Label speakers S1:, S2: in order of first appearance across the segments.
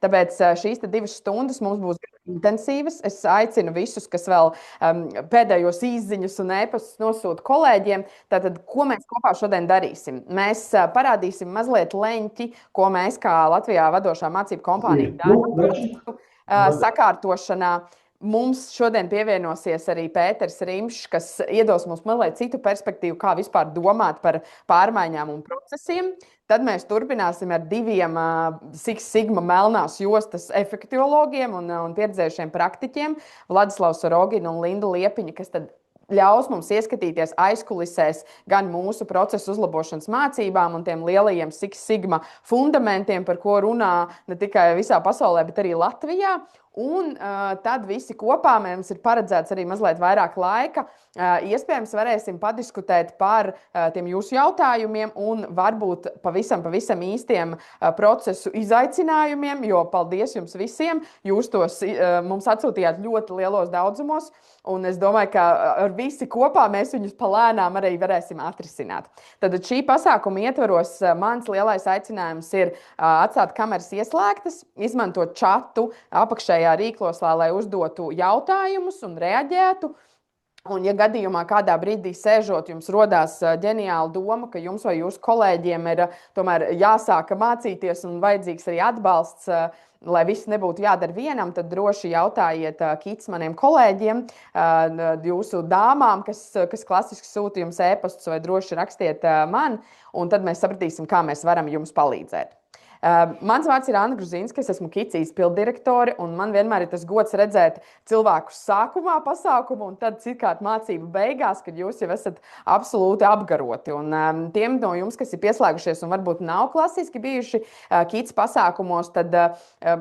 S1: Tāpēc šīs 2 stundas mums būs intensīvas. Es aicinu visus, kas vēl pēdējos īsziņus un ēpastus nosūta kolēģiem. Tātad, ko mēs kopā šodien darīsim? Mēs parādīsim mazliet leņķi, ko mēs kā Latvijā vadošā mācību kompānija darām procesu sakārtošanā. Mums šodien pievienosies arī Pēters Rimšs, kas iedos mums mazliet citu perspektīvu, kā vispār domāt par pārmaiņām un procesiem. Tad mēs turpināsim ar 2 Six Sigma melnās jostas efektiologiem un pieredzējušiem praktiķiem, Vladislavs Sorogin un Lindu Liepiņu, kas tad ļaus mums ieskatīties aizkulisēs gan mūsu procesu uzlabošanas mācībām un tiem lielajiem Six Sigma fundamentiem, par ko runā ne tikai visā pasaulē, bet arī Latvijā. Un tad visi kopā mums ir paredzēts arī mazliet vairāk laika. Iespējams, varēsim padiskutēt par tiem jūsu jautājumiem un varbūt pavisam īstiem procesu izaicinājumiem, jo paldies jums visiem. Jūs tos mums atsūtījāt ļoti lielos daudzumos, un es domāju, ka ar visi kopā mēs viņus palēnām arī varēsim atrisināt. Tad šī pasākuma ietvaros mans lielais aicinājums ir atstāt kameras ieslēgtas, izmantot čatu apakšējā rīkloslā, lai uzdotu jautājumus un reaģētu. Un, ja gadījumā kādā brīdī sēžot, jums rodās ģeniāla doma, ka jums vai jūsu kolēģiem ir tomēr jāsāk mācīties un vajadzīgs arī atbalsts, lai viss nebūtu jādara vienam, tad droši jautājiet kits maniem kolēģiem, jūsu dāmām, kas klasiski sūta jums ēpastus, vai droši rakstiet man, un tad mēs sapratīsim, kā mēs varam jums palīdzēt. Mans vārds ir Anna Gruzīnska, es esmu KICI izpilddirektore, un man vienmēr ir tas gods redzēt cilvēkus sākumā pasākumu un tad citkārt mācību beigās, kad jūs jau esat absolūti apgaroti. Un tiem no jums, kas ir pieslēgušies un varbūt nav klasiski bijuši KICI pasākumos, tad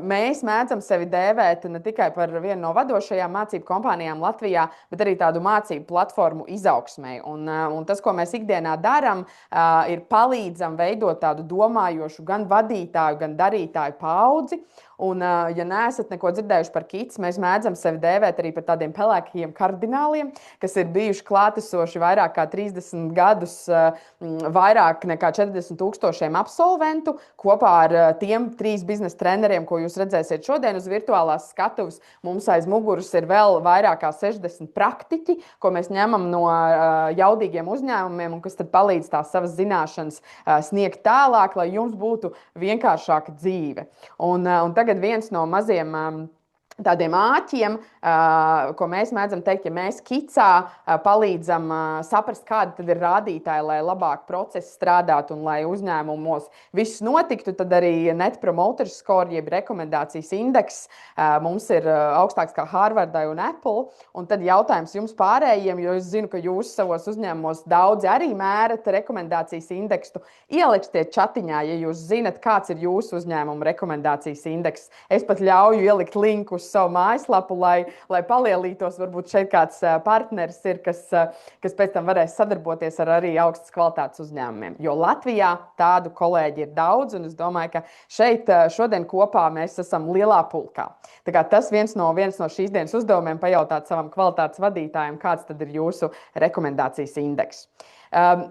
S1: mēs mēdzam sevi dēvēt ne tikai par vienu no vadošajām mācību kompānijām Latvijā, bet arī tādu mācību platformu izaugsmei. Un tas, ko mēs ikdienā darām, ir palīdzam veidot tādu domājošu gan vadītāju, gan darītāju paudzi. Un, ja neesat neko dzirdējuši par KICI, mēs mēdzam sevi dēvēt arī par tādiem pelēkajiem kardināliem, kas ir bijuši klātesoši vairāk kā 30 gadus, vairāk nekā 40,000 absolventu, kopā ar tiem 3 biznesa treneriem, ko jūs redzēsiet šodien uz virtuālās skatuves. Mums aiz muguras ir vēl vairāk kā 60 praktiķi, ko mēs ņemam no jaudīgiem uzņēmumiem un kas tad palīdz tās savas zināšanas sniegt tālāk, lai jums būtu vienkāršāka dzīve. Un tagad viens no maziem tādiem āķiem, ko mēs mēdzam teikt, ja mēs KICā palīdzam saprast, kādi tad ir rādītāji, lai labāk procesi strādātu un lai uzņēmumos viss notiktu, tad arī Net Promoter Score, jeb rekomendācijas indeks, mums ir augstāks kā Harvardai un Apple. Un tad jautājums jums pārējiem, jo es zinu, ka jūs savos uzņēmumos daudzi arī mērat rekomendācijas indekstu. Ielikstiet čatiņā, ja jūs zinat, kāds ir jūsu uzņēmuma rekomendācijas indeks. Es pat ļauju ielikt linku uz savu mājaslapu, lai palielītos. Varbūt šeit kāds partneris ir, kas pēc tam varēs sadarboties ar arī augstas kvalitātes uzņēmumiem. Jo Latvijā tādu kolēģi ir daudz, un es domāju, ka šeit šodien kopā mēs esam lielā pulkā. Tā kā tas viens no šīs dienas uzdevumiem pajautāt savam kvalitātes vadītājam, kāds tad ir jūsu rekomendācijas indeks.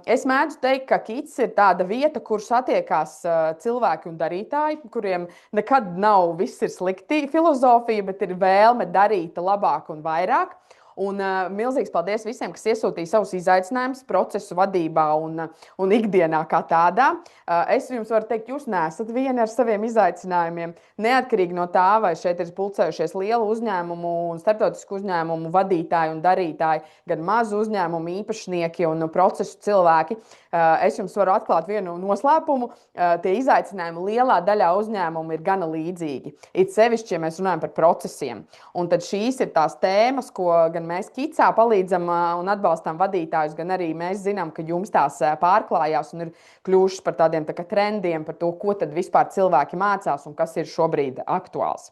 S1: Es mēdzu teikt, ka KICI ir tāda vieta, kur satiekās cilvēki un darītāji, kuriem nekad nav viss ir slikti filozofija, bet ir vēlme darīt labāk un vairāk. Un milzīgs paldies visiem, kas iesūtīja savus izaicinājumus procesu vadībā un ikdienā kā tādā. Es jums varu teikt, jūs neesat vieni ar saviem izaicinājumiem. Neatkarīgi no tā, vai šeit ir pulcējušies lielu uzņēmumu un starptautisku uzņēmumu vadītāji un darītāji, gan mazu uzņēmumu īpašnieki un procesu cilvēki. Es jums varu atklāt vienu noslēpumu. Tie izaicinājumi lielā daļā uzņēmumu ir gana līdzīgi. It sevišķi, ja mēs runājam par procesiem. Un tad šīs ir tās tēmas, ko gan mēs KICā palīdzam un atbalstām vadītājus, gan arī mēs zinām, ka jums tās pārklājās un ir kļuvušas par tādiem trendiem, par to, ko tad vispār cilvēki mācās un kas ir šobrīd aktuāls.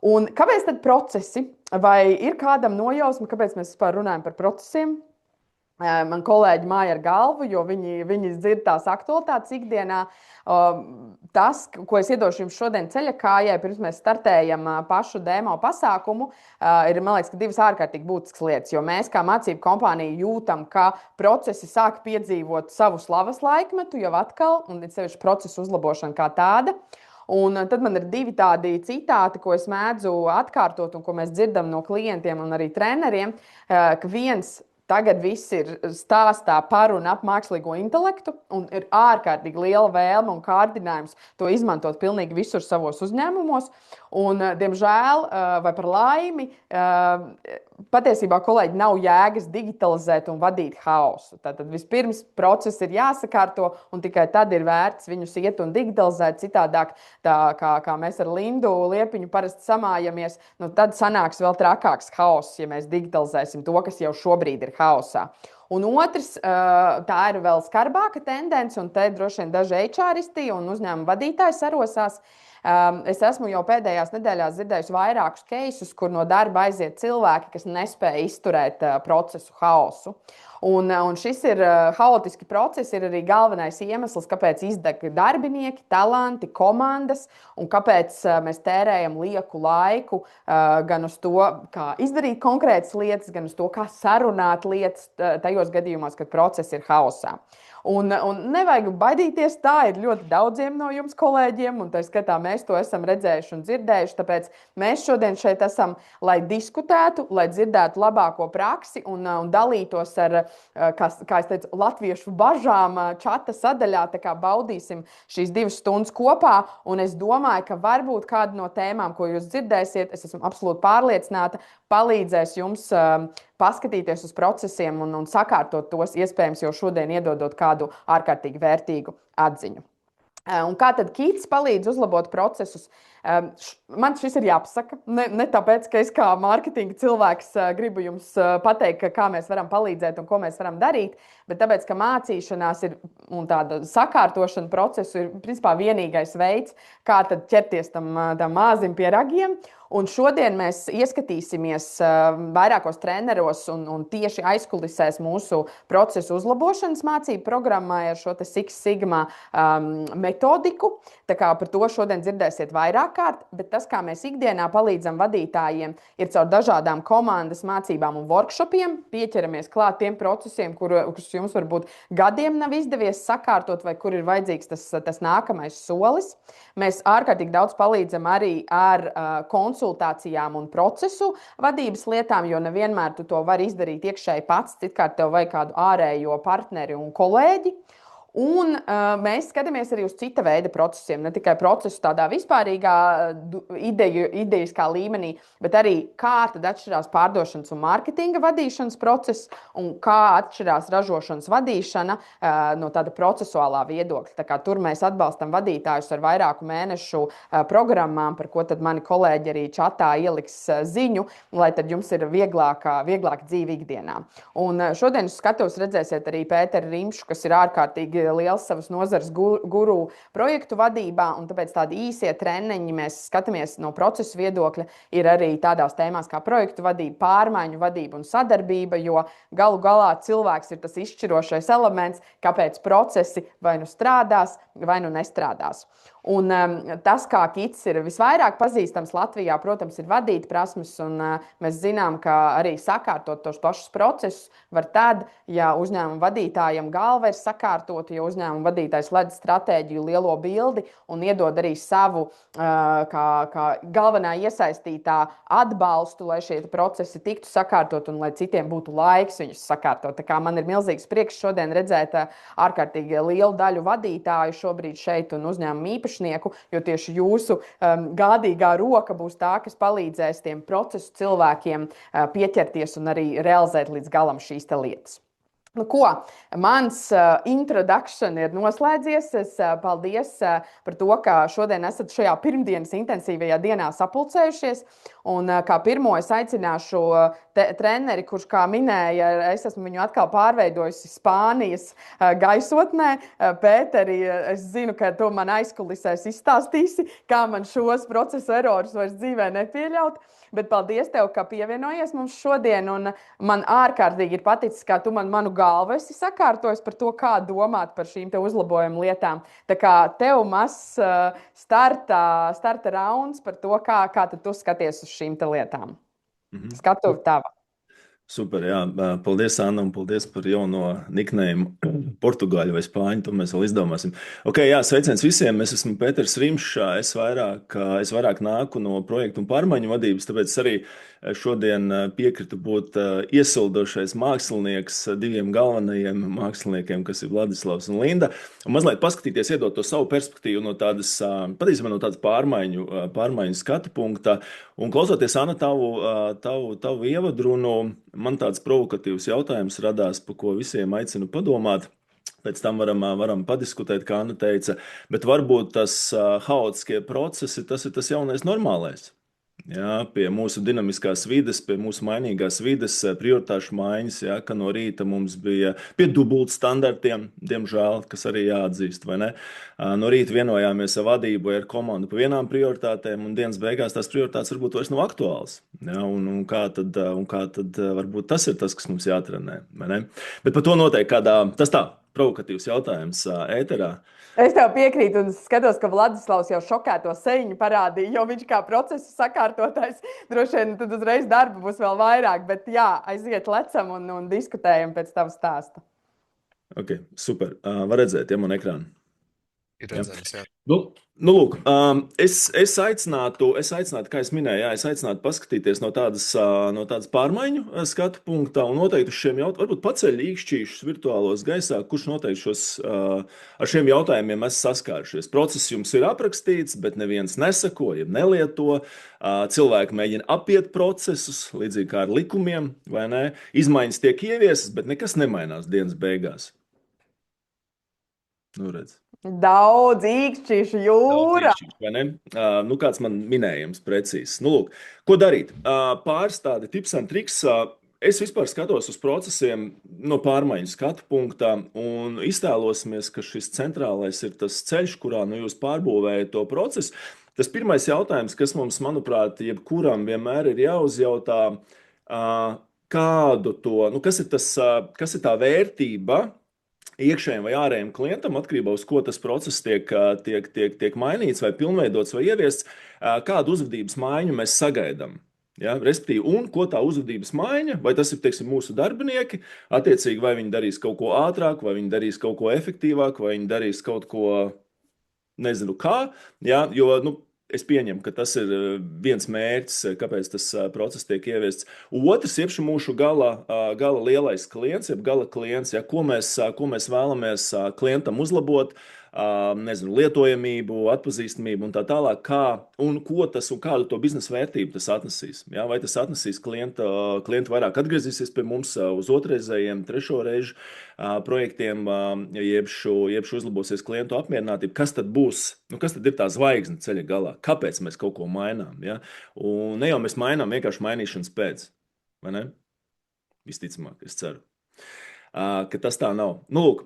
S1: Un kāpēc tad procesi? Vai ir kādam nojausma, kāpēc mēs vispār runājam par procesiem? Man kolēģi māja ar galvu, jo viņi dzird tās aktualitātes ikdienā. Tas, ko es iedošu jums šodien ceļa kājai, pirms mēs startējam pašu demo pasākumu, ir, man liekas, 2 ārkārtīgi būtiskas lietas. Jo mēs kā mācību kompānija jūtam, ka procesi sāk piedzīvot savu slavas laikmetu jau atkal, un ir sevišķi procesu uzlabošana kā tāda. Un tad man ir divi tādi citāti, ko es mēdzu atkārtot un ko mēs dzirdam no klientiem un arī treneriem, ka viens tagad viss ir stāstā par un ap mākslīgo intelektu, un ir ārkārtīgi liela vēlme un kārdinājums to izmantot pilnīgi visur savos uzņēmumos. Un, diemžēl, vai par laimi, patiesībā kolēģi nav jēgas digitalizēt un vadīt haosu. Tātad vispirms process ir jāsakārto, un tikai tad ir vērts viņus iet un digitalizēt. Citādāk, tā kā mēs ar Lindu Liepiņu parasti samājamies, nu, tad sanāks vēl trakāks haoss, ja mēs digitalizēsim to, kas jau šobrīd ir haosā. Un otrs, tā ir vēl skarbāka tendence, un te droši vien daži HRisti un uzņēmuma vadītāji sarosās. Es esmu jau pēdējās nedēļās dzirdējusi vairākus keisus, kur no darba aiziet cilvēki, kas nespēja izturēt procesu haosu. Un šis ir haotiski process, ir arī galvenais iemesls, kāpēc izdeg darbinieki, talanti, komandas, un kāpēc mēs tērējam lieku laiku gan uz to, kā izdarīt konkrētas lietas, gan uz to, kā sarunāt lietas tajos gadījumos, kad process ir haosā. Un nevajag baidīties, tā ir ļoti daudziem no jums kolēģiem, un tā skatā mēs to esam redzējuši un dzirdējuši. Tāpēc mēs šodien šeit esam, lai diskutētu, lai dzirdētu labāko praksi un dalītos ar, kā es teicu, latviešu bažām čata sadaļā. Tā kā baudīsim šīs 2 stundas kopā, un es domāju, ka varbūt kāda no tēmām, ko jūs dzirdēsiet, es esmu absolūti pārliecināta, palīdzēs jums paskatīties uz procesiem un sakārtot tos, iespējams, jau šodien iedodot kādu ārkārtīgi vērtīgu atziņu. Un kā tad Kits palīdz uzlabot procesus? Man šis ir jāpasaka. Ne tāpēc, ka es kā mārketinga cilvēks gribu jums pateikt, kā mēs varam palīdzēt un ko mēs varam darīt, bet tāpēc, ka mācīšanās ir un tāda sakārtošana procesu ir principā vienīgais veids, kā tad ķerties tam māzim pie ragiem. Un šodien mēs ieskatīsimies vairākos treneros un tieši aizkulisēs mūsu procesu uzlabošanas mācību programmā ar šo Six Sigma metodiku. Tā kā par to šodien dzirdēsiet vairāk kārt, bet tas, kā mēs ikdienā palīdzam vadītājiem, ir caur dažādām komandas mācībām un workshopiem. Pieķeramies klāt tiem procesiem, kurus jums varbūt gadiem nav izdevies sakārtot vai kur ir vajadzīgs tas nākamais solis. Mēs ārkārtīgi daudz palīdzam arī ar konsultācijām un procesu vadības lietām, jo nevienmēr tu to vari izdarīt iekšēji pats, citkārt tev vajag kādu ārējo partneri un kolēģi. Un mēs skatāmies arī uz cita veida procesiem, ne tikai procesu tādā vispārīgā idejiskā līmenī, bet arī kā tad atšķirās pārdošanas un mārketinga vadīšanas process un kā atšķirās ražošanas vadīšana no tāda procesuālā viedokļa. Tā kā tur mēs atbalstam vadītājus ar vairāku mēnešu programmām, par ko tad mani kolēģi arī čatā ieliks ziņu, lai tad jums ir vieglāka dzīve ikdienā. Un šodien uz skatuves redzēsiet arī Pēteru Rimšu, kas ir ārkārtīgi liels savas nozares guru projektu vadībā, un tāpēc tādi īsie treniņi mēs skatāmies no procesu viedokļa ir arī tādās tēmās kā projektu vadība, pārmaiņu vadība un sadarbība, jo galu galā cilvēks ir tas izšķirošais elements, kāpēc procesi vai nu strādās, vai nu nestrādās. Un tas, kā Kits ir visvairāk pazīstams Latvijā, protams, ir vadīt prasmes, un mēs zinām, ka arī sakārtot tos pašus procesus var tad, ja uzņēmuma vadītājam galva ir sakārtota, ja uzņēmuma vadītājs ledz stratēģiju, lielo bildi un iedod arī savu kā galvenā iesaistītā atbalstu, lai šie procesi tiktu sakārtot un lai citiem būtu laiks viņus sakārtot. Tā kā man ir milzīgs prieks šodien redzēt ārkārtīgi lielu daļu vadītāju šobrīd šeit un uzņēmumu īpašnieku, jo tieši jūsu gādīgā roka būs tā, kas palīdzēs tiem procesu cilvēkiem pieķerties un arī realizēt līdz galam šīs lietas. Nu, ko? Mans introduction ir noslēdzies. Es paldies par to, ka šodien esat šajā pirmdienas intensīvajā dienā sapulcējušies. Un kā pirmo es aicināšu treneri, kurš, kā minēja, es esmu viņu atkal pārveidojusi Spānijas gaisotnē. Pēteri, es zinu, ka tu man aizkulisēs izstāstīsi, kā man šos procesu erorus vairs dzīvē nepieļaut. Bet paldies tev, ka pievienojies mums šodien, un man ārkārtīgi ir paticis, kā tu manu galvu esi sakārtojis par to, kā domāt par šīm te uzlabojumu lietām. Tā kā tev mazs starta rauns par to, kā tu skaties uz šīm te lietām. Skatuve tava.
S2: Super, jā. Paldies, Anna, un paldies par jauno niknējumu portugāļu vai spāņu. To mēs vēl izdomāsim. Ok, jā, sveiciens visiem. Es esmu Pēters Rimšs. Es vairāk nāku no projektu un pārmaiņu vadības, tāpēc arī šodien piekritu būt iesildošais mākslinieks diviem galvenajiem māksliniekiem, kas ir Vladislavs un Linda. Un mazliet paskatīties, iedot to savu perspektīvu no tādas, patiesībā no tādas pārmaiņu skatu punkta. Un klausoties, Anna, tavu ievadrunu, man tāds provokatīvs jautājums radās, pa ko visiem aicinu padomāt. Pēc tam varam padiskutēt, kā Anna teica, bet varbūt tas haotiskie procesi, tas ir tas jaunais normālais. Jā, pie mūsu dinamiskās vides, pie mūsu mainīgās vides, prioritāšu maiņas, jā, ka no rīta mums bija pie dubultstandartiem, diemžēl, kas arī jāatzīst, vai ne? No rīta vienojāmies ar vadību, ar komandu pa vienām prioritātēm, un dienas beigās tās prioritātes varbūt vairs nav aktuāls. Jā, un kā tad varbūt tas ir tas, kas mums jātrenē, vai ne? Bet par to noteikti tas tā, provokatīvs jautājums ēterā.
S1: Es tev piekrītu, un skatos, ka Vladislavs jau šokēto seņu parādīja, jo viņš kā procesa sakārtotājs droši vien tad uzreiz darba būs vēl vairāk. Bet jā, aiziet lecam un diskutējam pēc tava stāsta.
S2: Ok, super. Var redzēt, ja man ekrāna.
S3: Ir
S2: Ja.
S3: redzams, jā.
S2: Lūk, es aicinātu, kā es minēju, jā, es aicinātu paskatīties no tādas pārmaiņu skatu punktā un noteikti uz šiem jautājumiem, varbūt paceļ īkšķīšus virtuālos gaisā, kurš noteikti ar šiem jautājumiem esat saskārušies. Process jums ir aprakstīts, bet neviens nesako, ja nelieto. Cilvēki mēģina apiet procesus, līdzīgi kā ar likumiem, vai ne? Izmaiņas tiek ieviesas, bet nekas nemainās dienas beigās. Nu, redz.
S1: Daudz īkšķīšu jūra.
S2: Daudz īkšķīšu, vai ne? Kāds man minējums precīzs. Lūk, ko darīt? Pāris tādi tips un triks. Es vispār skatos uz procesiem no pārmaiņu skatu punktā un iztēlosimies, ka šis centrālais ir tas ceļš, kurā jūs pārbūvējat to procesu. Tas pirmais jautājums, kas mums, manuprāt, jebkuram vienmēr ir jāuzjautā, kas ir tā vērtība iekšējiem vai ārējiem klientam, atkarībā uz ko tas process tiek mainīts vai pilnveidots vai ieviests, kādu uzvedības maiņu mēs sagaidām. Ja? Respektīvi, un ko tā uzvedības maiņa, vai tas ir, teiksim, mūsu darbinieki, attiecīgi, vai viņi darīs kaut ko ātrāk, vai viņi darīs kaut ko efektīvāk, vai viņi darīs kaut ko, nezinu kā, ja? Jo, es pieņemu, ka tas ir viens mērķis, kāpēc tas process tiek ieviests. Otrs, jeb šī mūsu gala lielais klients, jeb gala klients, ja, ko mēs vēlamies klientam uzlabot, nezinu, lietojamību, atpazīstamību un tā tālāk, ko tas un kādu to biznesa vērtību tas atnesīs. Ja? Vai tas atnesīs klientu vairāk atgriezīsies pie mums uz otrreizējiem, trešo reižu projektiem, jeb uzlabosies klientu apmierinātību. Kas tad būs? Kas tad ir tā zvaigzne ceļa galā? Kāpēc mēs kaut ko mainām? Ja? Un ne jau mēs mainām vienkārši mainīšanas pēc, vai ne? Visticamāk, es ceru. Ka tas tā nav. Lūk,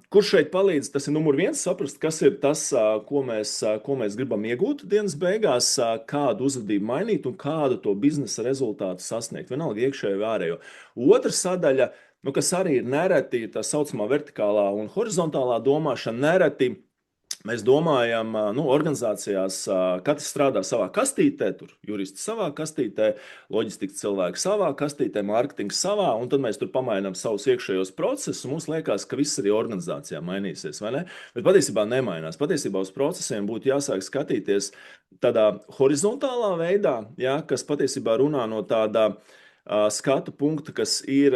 S2: kurš šeit palīdz? Tas ir numur viens, saprast, kas ir tas, ko mēs gribam iegūt dienas beigās, kādu uzvedību mainīt un kādu to biznesa rezultātu sasniegt. Vienalga iekšējo vai ārējo. Otra sadaļa, kas arī ir nereti, tā saucamā vertikālā un horizontālā domāšana, nereti mēs domājam, organizācijās katrs strādā savā kastītē, tur juristi savā kastītē, loģistikas cilvēki savā kastītē, mārketings savā, un tad mēs tur pamainām savus iekšējos procesus, un mums liekas, ka viss arī organizācijā mainīsies, vai ne? Bet patiesībā nemainās. Patiesībā uz procesiem būtu jāsāk skatīties tādā horizontālā veidā, ja, kas patiesībā runā no tāda skatu punkta, kas ir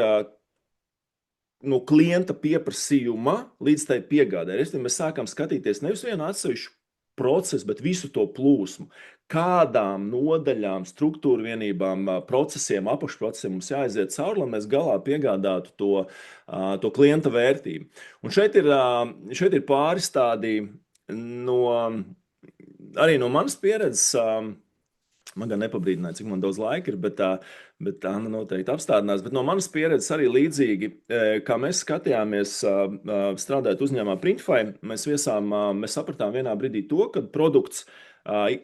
S2: no klienta pieprasījuma līdz tai piegādē. Mēs sākam skatīties nevis vienu atsevišķu procesu, bet visu to plūsmu. Kādām nodaļām, struktūra vienībām, procesiem, apakšprocesiem mums jāaiziet cauri, lai mēs galā piegādātu to klienta vērtību. Un šeit ir pāris tādi arī no manas pieredzes. Man gan nepabrīdināja, cik man daudz laika ir, bet Anna noteikti apstādinās. Bet no manas pieredzes arī līdzīgi, kā mēs skatījāmies strādājot uzņēmumā Printify, mēs sapratām vienā brīdī to, ka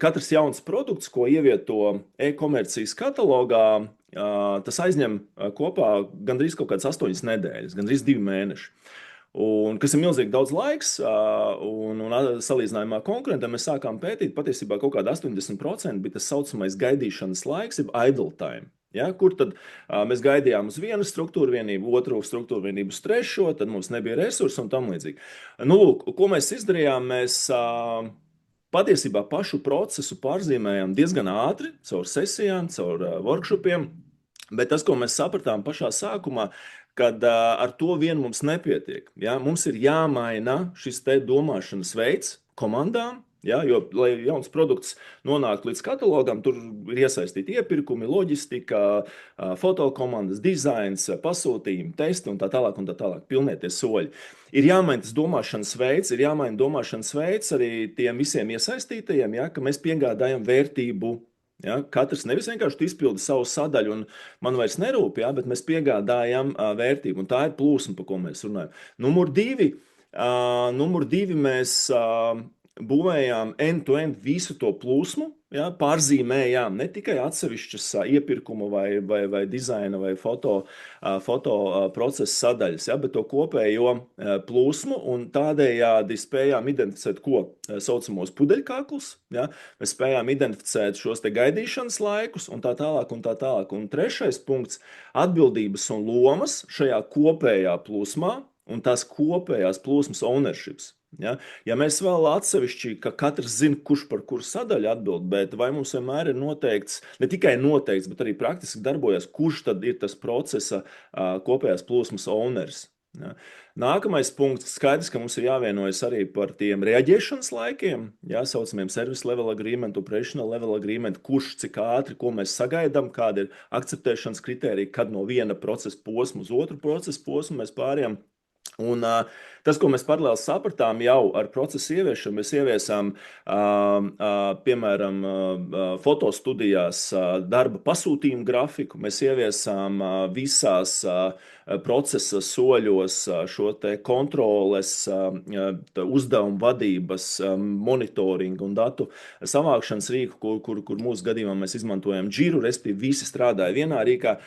S2: katrs jauns produkts, ko ievieto e-komercijas katalogā, tas aizņem kopā gandrīz kaut kādas 8 nedēļas, gandrīz 2 mēneši. Un, kas ir milzīgi daudz laiks, un salīdzinājumā konkurentiem mēs sākām pētīt, patiesībā kaut kāda 80% bija tas saucamais gaidīšanas laiks, jeb idle time. Ja, kur tad mēs gaidījām uz vienu struktūru vienību, otru struktūru vienību uz trešo, tad mums nebija resursi un tam līdzīgi. Nu, lūk, ko mēs izdarījām? Mēs patiesībā pašu procesu pārzīmējām diezgan ātri, caur sesijām, caur workshopiem, bet tas, ko mēs sapratām pašā sākumā, kad ar to vien mums nepietiek. Ja? Mums ir jāmaina šis te domāšanas veids komandām, ja, jo, lai jauns produkts nonāktu līdz katalogam, tur ir iesaistīti iepirkumi, loģistika, fotokomandas, dizains, pasūtījumi, testi un tā tālāk, pilnie tie soļi. Ir jāmaina tas domāšanas veids, ir jāmaina domāšanas veids arī tiem visiem iesaistītajiem, ja, ka mēs piegādājam vērtību. Ja, katrs nevis vienkārši izpilda savu sadaļu un man vairs nerūp, ja, bet mēs piegādājam vērtību, un tā ir plūsma, par ko mēs runājam. Numur divi mēs būvējām end-to-end visu to plūsmu, ja, pārzīmējām ne tikai atsevišķas iepirkuma vai dizaina vai foto procesa sadaļas, ja, bet to kopējo plūsmu, un tādējādi spējām identificēt, ko saucamos pudeļkaklus, ja, mēs spējām identificēt šos te gaidīšanas laikus un tā tālāk. Un trešais punkts - atbildības un lomas šajā kopējā plūsmā un tās kopējās plūsmas ownerships. Ja mēs vēl atsevišķi, ka katrs zina, kurš par kuru sadaļu atbild, bet vai mums vienmēr ir noteikts, ne tikai noteikts, bet arī praktiski darbojas, kurš tad ir tas procesa kopējās plūsmas owners. Ja. Nākamais punkts - skaidrs, ka mums ir jāvienojas arī par tiem reaģēšanas laikiem, ja, saucamiem service level agreement, operational level agreement, kurš cik ātri, ko mēs sagaidām, kāda ir akceptēšanas kritērija, kad no viena procesa posma uz otru procesa posmu mēs pārējām. Un tas, ko mēs paralēli sapratām jau ar procesu ieviešanu, mēs ieviesām, piemēram, fotostudijās darba pasūtījumu grafiku, mēs ieviesām visās procesa soļos šo te kontroles, uzdevumu vadības, monitoringu un datu savākšanas rīku, kur mūsu gadījumā mēs izmantojam Jira, respektīvi visi strādāja vienā rīkā.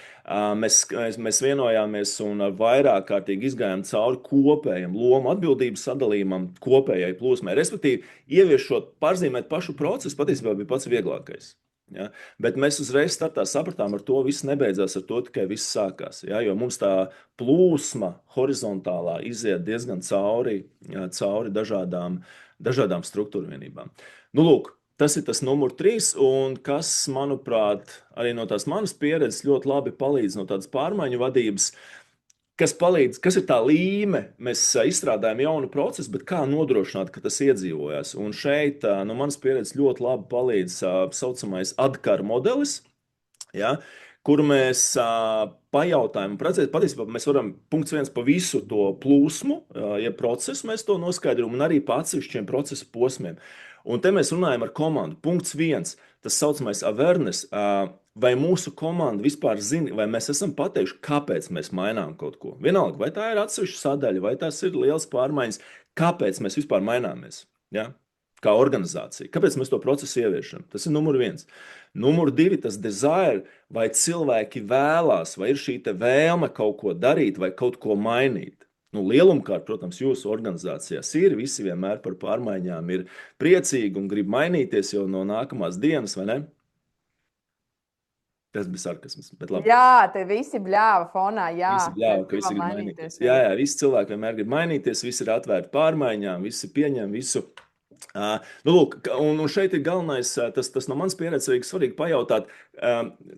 S2: Mēs vienojāmies un vairāk kārtīgi izgājām cauri kopējam lomu atbildības sadalījumam, kopējai plūsmai. Respektīvi, ieviešot, pārzīmēt pašu procesu, patiesībā bija pats vieglākais. Ja? Bet mēs uzreiz startā sapratām, ar to viss nebeidzās, ar to tikai viss sākās. Ja? Jo mums tā plūsma horizontālā iziet diezgan cauri dažādām struktūra vienībām. Nu, lūk, tas ir tas numur 3, un kas, manuprāt, arī no tās manas pieredzes ļoti labi palīdz no tādas pārmaiņu vadības, kas ir tā līme. Mēs izstrādājam jaunu procesu, bet kā nodrošināt, ka tas iedzīvojas. Un šeit no manas pieredzes ļoti labi palīdz saucamais ADKAR modelis, ja, kur mēs pajautājam, patiesībā mēs varam punkts 1 pa visu to plūsmu, ja procesu mēs to noskaidrojam, un arī pa atsevišķiem procesa posmiem. Un te mēs runājam ar komandu. Punkts 1, tas saucamais awareness, vai mūsu komanda vispār zina, vai mēs esam pateikuši, kāpēc mēs mainām kaut ko. Vienalga, vai tā ir atsevišķa sadaļa, vai tās ir liels pārmaiņas, kāpēc mēs vispār maināmies, ja? Kā organizācija. Kāpēc mēs to procesu ieviešam? Tas ir numur 1. Numur 2, tas desire, vai cilvēki vēlās, vai ir šī te vēlme kaut ko darīt vai kaut ko mainīt. Nu, lielumkārt, protams, jūsu organizācijās ir, visi vienmēr par pārmaiņām ir priecīgi un grib mainīties jau no nākamās dienas, vai ne? Tas bija sarkasms, bet labi.
S1: Jā, te visi bļāva fonā, jā.
S2: Visi bļāva, ka visi grib mainīties. Jā, visi cilvēki vienmēr grib mainīties, visi ir atvērti pārmaiņām, visi pieņem visu. Nu, lūk, un šeit ir galvenais, tas no manas pieredzes svarīgi pajautāt,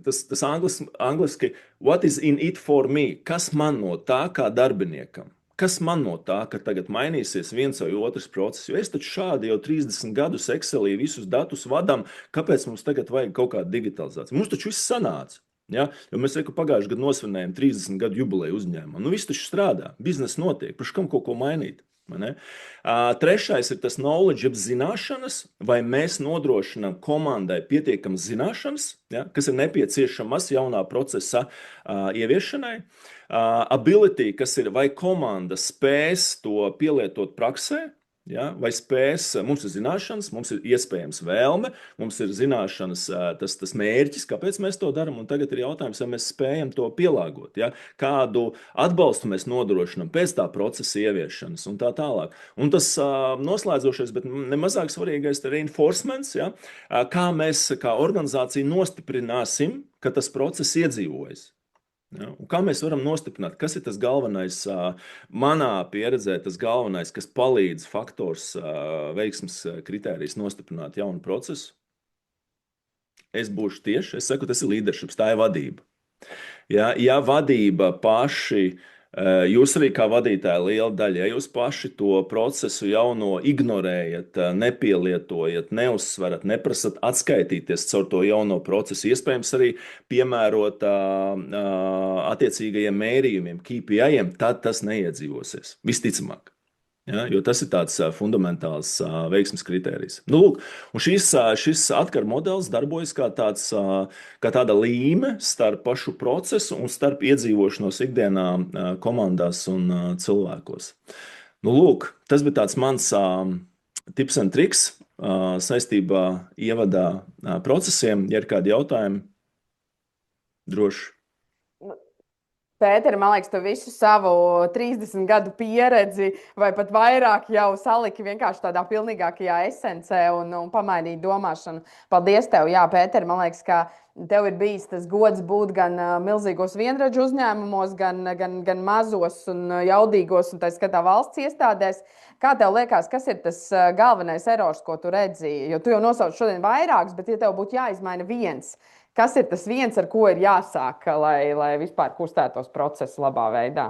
S2: tas angliski, what is in it for me? Kas man no tā kā darbiniekam? Kas man no tā, ka tagad mainīsies viens vai otrs process? Jo es taču šādi jau 30 gadus Excelī visus datus vadam, kāpēc mums tagad vajag kaut kādu digitalizāciju? Mums taču viss sanāca. Ja? Jo mēs pagājuši gadu nosvinējam 30 gadu jubileju uzņēmumā. Nu, viss taču strādā, biznesa notiek, priekš kam kaut ko mainīt? Trešais ir tas knowledge, jeb zināšanas, vai mēs nodrošinām komandai pietiekamas zināšanas, ja, kas ir nepieciešamas jaunā procesa ieviešanai. Ability, kas ir vai komanda spēs to pielietot praksē, Ja? Vai spēs, mums ir zināšanas, mums ir iespējams vēlme, mums ir zināšanas, tas mērķis, kāpēc mēs to darām, un tagad ir jautājums, vai mēs spējam to pielāgot, ja? Kādu atbalstu mēs nodrošinām pēc tā procesa ieviešanas un tā tālāk. Un tas noslēdzošais, bet nemazāk svarīgais ir reinforcements, ja? Kā mēs kā organizācija nostiprināsim, ka tas process iedzīvojas. Ja, un kā mēs varam nostiprināt, kas ir tas galvenais, manā pieredzē, tas galvenais, kas palīdz faktors, veiksmes kritērijs nostiprināt jaunu procesu? Es būšu tieši, es saku, tas ir leadership, tā ir vadība. Ja vadība paši, jūs arī kā vadītāji liela daļa, ja jūs paši to procesu jauno ignorējat, nepielietojat, neuzsverat, neprasat atskaitīties caur to jauno procesu, iespējams arī piemērot attiecīgajiem mērījumiem, KPI-iem, tad tas neiedzīvosies, visticamāk. Ja, jo tas ir tāds fundamentāls veiksmes kritērijs. Nu, lūk, un šis atkaru modelis darbojas kā tāda līme starp pašu procesu un starp iedzīvošanos ikdienā komandās un cilvēkos. Nu, lūk, tas bija tāds mans tips and triks saistībā ievadā procesiem. Ja ir kādi jautājumi, droši.
S1: Pēter, man liekas, tu visu savu 30 gadu pieredzi vai pat vairāk jau saliki vienkārši tādā pilnīgākajā esencē un pamainīji domāšanu. Paldies tev, jā, Pēter, man liekas, ka tev ir bijis tas gods būt gan milzīgos vienradžu uzņēmumos, gan mazos un jaudīgos un tā skatā valsts iestādēs. Kā tev liekas, kas ir tas galvenais erors, ko tu redzīji? Jo tu jau nosauc šodien vairākus, bet ja tev būtu jāizmaina viens, kas ir tas viens, ar ko ir jāsāk, lai vispār kustētos procesu labā veidā?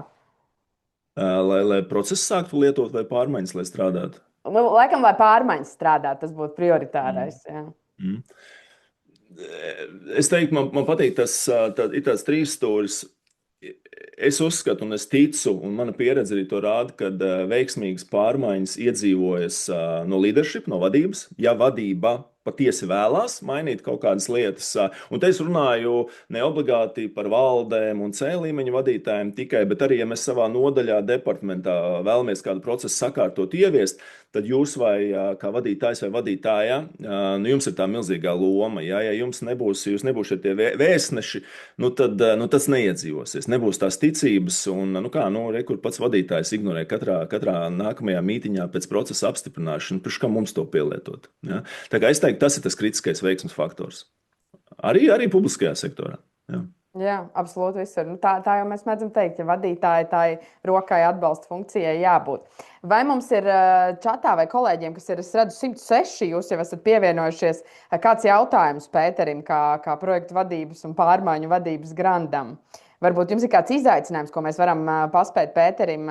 S2: Lai procesu sāktu lietot vai pārmaiņas, lai strādātu?
S1: Laikam, lai pārmaiņas strādātu, tas būtu prioritārais.
S2: Es teiktu, man patīk ir tāds trīs stūris. Es uzskatu, un es ticu, un mana pieredze arī to rāda, ka veiksmīgas pārmaiņas iedzīvojas no leadership, no vadības. Ja vadība patiesi vēlās mainīt kaut kādas lietas, un te es runāju ne obligāti par valdēm un C līmeņa vadītājiem tikai, bet arī, ja mēs savā nodaļā, departamentā vēlamies kādu procesu sakārtot, ieviest, tad jūs vai kā vadītājs vai vadītājā, nu jums ir tā milzīgā loma. Ja jūs nebūsiet tie vēstneši, tad tas neiedzīvosies. Nebūs tās ticības, un kur pats vadītājs ignorē katrā nākamajā mītiņā pēc procesa apstiprināšanu, pirms kā mums to pielietot. Ja? Tā kā es teiktu, tas ir tas kritiskais veiksmes faktors. Arī publiskajā sektorā. Ja.
S1: Jā, absolūti visur. Tā jau mēs mēdzam teikt, ja vadītāji tai rokai atbalsta funkcijai jābūt. Vai mums ir čatā vai kolēģiem, kas ir, es redzu, 106, jūs jau esat pievienojušies, kāds jautājums Pēterim, kā projektu vadības un pārmaiņu vadības grandam? Varbūt jums ir kāds izaicinājums, ko mēs varam paspēt Pēterim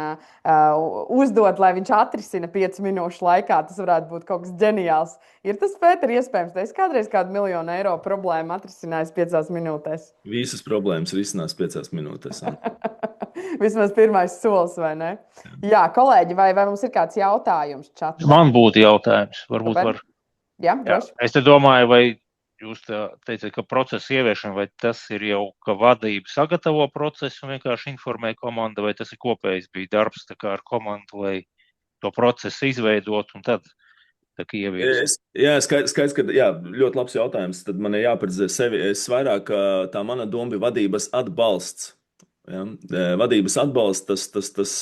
S1: uzdot, lai viņš atrisina 5 minūšu laikā. Tas varētu būt kaut kas ģeniāls. Ir tas, Pēter, iespējams? Es kādreiz kādu €1 000 000 problēmu atrisinājis 5 minūtēs.
S2: Visas problēmas risinās 5 minūtēs.
S1: Vismaz pirmais solis, vai ne? Jā, kolēģi, vai mums ir kāds jautājums čatā?
S3: Man būtu jautājums. Varbūt var.
S1: Jā, droši.
S3: Es te domāju, vai jūs teicat, ka procesa ieviešana, vai tas ir jau, ka vadība sagatavo procesu un vienkārši informē komandu, vai tas ir kopējs bija darbs ar komandu, lai to procesu izveidot un tad ieviest?
S2: Jā, skaidrs, ka ļoti labs jautājums. Tad man ir jāprecizē sevi. Es vairāk, tā mana doma bija vadības atbalsts. Ja? Vadības atbalsts, tas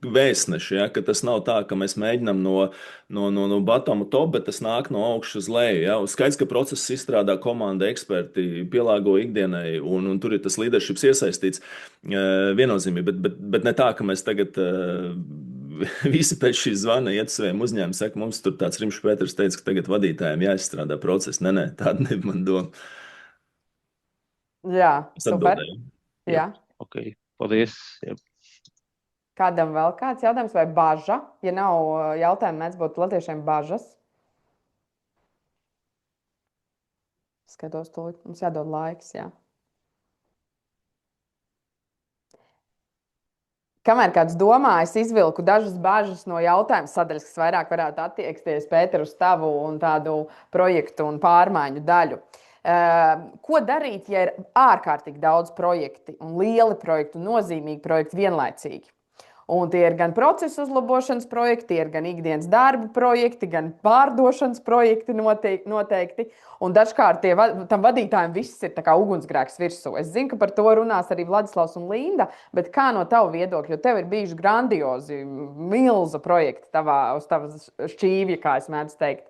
S2: vēstneši, ja? Ka tas nav tā, ka mēs mēģinām no bottom top, bet tas nāk no augšas uz leju. Ja? Skaidrs, ka process izstrādā komanda, eksperti, pielāgo ikdienai, un tur ir tas leaderships iesaistīts viennozīmīgi, bet ne tā, ka mēs tagad visi pēc šī zvana iet saviem uzņēmumiem, saka, mums tur tāds Rimšs Pēters teica, ka tagad vadītājiem jāizstrādā process. Nē, tāda nebija mana doma.
S1: Jā,
S2: Es
S1: super.
S2: atbildēju.
S1: Jā.
S3: Ok, paldies. Jā.
S1: Kādam vēl kāds jautājums vai baža? Ja nav jautājumu, mēdz būt latviešiem bažas. Skatos tūlīt, mums jādod laiks, jā. Kamēr kāds domā, es izvilku dažas bažas no jautājuma sadaļas, kas vairāk varētu attieksties, Pēter, uz tavu un tādu projektu un pārmaiņu daļu. Ko darīt, ja ir ārkārtīgi daudz projekti un lieli projekti un nozīmīgi projekti vienlaicīgi? Un tie ir gan procesa uzlabošanas projekti, tie ir gan ikdienas darba projekti, gan pārdošanas projekti noteikti. Un dažkārt tam vadītājiem viss ir tā kā ugunsgrēks virsū. Es zinu, ka par to runās arī Vladislavs un Linda, bet kā no tava viedokļa, jo tev ir bijuši grandiozi, milzu projekti uz tavas šķīvja, kā es mēdzu teikt.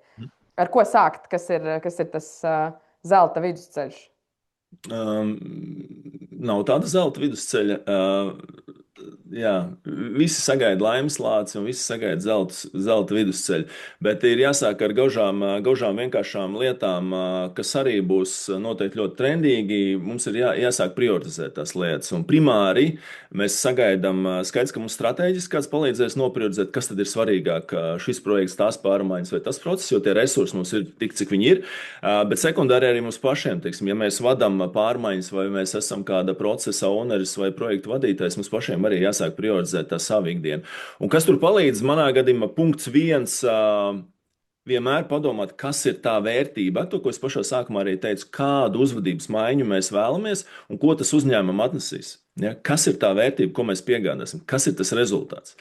S1: Ar ko sākt? Kas ir tas zelta vidusceļš?
S2: Nav tāda zelta vidusceļa. Jā, visi sagaida laimes lāci un visi sagaida zelta vidusceļu. Bet ir jāsāk ar gaužām vienkāršām lietām, kas arī būs noteikti ļoti trendīgi. Mums ir jāsāk prioritizēt tās lietas. Un primāri mēs sagaidām, skaidrs, ka mums strateģiski kāds palīdzēs noprioritizēt, kas tad ir svarīgāk, šis projekts, tās pārmaiņas vai tas process, jo tie resursi mums ir tik, cik viņi ir. Bet sekundāri arī mums pašiem, teiksim, ja mēs vadām pārmaiņas vai mēs esam kāda procesa owneris vai projektu vadītājs, mums pašiem arī jāsāk prioritizēt tā savu ikdienu. Un kas tur palīdz? Manā gadījumā punkts 1. Vienmēr padomāt, kas ir tā vērtība, to, ko es pašā sākumā arī teicu, kādu uzvedības maiņu mēs vēlamies un ko tas uzņēmumam atnesīs. Ja, kas ir tā vērtība, ko mēs piegādāsim? Kas ir tas rezultāts?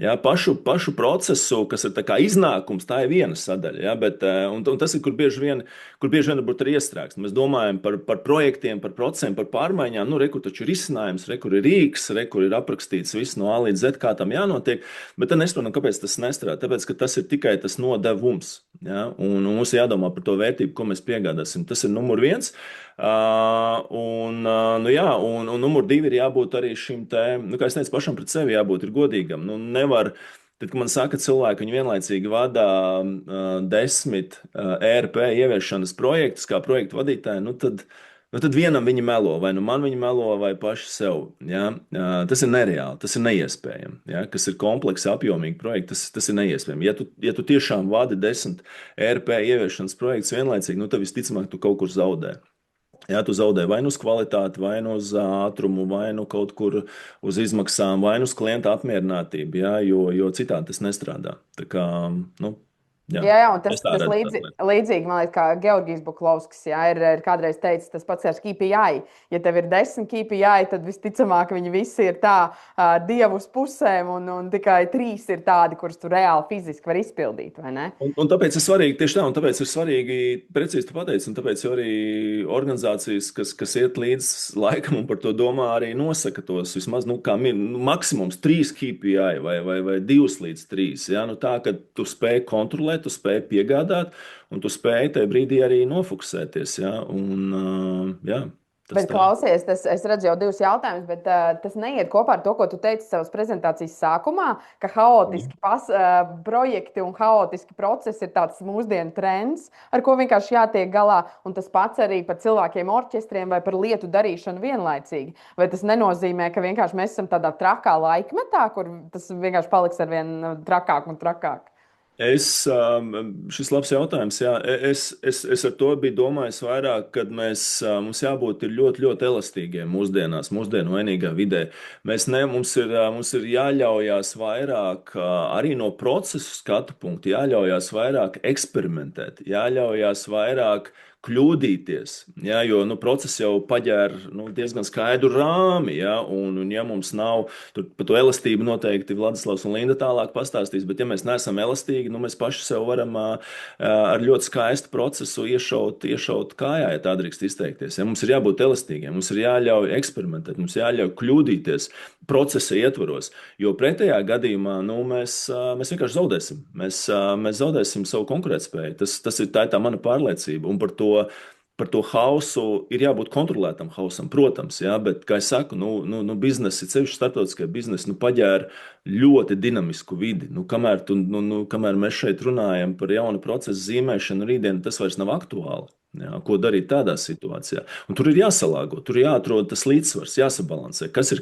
S2: Ja, pašu procesu, kas ir tā kā iznākums, tā ir viena sadaļa. Ja, bet, un tas ir, kur bieži vien varbūt arī iestrēgst. Mēs domājam par projektiem, par procesiem, par pārmaiņām. Nu, kur taču ir izcinājums, kur ir rīks, kur ir aprakstīts viss no A līdz Z, kā tam jānotiek. Bet tad nesaprotam, kāpēc tas nestrādā. Tāpēc, ka tas ir tikai tas nodevums. Ja, un mums ir jādomā par to vērtību, ko mēs piegādāsim. Tas ir numur 1. Un numur 2 ir jābūt arī šim te, kā es teicu, pašam pret sevi jābūt ir godīgam. Nu, nevar, tad, kad man saka cilvēki, viņi vienlaicīgi vada 10 ERP ieviešanas projektus kā projektu vadītāji, tad vienam viņi melo, vai nu man viņi melo, vai paši sev. Ja? Tas ir nereāli, tas ir neiespējami. Ja? Kas ir kompleksi, apjomīgi projekti, tas ir neiespējami. Ja tu tiešām vadi 10 ERP ieviešanas projektus vienlaicīgi, tad visticamāk tu kaut kur zaudē. Jā, tu zaudē vai nu uz kvalitāti, vai nu uz ātrumu, vai nu kaut kur uz izmaksām, vai nu uz klienta apmierinātību, jā, jo citādi tas nestrādā. Tā kā,
S1: Jā, un tas līdzīgi, man liekas, kā Georgijs Buklovskis ir kādreiz teicis, tas pats ar KPI. Ja tev ir 10 KPI, tad visticamāk viņi visi ir tā dievu uz pusēm, un tikai 3 ir tādi, kurus tu reāli fiziski var izpildīt, vai ne?
S2: Un tāpēc ir svarīgi, tieši tā, un tāpēc ir svarīgi, precīzi tu pateici, un tāpēc arī organizācijas, kas iet līdz laikam un par to domā, arī nosaka tos vismaz, maksimums 3 KPI vai 2 līdz 3. Ja? Tā, ka tu spēj kontrolēt, tu spēj piegādāt, un tu spēj tajā brīdī arī nofokusēties. Ja?
S1: Bet klausies, es redzu jau 2 jautājumus, bet tas neiet kopā ar to, ko tu teici savas prezentācijas sākumā, ka haotiski projekti un haotiski procesi ir tāds mūsdienu trends, ar ko vienkārši jātiek galā, un tas pats arī par cilvēkiem orķestriem vai par lietu darīšanu vienlaicīgi. Vai tas nenozīmē, ka vienkārši mēs esam tādā trakā laikmetā, kur tas vienkārši paliks arvien trakāk un trakāk?
S2: Šis labs jautājums, jā. Es ar to biju domājis vairāk, kad mums jābūt ļoti, ļoti elastīgiem mūsdienu vainīgā vidē. Mums ir jāļaujās vairāk, arī no procesu skatu punktu, jāļaujās vairāk eksperimentēt, jāļaujās vairāk kļūdīties, ja, jo process jau paģēra diezgan skaidru rāmi, ja, un ja mums nav, tur par to elastību noteikti Vladislavs un Linda tālāk pastāstīs, bet ja mēs neesam elastīgi, mēs paši sev varam ar ļoti skaistu procesu iešaut kājā, ja tā drīkst izteikties. Ja. Mums ir jābūt elastīgiem, mums ir jāļauj eksperimentēt, mums jāļauj kļūdīties procesa ietvaros, jo pretējā gadījumā mēs vienkārši zaudēsim. Mēs zaudēsim savu konkurētspēju. Tā ir tā mana pārliecība, un par to hausu ir jābūt kontrolētam hausam, protams, jā, bet, kā es saku, biznesi, ceļš starptautiskai biznesi, paģēra ļoti dinamisku vidi. Kamēr mēs šeit runājam par jaunu procesu zīmēšanu rītdien, tas vairs nav aktuāli. Jā, ko darīt tādā situācijā? Un tur ir jāsalāgo, tur ir jāatrod tas līdzsvars, jāsabalansē, kas ir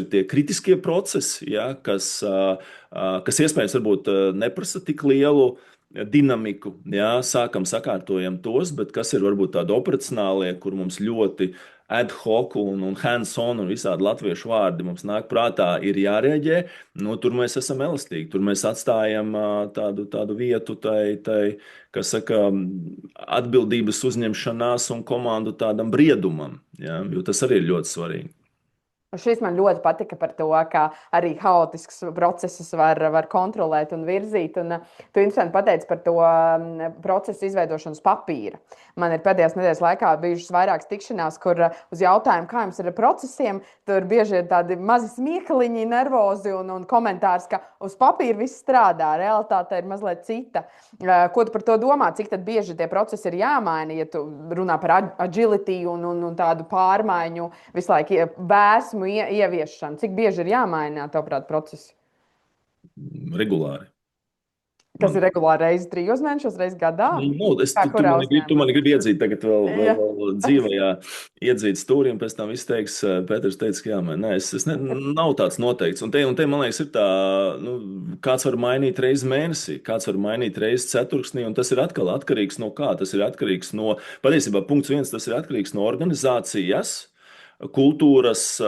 S2: tie kritiskie procesi, jā, kas iespējams varbūt neprasa tik lielu dinamiku, jā, sakārtojam tos, bet kas ir varbūt tādi operacionālie, kur mums ļoti ad hoc un hands-on un visādi latviešu vārdi mums nāk prātā, ir jārēģē. Tur mēs esam elastīgi, tur mēs atstājam tādu vietu tai, kas saka, atbildības uzņemšanās un komandu tādam briedumam, jā, jo tas arī ir ļoti svarīgi.
S1: Šis man ļoti patika par to, kā arī haotisks procesus var kontrolēt un virzīt. Un, tu interesanti pateici par to procesu izveidošanu uz papīra. Man ir pēdējās nedēļas laikā bijušas vairākas tikšanās, kur uz jautājumu, kā jums ir ar procesiem, tur bieži ir tādi mazi smiekliņi, nervozi un komentārs, ka uz papīra viss strādā, realitāte ir mazliet cita. Ko tu par to domā? Cik tad bieži tie procesi ir jāmaina, ja tu runā par agility un tādu pārmaiņu visu laiku vēsmu ieviešanu? Cik bieži ir jāmaina, tavuprāt, procesi?
S2: Regulāri.
S1: Kas ir regulāri reizi 3 mēnešos, reizi gadā?
S2: Tu mani gribi iedzīt tagad vēl dzīvajā, iedzīt stūri, un pēc tam viss teiks, Pēters teica, ka jāmaina. Nē, nav tāds noteikts. Un te, man liekas, ir tā, kāds var mainīt reizi mēnesī, kāds var mainīt reizi ceturksnī, un tas ir atkal atkarīgs no kā? Tas ir atkarīgs no, patiesībā punkts 1, tas ir atkarīgs no organizācijas, kultūras,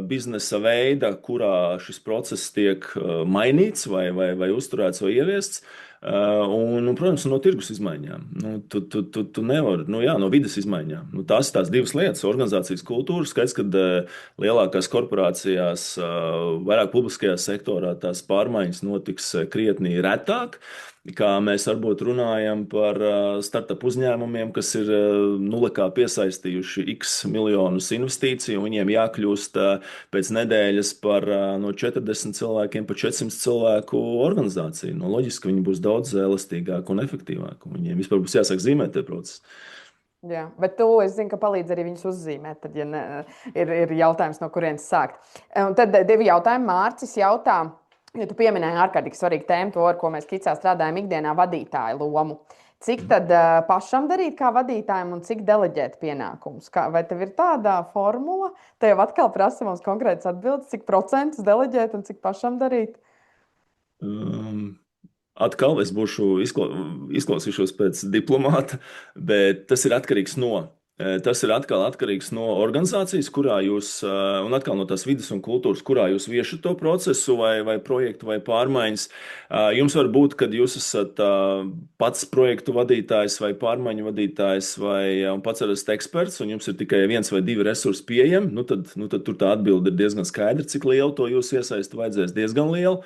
S2: biznesa veida, kurā šis process tiek mainīts vai uzturēts vai ieviests. Un, protams, no tirgus izmaiņām. Tu nevari, no vides izmaiņām. Tās ir tās divas lietas. Organizācijas kultūra, skaidrs, ka lielākās korporācijās, vairāk publiskajā sektorā tās pārmaiņas notiks krietni retāk. Kā mēs varbūt runājam par startup uzņēmumiem, kas ir nulekā piesaistījuši x miljonus investīciju, un viņiem jākļūst pēc nedēļas par no 40 cilvēkiem pa 400 cilvēku organizāciju. Loģiski, viņi būs daudz elastīgāki un efektīvāki. Viņiem vispār būs jāsāk zīmēt tie procesi.
S1: Jā, bet es zinu, ka palīdz arī viņus uzzīmēt, tad, ja ir jautājums, no kurienes sākt. Un tad 2 jautājumi. Mārcis jautā, ja tu pieminēji ārkārtīgi svarīgu tēmu, to, ar ko mēs Kicā strādājam ikdienā, vadītāju lomu. Cik tad pašam darīt kā vadītājam un cik deleģēt pienākumus? Vai tev ir tāda formula? Te jau atkal prasa mums konkrētas atbildes, cik procentus deleģēt un cik pašam darīt?
S2: Atkal es izklausīšos pēc diplomāta, bet tas ir atkarīgs no. Tas ir atkal atkarīgs no organizācijas, kurā jūs, un atkal no tās vides un kultūras, kurā jūs viešat to procesu vai projektu vai pārmaiņas. Jums var būt, kad jūs esat pats projektu vadītājs vai pārmaiņu vadītājs vai pats esat eksperts, un jums ir tikai 1 vai 2 resursi pieejami, tad tur tā atbilde ir diezgan skaidra, cik lielu to jūs iesaisti vajadzēs diezgan lielu.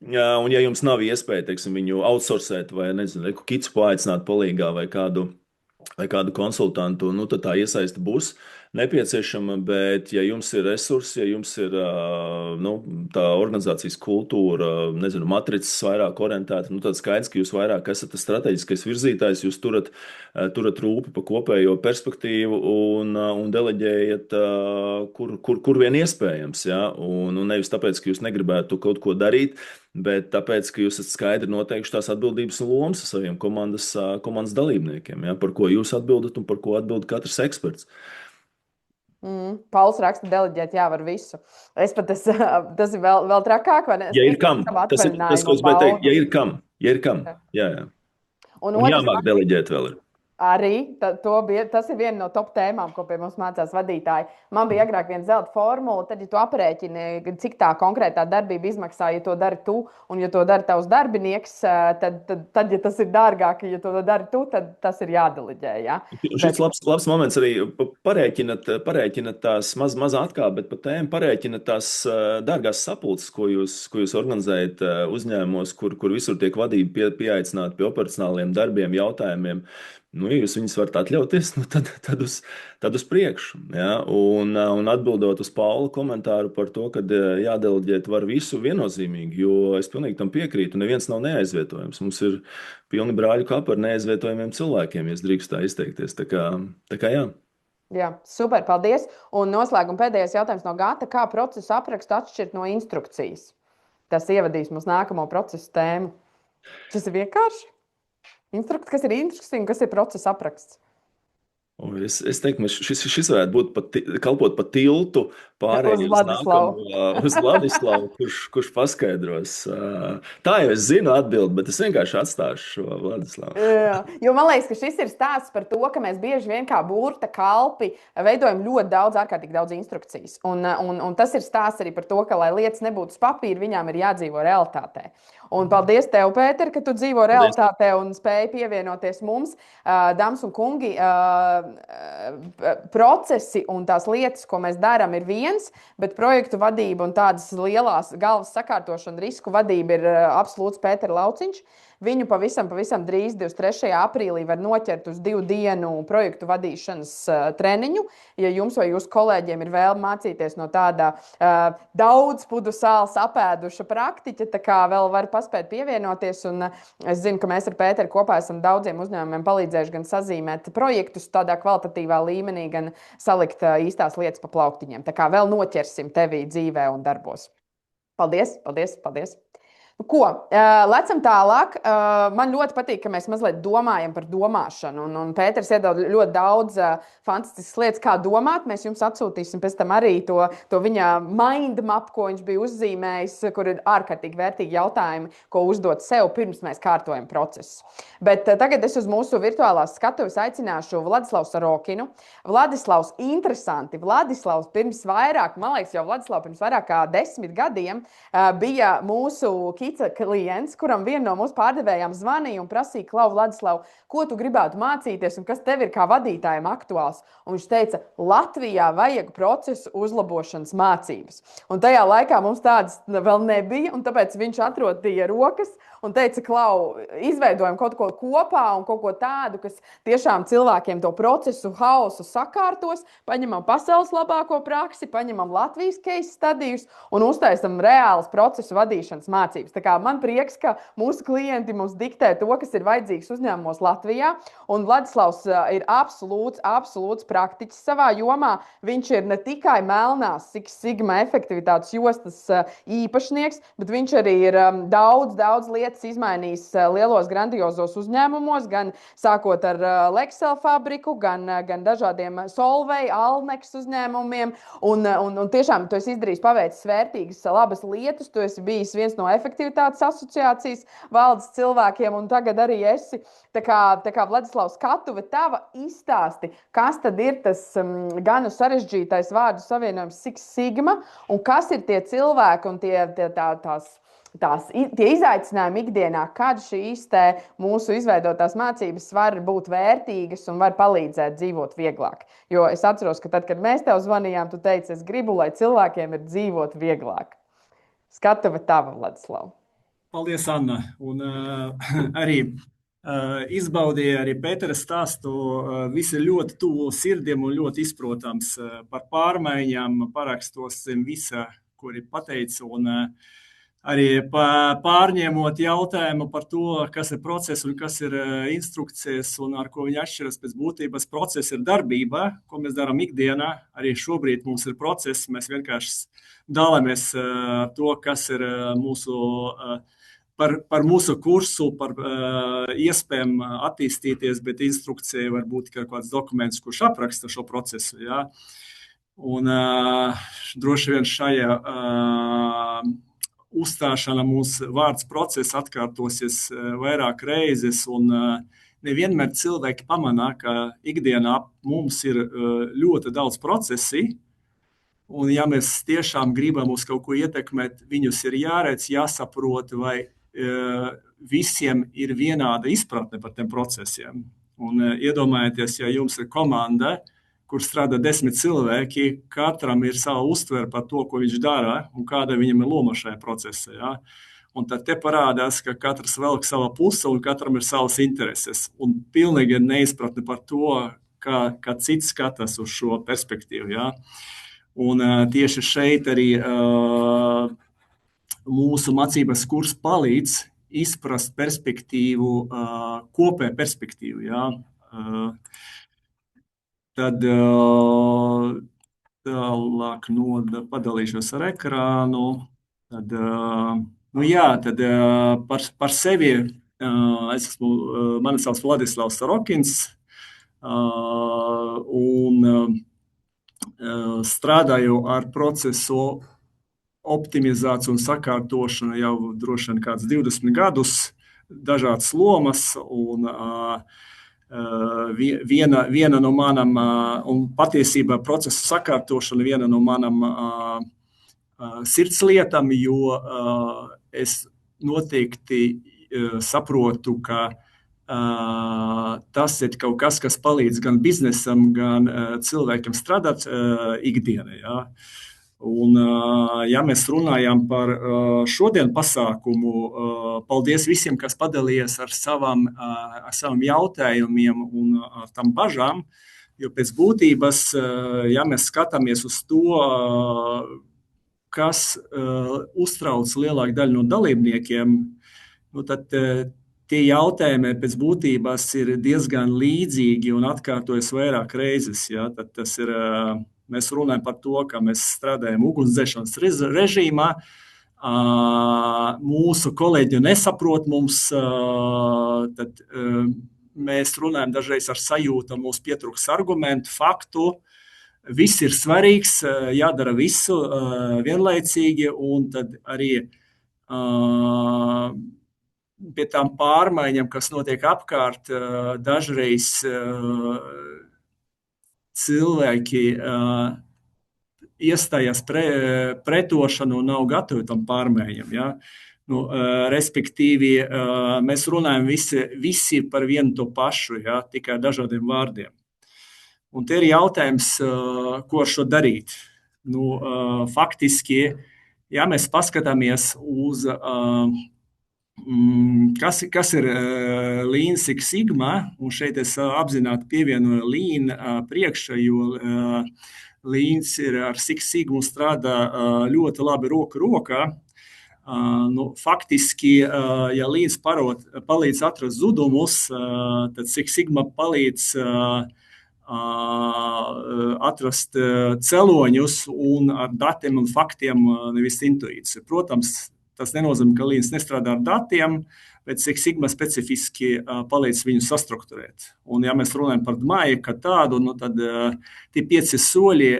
S2: Un ja jums nav iespēja, teiksim, viņu outsourcēt vai, nezinu, Kicu paaicināt palīgā vai kādu konsultantu, tad tā iesaiste būs nepieciešama, bet ja jums ir resursi, ja jums ir tā organizācijas kultūra, nezinu, matricas vairāk orientēta, tad skaidrs, ka jūs vairāk esat strateģiskais virzītājs, jūs turat rūpi pa kopējo perspektīvu un deleģējat, kur vien iespējams, ja? Un nevis tāpēc, ka jūs negribētu kaut ko darīt, bet tāpēc, ka jūs esat skaidri noteikuši tās atbildības un lomas ar saviem komandas dalībniekiem, ja? Par ko jūs atbildat un par ko atbild katrs eksperts.
S1: Pauls raksta, deleģēt var visu. Tas ir vēl trakāk, vai ne?
S2: Ja ir kam, tas, ko es gribēju teikt, ja ir kam, jā. Un jāmāk deleģēt vēl ir.
S1: Arī tas ir viena no top tēmām, ko pie mums mācās vadītāji. Man bija agrāk viena zelta formula, tad, ja tu aprēķini, cik tā konkrētā darbība izmaksā, ja to dari tu, un ja to dara tavs darbinieks, tad ja tas ir dārgāk, ja to dari tu, tad tas ir jādeleģē. Ja?
S2: Šis labs moments arī parēķinat tās mazā atkāpe, bet pa tēmu parēķinat tās dārgās sapulces, ko jūs organizējat uzņēmumos, kur visur tiek vadība pieaicināta pie operacionāliem darbiem, jautājumiem. Ja jūs viņus varat atļauties, tad uz priekšu. Ja? Un atbildot uz Paula komentāru par to, ka jādeleģēt var visu viennozīmīgi, jo es pilnīgi tam piekrītu, neviens nav neaizvietojams. Mums ir pilni brāļu kapi ar neaizvietojamiem cilvēkiem, ja es drīkst tā izteikties. Tā kā jā.
S1: Jā, super, paldies. Un noslēguma pēdējais jautājums no Gata. Kā procesu aprakstu atšķirt no instrukcijas? Tas ievadīs mums nākamo procesu tēmu. Tas ir vienkārši. Kas ir instrukcija un kas ir procesa apraksts?
S2: Es teiktu, ka šis varētu būt kalpot par tiltu pārējai uz Vladislavu, kurš paskaidros. Tā jau es zinu atbildi, bet es vienkārši atstāšu šo Vladislavu.
S1: Jā, jo man liekas, ka šis ir stāsts par to, ka mēs bieži vien kā burta kalpi veidojam ļoti ārkārtīgi daudz instrukcijas. Un tas ir stāsts arī par to, ka, lai lietas nebūtu uz papīra, viņām ir jādzīvo realitātē. Un paldies tev, Pēter, ka tu dzīvo realitātē un spēji pievienoties mums. Dāmas un kungi, procesi un tās lietas, ko mēs darām, ir viens, bet projektu vadība un tādas lielās galvas sakārtošana, risku vadība ir absolūts Pētera lauciņš. Viņu pavisam drīz, 23. aprīlī, var noķert uz 2 dienu projektu vadīšanas treniņu. Ja jums vai jūsu kolēģiem ir vēlme mācīties no tāda daudz pudu sāls apēduša praktiķa, tā kā vēl var paspēt pievienoties. Un es zinu, ka mēs ar Pēteru kopā esam daudziem uzņēmumiem palīdzējuši gan sazīmēt projektus tādā kvalitatīvā līmenī, gan salikt īstās lietas pa plauktiņiem. Tā kā vēl noķersim tevi dzīvē un darbos. Paldies, paldies, paldies! Ko? Lecam tālāk. Man ļoti patīk, ka mēs mazliet domājam par domāšanu. Un Pēters iedod ļoti daudz fantastiskas lietas, kā domāt. Mēs jums atsūtīsim pēc tam arī to viņa mind map, ko viņš bija uzzīmējis, kur ir ārkārtīgi vērtīgi jautājumi, ko uzdot sev pirms mēs kārtojam procesus. Bet tagad es uz mūsu virtuālās skatuves aicināšu Vladislavu Sarokinu. Vladislavs, interesanti. Vladislavs pirms vairāk, man liekas, jau Vladislavs pirms vairāk kā 10 gadiem bija mūsu klients, kuram viena no mūsu pārdevējām zvanīja un prasīja, Klau, Vladislav, ko tu gribētu mācīties un kas tev ir kā vadītājiem aktuāls. Un viņš teica, Latvijā vajag procesu uzlabošanas mācības. Un tajā laikā mums tādas vēl nebija, un tāpēc viņš atrotīja rokas un teica, Klau, izveidojam kaut ko kopā un kaut ko tādu, kas tiešām cilvēkiem to procesu hausu sakārtos, paņemam pasaules labāko praksi, paņemam Latvijas case studijus un uztaisam reālas procesu vadīšanas mācības. Tā kā man prieks, ka mūsu klienti mums diktē to, kas ir vajadzīgs uzņēmumos Latvijā, un Vladislavs ir absolūts praktiķis savā jomā. Viņš ir ne tikai melnās Six Sigma efektivitātes jostas īpašnieks, bet viņš arī ir daudz lietas izmainījis lielos grandiozos uzņēmumos, gan sākot ar Lexel fabriku, gan dažādiem Solvay, Alnex uzņēmumiem, un tiešām tu esi izdarījis paveicis vērtīgas, labas lietas, tu esi bijis viens no efektivitātes asociācijas valdes cilvēkiem, un tagad arī esi. Tā kā Vladislavs, skatuve tava izstāsti, kas tad ir tas gana sarežģītais vārdu savienojums Six Sigma, un kas ir tie cilvēki un tie izaicinājumi ikdienā, kad šīs mūsu izveidotās mācības var būt vērtīgas un var palīdzēt dzīvot vieglāk. Jo es atceros, ka tad, kad mēs tev zvanījām, tu teici, es gribu, lai cilvēkiem ir dzīvot vieglāk. Skatuve tava, Vladislav.
S4: Paldies, Anna. Un arī izbaudīja arī Pētera stāstu. Visi ļoti tuvu sirdiem un ļoti izprotams par pārmaiņām, parakstos zem visa, kuri pateica. Un arī pārņemot jautājumu par to, kas ir process un kas ir instrukcijas un ar ko viņi atšķiras pēc būtības. Process ir darbība, ko mēs darām ikdienā. Arī šobrīd mums ir process, mēs vienkārši dalāmies ar to, kas ir par mūsu kursu, par iespējām attīstīties, bet instrukcija var būt kaut kāds dokuments, kurš apraksta šo procesu. Ja? Un droši vien šajā uzstāšana mūsu vārds process atkārtosies vairāk reizes, un nevienmēr cilvēki pamanā, ka ikdienā mums ir ļoti daudz procesi, un ja mēs tiešām gribam uz kaut ko ietekmēt, viņus ir jāredz, jāsaprot, vai visiem ir vienāda izpratne par tiem procesiem. Un iedomājieties, ja jums ir komanda, kur strādā 10 cilvēki, katram ir sava uztvere par to, ko viņš dara un kāda viņam ir loma šajā procesā. Ja? Un tad te parādās, ka katrs velk sava puse un katram ir savas intereses. Un pilnīgi neizpratne par to, kā cits skatās uz šo perspektīvu. Ja? Un tieši šeit arī mūsu mācības kurs palīdz izprast perspektīvu, kopēju perspektīvu. Ja? Tad tālāk padalīšos ar ekrānu. Tad, tad par sevi mani sauc Vladislavs Sarokins un strādāju ar procesu optimizāciju un sakārtošanu jau droši vien kāds 20 gadus, dažādas lomas un viena no manam, un patiesībā procesu sakārtošana viena no manam sirdslietām, jo es noteikti saprotu, ka Tas ir kaut kas, kas palīdz gan biznesam, gan cilvēkam strādāt ikdienā. Ja? Un, ja mēs runājam par šodien pasākumu, paldies visiem, kas padalījies ar savām jautājumiem un ar tam bažām, jo pēc būtības, ja mēs skatāmies uz to, kas uztrauc lielāku daļu no dalībniekiem, nu tad tie jautājumi pēc būtības ir diezgan līdzīgi un atkārtojas vairāk reizes. Ja? Tad tas ir... Mēs runājam par to, ka mēs strādājam ugunsdzēšanas režīmā. Mūsu kolēģi nesaprot mums, tad mēs runājam dažreiz ar sajūtu, mums pietrūks argumentu, faktu. Viss ir svarīgs, jādara visu vienlaicīgi, un tad arī pie tām pārmaiņām, kas notiek apkārt, dažreiz cilvēki iestājās pretošanu un nav gatavi tam pārmaiņam. Ja? Nu, respektīvi, mēs runājam visi par vienu to pašu, ja? Tikai dažādiem vārdiem. Un te ir jautājums, ko ar šo darīt. Nu, faktiski, ja mēs paskatāmies uz... Kas ir Lean Six Sigma, un šeit es apzināti pievienoju Lean priekšā, jo Leans ir ar Six Sigma strādā ļoti labi roku rokā. Nu, faktiski, ja Leans palīdz atrast zudumus, tad Six Sigma palīdz atrast celoņus un ar datiem un faktiem, nevis intuīciju. Protams, tas nenozīmē, ka Leans nestrādā ar datiem, bet Six Sigma specifiski palīdz viņu sastrukturēt. Un ja mēs runājam par DMAIC kā tādu, nu tad tie 5 soļi,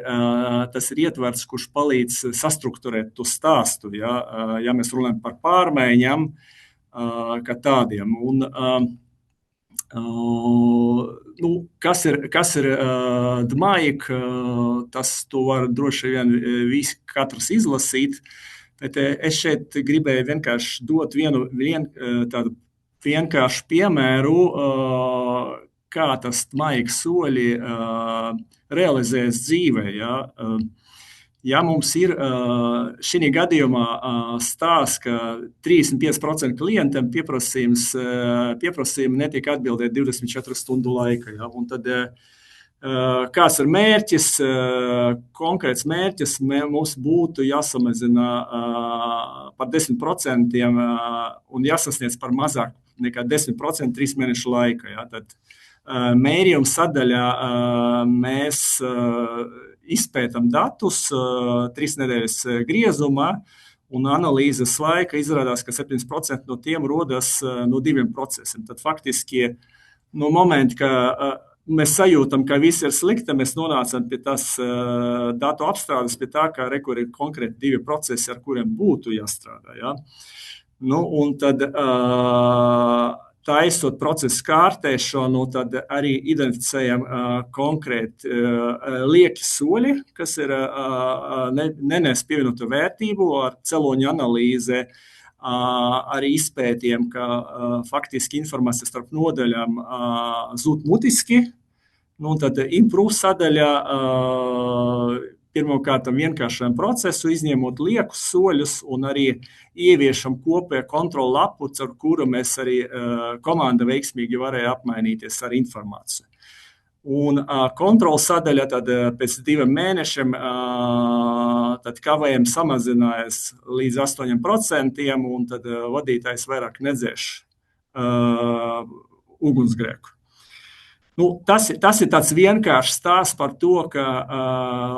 S4: tas ir ietverts, kurš palīdz sastrukturēt to stāstu, ja mēs runājam par pārmaiņām kā tādiem. Un, nu, kas ir DMAIC, tas to var droši vien katrs izlasīt. Bet es šeit gribēju vienkārši dot vienu tādu vienkāršu piemēru, kā tas DMAIC soļi realizējas dzīvē. Ja? Ja mums ir šī gadījumā stāsts, ka 35% klientam pieprasījumi netiek atbildēt 24 stundu laikā. Ja? Un tad kāds ir mērķis, konkrēts mērķis, mums būtu jāsamazina par 10% un jāsasniedz par mazāk nekā 10% 3 mēnešu laikā. Ja? Tad mērījuma sadaļā mēs izpētam datus 3 nedēļas griezumā, un analīzes laika izrādās, ka 7% no tiem rodas no 2 procesiem. Tad faktiski no momenta, ka mēs sajūtam, ka viss ir slikta, mēs nonācam pie tās datu apstrādes, pie tā, ka kur ir konkrēti 2 procesi, ar kuriem būtu jāstrādā. Ja? Nu, un tad taisot procesu kārtēšanu, tad arī identificējam konkrēti lieki soļi, kas ir nenes pievienotu vērtību ar celoņu analīze, arī izpētiem, ka faktiski informācija starp nodaļām zūd mutiski. Nu, tad improve sadaļā pirmkārt vienkāršajam procesu, izņemot liekus soļus un arī ieviešam kopēju kontrolu lapu, ar kuru mēs arī komanda veiksmīgi varēja apmainīties ar informāciju. Un kontrola sadaļa tad pēc 2 mēnešiem tad kavējums samazinājās līdz 8%, un tad vadītājs vairāk nedzēš ugunsgrēku. Nu, tas ir tāds vienkāršs stāsts par to, ka,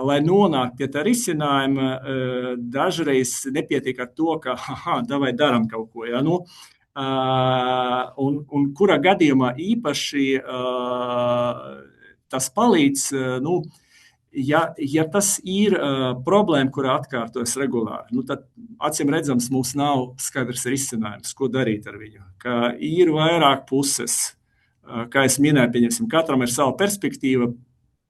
S4: lai nonāktu pie tā risinājuma, dažreiz nepietiek ar to, ka, davai daram kaut ko. Ja? Nu, un kura gadījumā īpaši tas palīdz, nu, ja tas ir problēma, kurā atkārtojas regulāri, nu, tad acīm redzams mums nav skaidrs risinājums, ko darīt ar viņu. Ka ir vairāk puses. Kā es minēju, pieņemsim, katram ir sava perspektīva,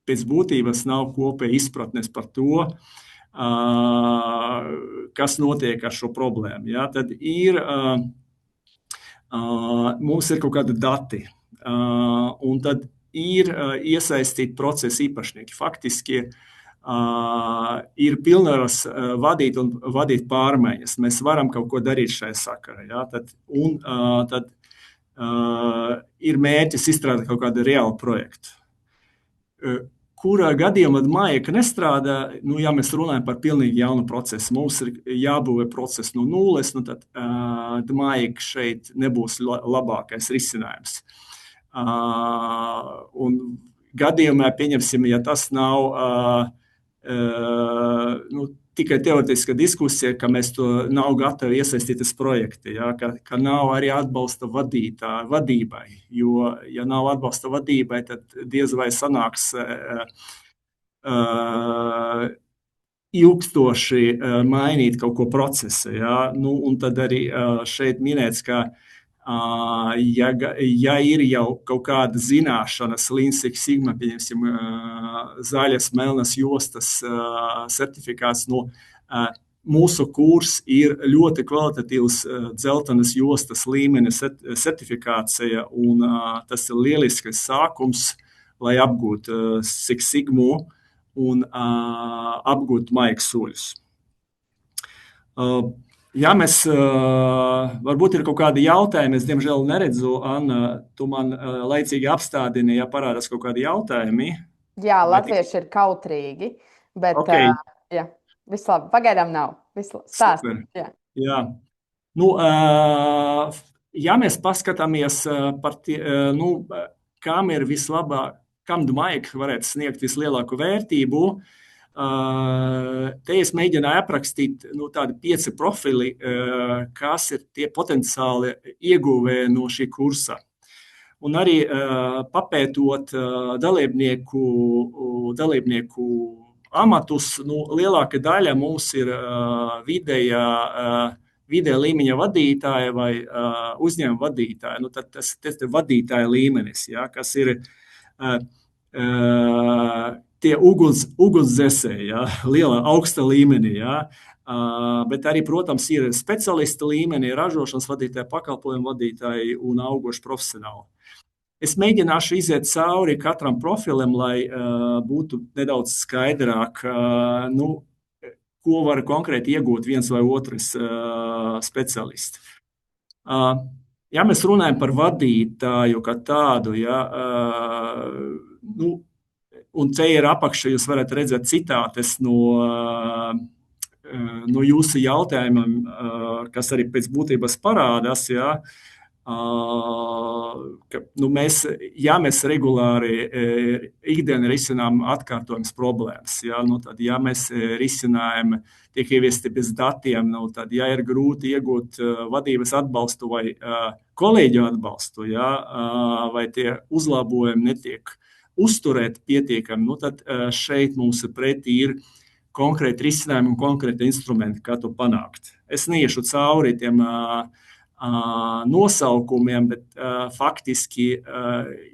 S4: pēc būtības nav kopēja izpratnes par to, kas notiek ar šo problēmu. Ja? Tad ir mums ir kaut kādi dati, un tad ir iesaistīti procesa īpašnieki. Faktiski ir pilnvaras vadīt pārmaiņas. Mēs varam kaut ko darīt šajā sakarā. Ja? Tad ir mērķis izstrādāt kaut kādu reālu projektu. Kurā gadījumā Maika nestrādā, ja mēs runājam par pilnīgi jaunu procesu, mums ir jābūvē procesu no nulles, tad Maika šeit nebūs labākais risinājums. Un gadījumā, pieņemsim, ja tas nav tikai teoretiska diskusija, ka mēs to nav gatavi iesaistīties projekti, ja, ka nav arī atbalsta vadībai, jo, ja nav atbalsta vadībai, tad diez vai sanāks ilgstoši mainīt kaut ko procesa. Ja, un tad arī šeit minēts, ka ja ir jau kaut kāda zināšanas, Lean Six Sigma, pieņemsim, zaļas, melnas jostas certifikāts, mūsu kurs ir ļoti kvalitatīvs dzeltenas jostas līmeņa certifikācija, un tas ir lielisks sākums, lai apgūtu Six Sigmu un apgūtu Maika soļus. Ja mēs, varbūt ir kaut kādi jautājumi, es diemžēl neredzu, Anna, tu man laicīgi apstādini, ja parādās kaut kādi jautājumi.
S1: Jā, latvieši ir kautrīgi, bet
S4: okay.
S1: Jā, viss labi, pagaidām nav. Stāst.
S4: Jā. Ja mēs paskatāmies par kam ir vislabāk, kam Maika varētu sniegt vislielāku vērtību, te es mēģināju aprakstīt tādi 5 profili, kas ir tie potenciāli ieguvēji no šī kursa. Un arī papētot dalībnieku amatus, lielāka daļa mums ir vidēja līmeņa vadītāja vai uzņēmuma vadītāja. Tad tas ir vadītāja līmenis, ja, kas ir tie ugunsdzēsēji, ja, liela augsta līmenī, ja, bet arī, protams, ir specialista līmenī, ražošanas vadītāji, pakalpojumu vadītāji un augoši profesionāli. Es mēģināšu iziet cauri katram profilam, lai būtu nedaudz skaidrāk, ko var konkrēti iegūt viens vai otrs specialists. Ja mēs runājam par vadītāju kā tādu, ja, un te ir apakšā, jūs varat redzēt citātes no jūsu jautājumiem, kas arī pēc būtības parādās, ja, ka mēs regulāri ikdienu risinām atkārtojums problēmas, ja, tad, ja mēs risinājam, tiek ieviesti bez datiem, tad, ja ir grūti iegūt vadības atbalstu vai kolēģu atbalstu, ja, vai tie uzlabojumi netiek uzturēt pietiekami, tad šeit mums pretī ir konkrēti risinājumi un konkrēti instrumenti, kā to panākt. Es neiešu cauri tiem nosaukumiem, bet faktiski,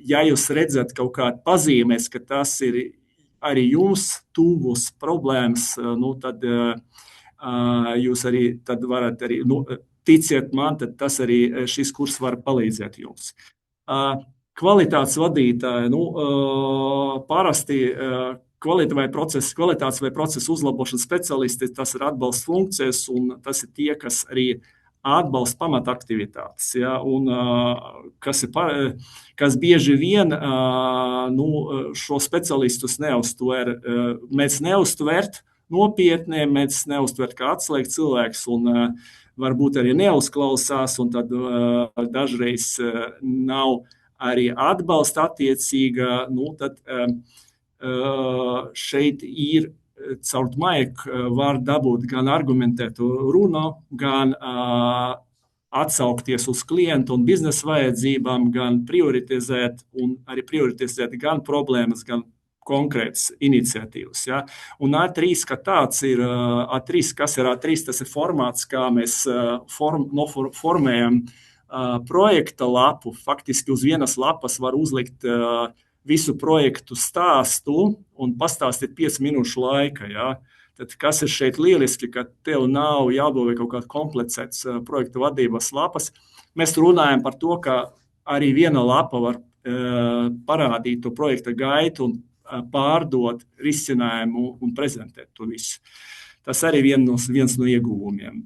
S4: ja jūs redzat kaut kādu pazīmēs, ka tas ir arī jums tuvus problēmas, tad jūs arī tad varat arī, ticiet man, tad tas arī šis kurs var palīdzēt jums. Kvalitātes vadītāji, parasti kvalitātes vai procesu uzlabošanas speciālisti, tas ir atbalsta funkcijas, un tas ir tie, kas arī atbalsta pamataktivitātes, ja, un kas bieži vien šo speciālistus neuztver, mēs neuztvert nopietni, mēs neuztvert kā atslēgt cilvēks, un varbūt arī neuzklausās, un tad dažreiz nav arī atbalsta attiecīga, tad šeit ir caur Maiku var dabūt gan argumentētu runu, gan atsaukties uz klientu un biznesa vajadzībām, gan prioritizēt gan problēmas, gan konkrētas iniciatīvas. Ja? Un A3, ka tāds ir A3, kas ir A3, tas ir formāts, kā mēs formējam projekta lapu. Faktiski uz vienas lapas var uzlikt visu projektu stāstu un pastāstīt 5 minūšu laika. Ja? Tad kas ir šeit lieliski, ka tev nav jābūvē kaut kāds komplicēts projektu vadības lapas. Mēs runājam par to, ka arī viena lapa var parādīt to projekta gaitu un pārdot risinājumu un prezentēt to visu. Tas arī viens no ieguvumiem.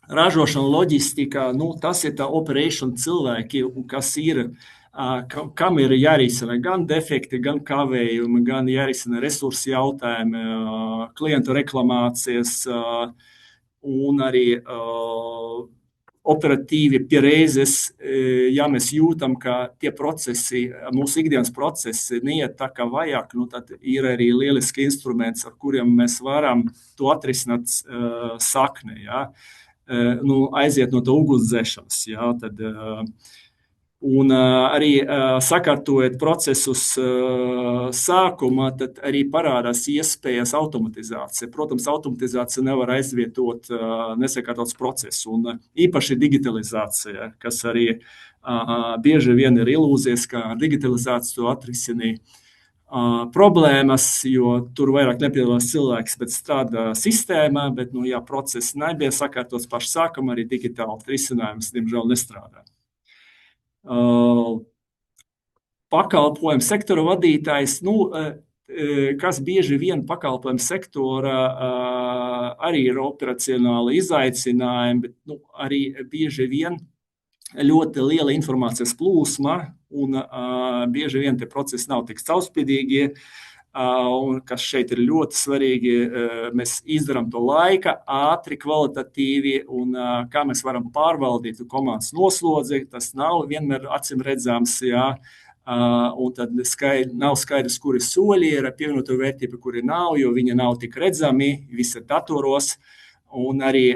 S4: Ražošana, loģistika, tas ir tā operation cilvēki, kas ir, kam ir jārisina gan defekti, gan kavējumi, gan jārisina resursu jautājumi, klientu reklamācijas un arī operatīvi pie reizes, ja mēs jūtam, ka tie procesi, mūsu ikdienas procesi neiet tā kā vajag, tad ir arī lieliski instruments, ar kuriem mēs varam to atrisināt sakni, ja? Aiziet no to ugunsdzēšanas, ja? Tad, un arī sakārtojot procesus sākumā, tad arī parādās iespējas automatizācija. Protams, automatizācija nevar aizvietot nesakārtots procesu, un īpaši digitalizācija, kas arī bieži vien ir ilūzijas, ka digitalizācija to atrisinīja problēmas, jo tur vairāk nepiedalās cilvēks, bet strādā sistēmā, bet, ja process nebija sakārtots paši sākumā, arī digitāli risinājums, diemžēl, nestrādā. Pakalpojumu sektora vadītājs, kas bieži vien pakalpojumu sektora arī ir operacionāli izaicinājumi, bet arī bieži vien ļoti liela informācijas plūsma un bieži vien tie procesi nav tik caurspīdīgi, un kas šeit ir ļoti svarīgi, mēs izdarām to laika, ātri, kvalitatīvi, un kā mēs varam pārvaldīt komandas noslodzi, tas nav vienmēr acīm redzams, jā, un tad nav skaidrs, kuri soļi ir pievienoto vērtību, kuri nav, jo viņi nav tik redzami, visi ir datoros, un arī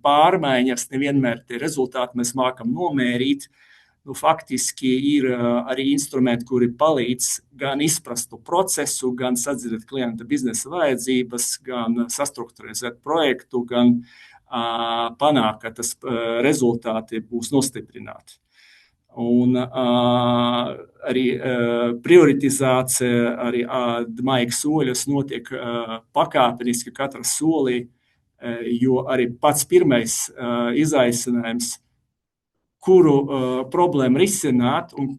S4: pārmaiņas, nevienmēr tie rezultāti mēs mākam nomērīt. Faktiski ir arī instrumenti, kuri palīdz gan izprast to procesu, gan sadzirdēt klienta biznesa vajadzības, gan sastrukturizēt projektu, gan panākt, ka tas rezultāti būs nostiprināti. Un arī prioritizācija, arī maigi soļus notiek pakāpeniski katra solī, jo arī pats pirmais izaicinājums, kuru problēmu risināt, un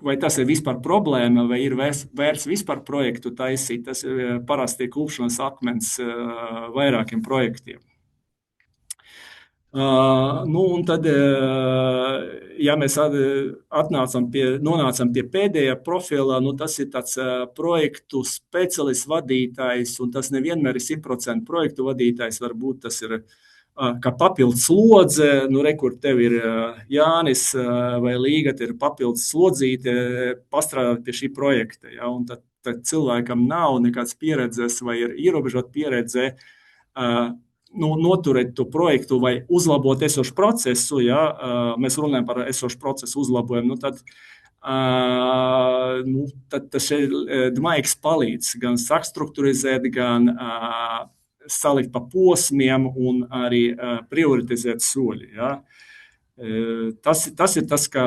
S4: vai tas ir vispār problēma, vai ir vērts vispār projektu taisīt, tas ir parasti klupšanas akmens vairākiem projektiem. Un tad, ja mēs nonācam pie pēdējā profila, tas ir tāds projektu speciālists vadītājs, un tas nevienmēr ir 100% projektu vadītājs, varbūt tas ir kā papildus slodze, kur tev ir Jānis vai Līga, ir papildus slodzīte pastrādāt pie šī projekta, ja, un tad cilvēkam nav nekāds pieredzes vai ir ierobežot pieredze, noturēt to projektu vai uzlabot esošu procesu, ja mēs runājam par esošu procesu uzlabojumu, tad tas maigs palīdz gan sastruktūrizēt, gan salikt pa posmiem un arī prioritizēt soļi. Ja. Tas ir tas, ka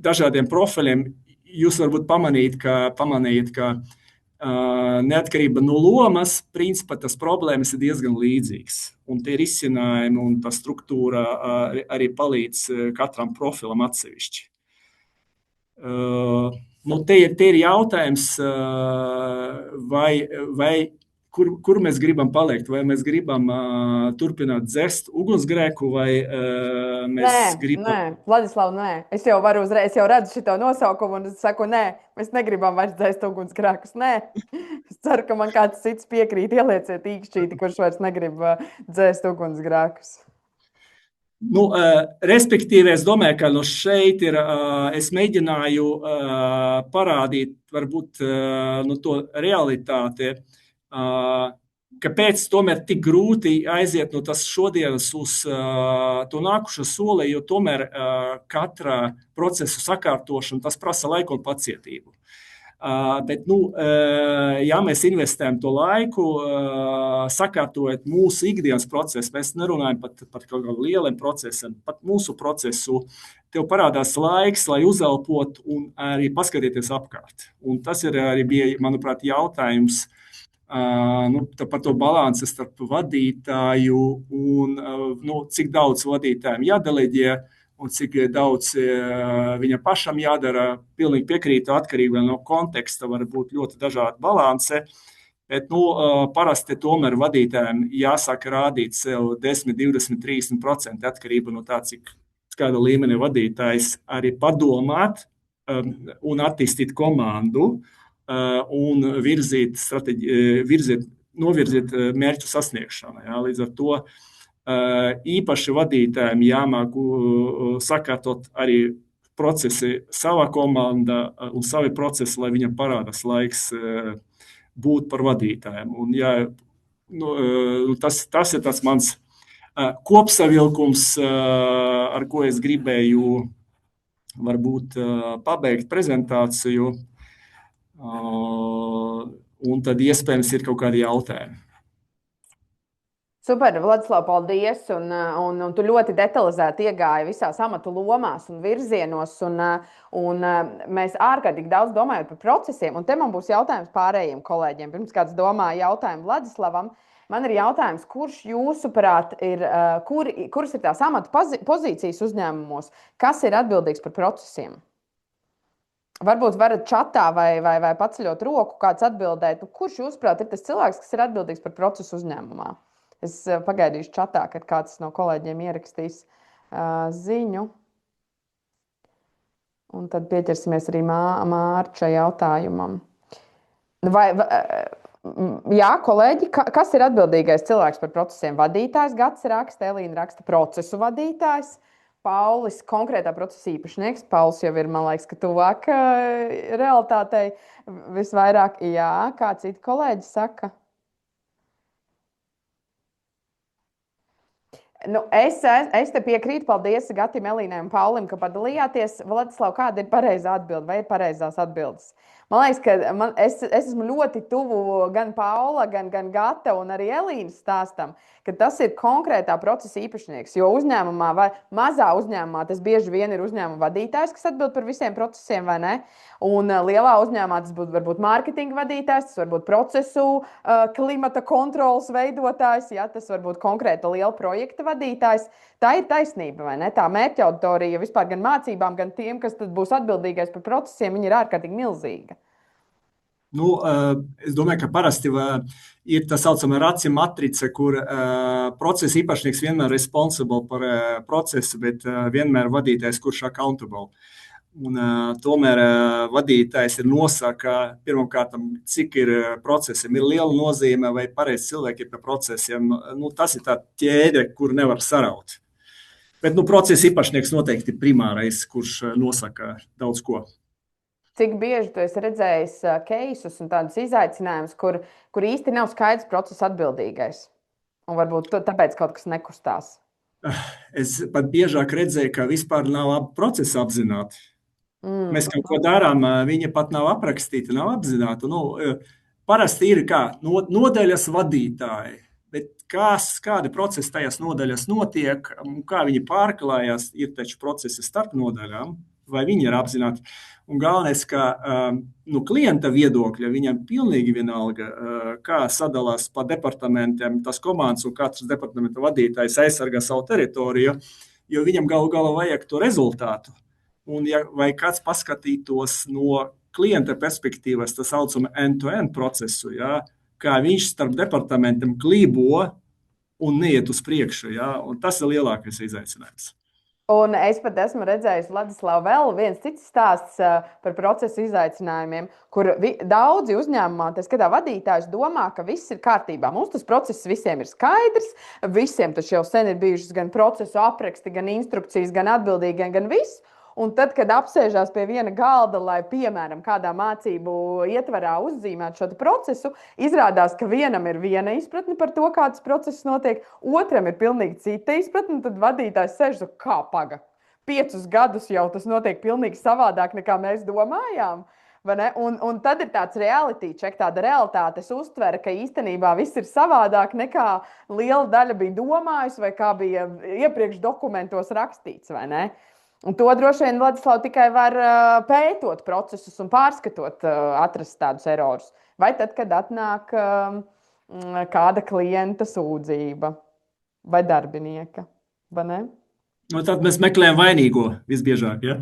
S4: dažādiem profiliem jūs varbūt pamanījat, ka neatkarība no lomas, principā tas problēmas ir diezgan līdzīgs. Un tie risinājumi un tā struktūra arī palīdz katram profilam atsevišķi. Te ir jautājums, vai kur mēs gribam paliekt, vai mēs gribam turpināt dzest ugunsgrēku, vai mēs gribam...
S1: Nē, Vladislav, nē. Es jau redzu šito nosaukumu un es saku, nē, mēs negribam vairs dzest ugunsgrēkus, nē. Es ceru, ka man kāds cits piekrīt, ielieciet īkšķīti, kurš vairs negrib dzest ugunsgrēkus.
S4: Respektīvi, es domāju, ka šeit ir, es mēģināju parādīt varbūt to realitāti, kāpēc tomēr tik grūti aiziet no tas šodienas uz to nākušo soli, jo tomēr katra procesa sakārtošana, tas prasa laiku un pacietību. Bet, ja mēs investējam to laiku, sakārtojot mūsu ikdienas procesu, mēs nerunājam pat par kaut kādiem lieliem procesiem, pat mūsu procesu, tev parādās laiks, lai uzelpotu un arī paskatīties apkārt. Un tas arī bija, manuprāt, jautājums par to balansi starp vadītāju un cik daudz vadītājiem jādeleģē, un cik daudz viņam pašam jādara, pilnīgi piekrītu, atkarībā no konteksta var būt ļoti dažādi balanse, bet parasti tomēr vadītājiem jāsāk rādīt sev 10, 20, 30% atkarība no tā, cik kāda līmenī vadītājs arī padomāt un attīstīt komandu un novirzīt mērķu sasniegšanu. Ja? Līdz ar to īpaši vadītājiem jāmāk sakārtot arī procesi savā komandā un savi procesi, lai viņam parādās laiks būt par vadītājiem. Un tas ir tas mans kopsavilkums, ar ko es gribēju varbūt pabeigt prezentāciju, un tad iespējams ir kaut kādi jautājumi.
S1: Super, Vladislav, paldies. Un tu ļoti detalizēti iegāji visās amatu lomās un virzienos. Un mēs ārkārtīgi daudz domājam par procesiem. Un te man būs jautājums pārējiem kolēģiem. Pirms kāds domā jautājumu Vladislavam, man ir jautājums, kurš jūsuprāt kuras ir tās amatu pozīcijas uzņēmumos, kas ir atbildīgs par procesiem? Varbūt varat čatā vai paceļot roku kāds atbildēt, kurš jūsuprāt ir tas cilvēks, kas ir atbildīgs par procesu uzņēmumā? Es pagaidīšu čatā, kad kāds no kolēģiem ierakstīs ziņu. Un tad pieķersimies arī Mārča jautājumam. Jā, kolēģi, kas ir atbildīgais cilvēks par procesiem? Vadītājs, Gats raksta, Elīna raksta procesu vadītājs, Paulis konkrētā procesa īpašnieks. Pauls jau ir, man liekas, ka tuvāk realitātei visvairāk. Jā, kā citi kolēģi saka? Es te piekrītu, paldies Gatim, Elīnai un Paulim, ka padalījāties. Vladislav, kāda ir pareizā atbilde vai ir pareizās atbildes? Man liekas, ka es esmu ļoti tuvu gan Paula, gan Gata un arī Elīnas stāstam, ka tas ir konkrētā procesa īpašnieks. Jo uzņēmumā vai mazā uzņēmumā tas bieži vien ir uzņēmuma vadītājs, kas atbild par visiem procesiem, vai ne? Un lielā uzņēmumā tas būtu varbūt mārketinga vadītājs, tas varbūt procesu klimata kontrolas veidotājs, ja, tas varbūt konkrēta liela projekta vadītājs. Tā ir taisnība, vai ne? Tā mērķa auditorija vispār gan mācībām, gan tiem, kas tad būs atbildīgais par procesiem, viņi ir ārkārtīgi milzīga.
S4: Es domāju, ka parasti ir tā saucamā racija matrica, kur procesa īpašnieks vienmēr responsible par procesu, bet vienmēr vadītājs, kurš accountable. Un tomēr vadītājs ir nosaka, pirmkārt, cik ir procesiem, ir liela nozīme vai pareizi cilvēki ir par procesiem. Tas ir tā ķēde, kur nevar saraut. Bet procesa īpašnieks noteikti ir primārais, kurš nosaka daudz ko.
S1: Cik bieži tu esi redzējis keisus un tādus izaicinājumus, kur īsti nav skaidrs procesa atbildīgais? Un varbūt tāpēc kaut kas nekustās.
S4: Es pat biežāk redzēju, ka vispār nav procesa apzināti. Mēs kaut ko darām, viņa pat nav aprakstīta, nav apzināta. Parasti ir kā nodaļas vadītāji, bet kādi procesi tajās nodaļas notiek, kā viņi pārklājās, ir taču procesi starp nodaļām, vai viņi ir apzināti. Un galvenais, ka klienta viedokļa viņam pilnīgi vienalga, kā sadalās pa departamentiem tas komandas un katrs departamenta vadītājs aizsargā savu teritoriju, jo viņam galu vajag to rezultātu. Un vai kāds paskatītos no klienta perspektīvas, tas saucam end-to-end procesu, ja, kā viņš starp departamentiem klībo un neiet uz priekšu. Ja, un tas ir lielākais izaicinājums.
S1: Un es pat esmu redzējis, Vladislav, vēl viens cits stāsts par procesu izaicinājumiem, kur daudzi uzņēmumā, tā skatā vadītājs, domā, ka viss ir kārtībā. Mums tas process visiem ir skaidrs, visiem taču jau sen ir bijušas gan procesu apraksti, gan instrukcijas, gan atbildīgi, gan viss. Un tad, kad apsēžās pie viena galda, lai, piemēram, kādā mācību ietvarā uzzīmētu šo procesu, izrādās, ka vienam ir viena izpratne par to, kā tas process notiek, otram ir pilnīgi cita izpratne, un tad vadītājs sēž kā paga. 5 gadus jau tas notiek pilnīgi savādāk, nekā mēs domājām. vai ne? Un tad ir tāds reality check, tāda realitātes uztvere, ka īstenībā viss ir savādāk nekā liela daļa bija domājusi vai kā bija iepriekš dokumentos rakstīts, vai ne? Un to droši vien Vladislav tikai var pētot procesus un pārskatot, atrast tādus erorus. Vai tad, kad atnāk kāda klienta sūdzība vai darbinieka, vai ne?
S4: Nu, tad mēs meklējam vainīgo visbiežāk, ja?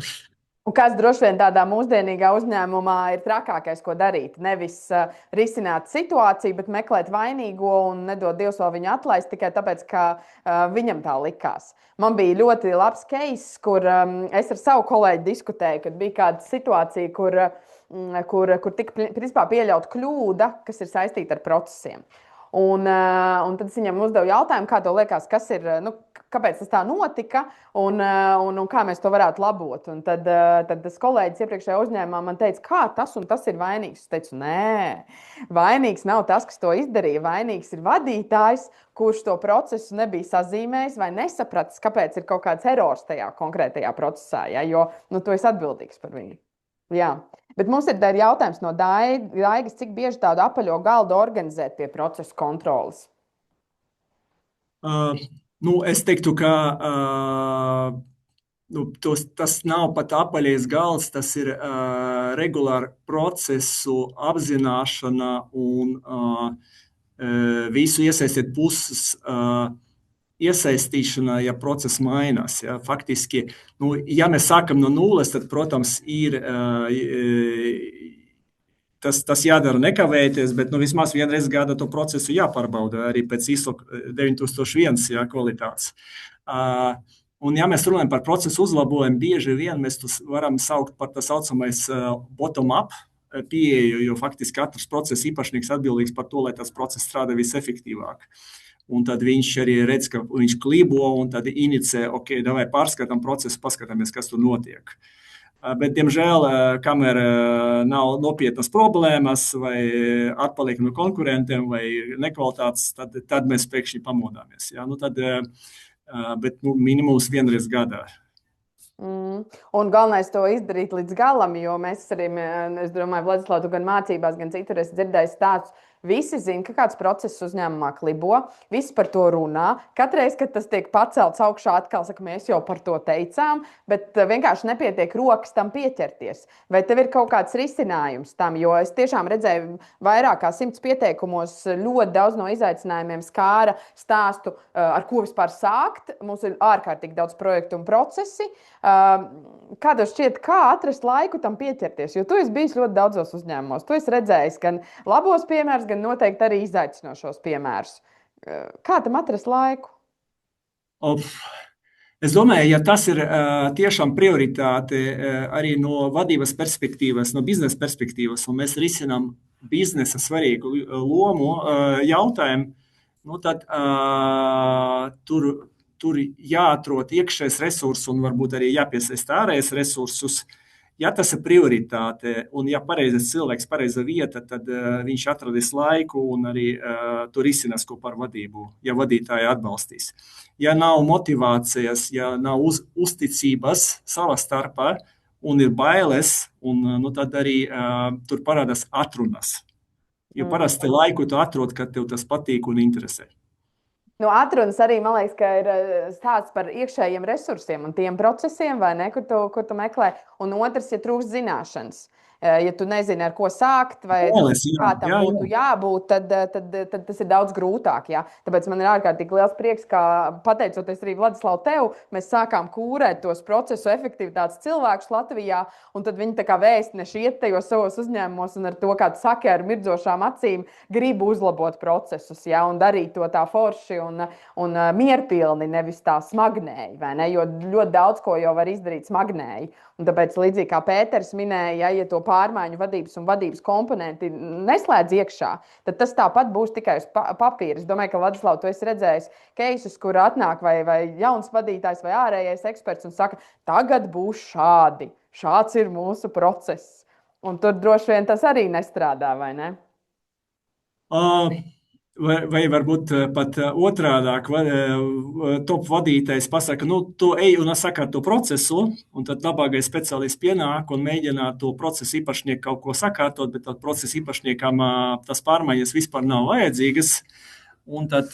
S1: Un kas droši vien tādā mūsdienīgā uzņēmumā ir trakākais, ko darīt? Nevis risināt situāciju, bet meklēt vainīgo un nedod Dievs vēl viņu atlaist tikai tāpēc, ka viņam tā likās. Man bija ļoti labs case, kur es ar savu kolēģi diskutēju, kad bija kāda situācija, kur tika principā pieļaut kļūda, kas ir saistīta ar procesiem. Un tad es viņam uzdevu jautājumu, kā tev liekas, kas ir, kāpēc tas tā notika un kā mēs to varētu labot. Un tad tas kolēģis iepriekšējā uzņēmumā man teica, kā tas un tas ir vainīgs. Es teicu, nē, vainīgs nav tas, kas to izdarīja. Vainīgs ir vadītājs, kurš to procesu nebija sazīmējis vai nesapratis, kāpēc ir kaut kāds erors tajā konkrētajā procesā, ja? Jo tu esi atbildīgs par viņu. Jā. Bet mums ir jautājums no Daigas, cik bieži tādu apaļo galdu organizēt pie procesa kontroles?
S4: Es teiktu, ka tas nav pat apaļais galds, tas ir regulāra procesu apzināšana un visu iesaistīt puses iesaistīšana, ja process mainās. Ja. Faktiski, ja mēs sākam no nulles, tad, protams, ir tas jādara nekavēties, bet vismaz vienreiz gadā to procesu jāpārbauda arī pēc ISO 9001 kvalitātes. Un ja mēs runājam par procesu uzlabojumu, bieži vien mēs to varam saukt par tā saucamais bottom-up pieeju, jo faktiski katrs procesa īpašnieks atbildīgs par to, lai tas process strādā visefektīvāk. Un tad viņš arī redz, ka viņš klibo un tad inicē, davai pārskatām procesu, paskatāmies, kas tur notiek. Bet, diemžēl, kamēr nav nopietnas problēmas vai atpaliek no konkurentiem vai nekvalitātes, tad mēs pēkšņi pamodāmies. Ja? Bet minimums vienreiz gadā.
S1: Un galvenais to izdarīt līdz galam, jo mēs arī, es domāju, Vladislav, tu gan mācībās, gan citur esi dzirdējis tāds. Visi zina, ka kāds process uzņēmumā klibo, visi par to runā. Katreiz, kad tas tiek pacelts augšā, atkal saka, mēs jau par to teicām, bet vienkārši nepietiek rokas tam pieķerties. Vai tev ir kaut kāds risinājums tam? Jo es tiešām redzēju vairāk kā 100 pieteikumos, ļoti daudz no izaicinājumiem skāra stāstu, ar ko vispār sākt. Mums ir ārkārtīgi daudz projektu un procesi. Kā tev šķiet, kā atrast laiku tam pieķerties? Jo tu esi bijis ļoti daudzos uzņēmumos. Tu esi redzējis gan labos piemērus, gan noteikti arī izaicinošos piemērus. Kā tam atrast laiku?
S4: Es domāju, ja tas ir tiešām prioritāte arī no vadības perspektīvas, no biznesa perspektīvas, un mēs risinām biznesa svarīgu lomu jautājumu, tad tur jāatrod iekšējais resurss un varbūt arī jāpiesaist ārējais resursus. Ja tas ir prioritāte un ja pareizais cilvēks, pareiza vieta, tad viņš atradīs laiku un arī tur risinās kopā ar vadību, ja vadītāji atbalstīs. Ja nav motivācijas, ja nav uzticības savā starpā un ir bailes, tad arī tur parādās atrunas. Jo parasti laiku tu atrod, kad tev tas patīk un interesē.
S1: Atrunas arī, man liekas, ka ir stāsts par iekšējiem resursiem un tiem procesiem, vai ne, kur tu meklē. Un otrs, ja trūkst zināšanas. Ja tu nezini, ar ko sākt, vai kā tam būtu jābūt, tad tas ir daudz grūtāk. Jā. Tāpēc man ir ārkārtīgi liels prieks, ka pateicoties arī Vladislav tev, mēs sākām kūrēt tos procesu efektivitātes cilvēkus Latvijā, un tad viņi tā kā vēstneši iet tajos savos uzņēmumos un ar to, kā tu saki, ar mirdzošām acīm grib uzlabot procesus, jā, un darīt to tā forši un mierpilni, nevis tā smagnēji, vai ne? Jo ļoti daudz ko jau var izdarīt smagnēji. Un tāpēc, līdzīgi kā Pēters minēja, ja to pārmaiņu vadības un vadības komponenti neslēdz iekšā, tad tas tāpat būs tikai uz papīra. Es domāju, ka Vladislav, tu esi redzējis keisus, kur atnāk vai jauns vadītājs vai ārējais eksperts un saka, tagad būs šādi. Šāds ir mūsu process. Un tur droši vien tas arī nestrādā, vai ne?
S4: Vai varbūt pat otrādāk, top vadītājs pasaka, nu, tu ej un saka to procesu, un tad labākais speciālists pienāk un mēģina to procesu īpašnieku kaut ko sakārtot, bet tad procesa īpašniekam tas pārmaiņas vispār nav vajadzīgas, un tad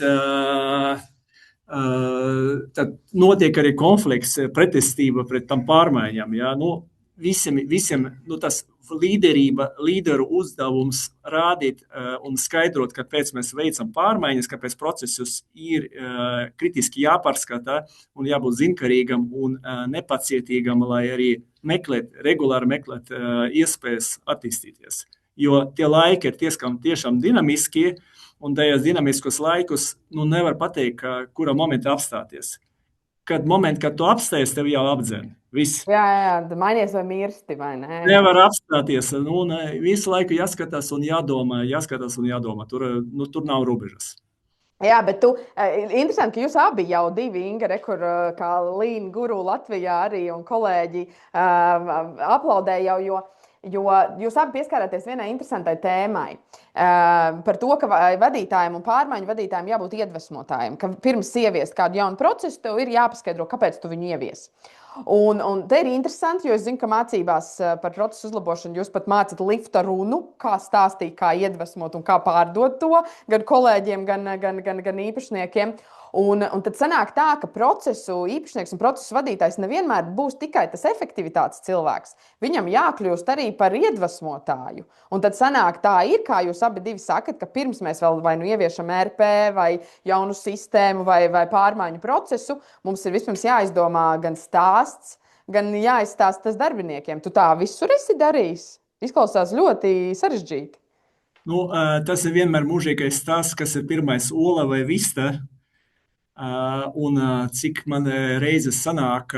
S4: notiek arī konflikts, pretestība pret tam pārmaiņām. Ja? Nu, visiem tas līderu uzdevums rādīt un skaidrot, kāpēc mēs veicam pārmaiņas, kāpēc procesus ir kritiski jāpārskata un jābūt zinkarīgam un nepacietīgam, lai arī regulāri meklēt iespējas attīstīties. Jo tie laiki ir tiešām dinamiski, un tajos dinamiskos laikus nevar pateikt, kurā momentā apstāties. Kad tu apstājies, tev jau apdzen. Viss.
S1: Jā, mainies vai mirsti, vai ne?
S4: Nevar apstāties. Visu laiku jāskatās un jādomā. Tur nav robežas.
S1: Jā, bet interesanti, ka jūs abi jau divi, Inga, kur kā Lean Guru Latvijā arī un kolēģi aplaudēja jau, jo jūs abi pieskārāties vienai interesantai tēmai. Par to, ka vadītājiem un pārmaiņu vadītājiem jābūt iedvesmotājiem, ka pirms ieviest kādu jaunu procesu, tev ir jāpaskaidro, kāpēc tu viņu ievies. Un te ir interesanti, jo es zinu, ka mācībās par procesu uzlabošanu jūs pat mācat lifta runu, kā stāstīt, kā iedvesmot un kā pārdot to gan kolēģiem, gan īpašniekiem. Un tad sanāk tā, ka procesu īpašnieks un procesu vadītājs nevienmēr būs tikai tas efektivitātes cilvēks. Viņam jākļūst arī par iedvesmotāju. Un tad sanāk tā ir, kā jūs abi divi sakat, ka pirms mēs vēl vai nu ieviešam RP vai jaunu sistēmu vai pārmaiņu procesu, mums ir vispirms jāizdomā gan stāsts, gan jāizstāsta tas darbiniekiem. Tu tā visur esi darījis? Izklausās ļoti sarežģīti.
S4: Tas ir vienmēr mūžīgais stāsts, kas ir pirmais ola vai vista. Un cik man reizes sanāk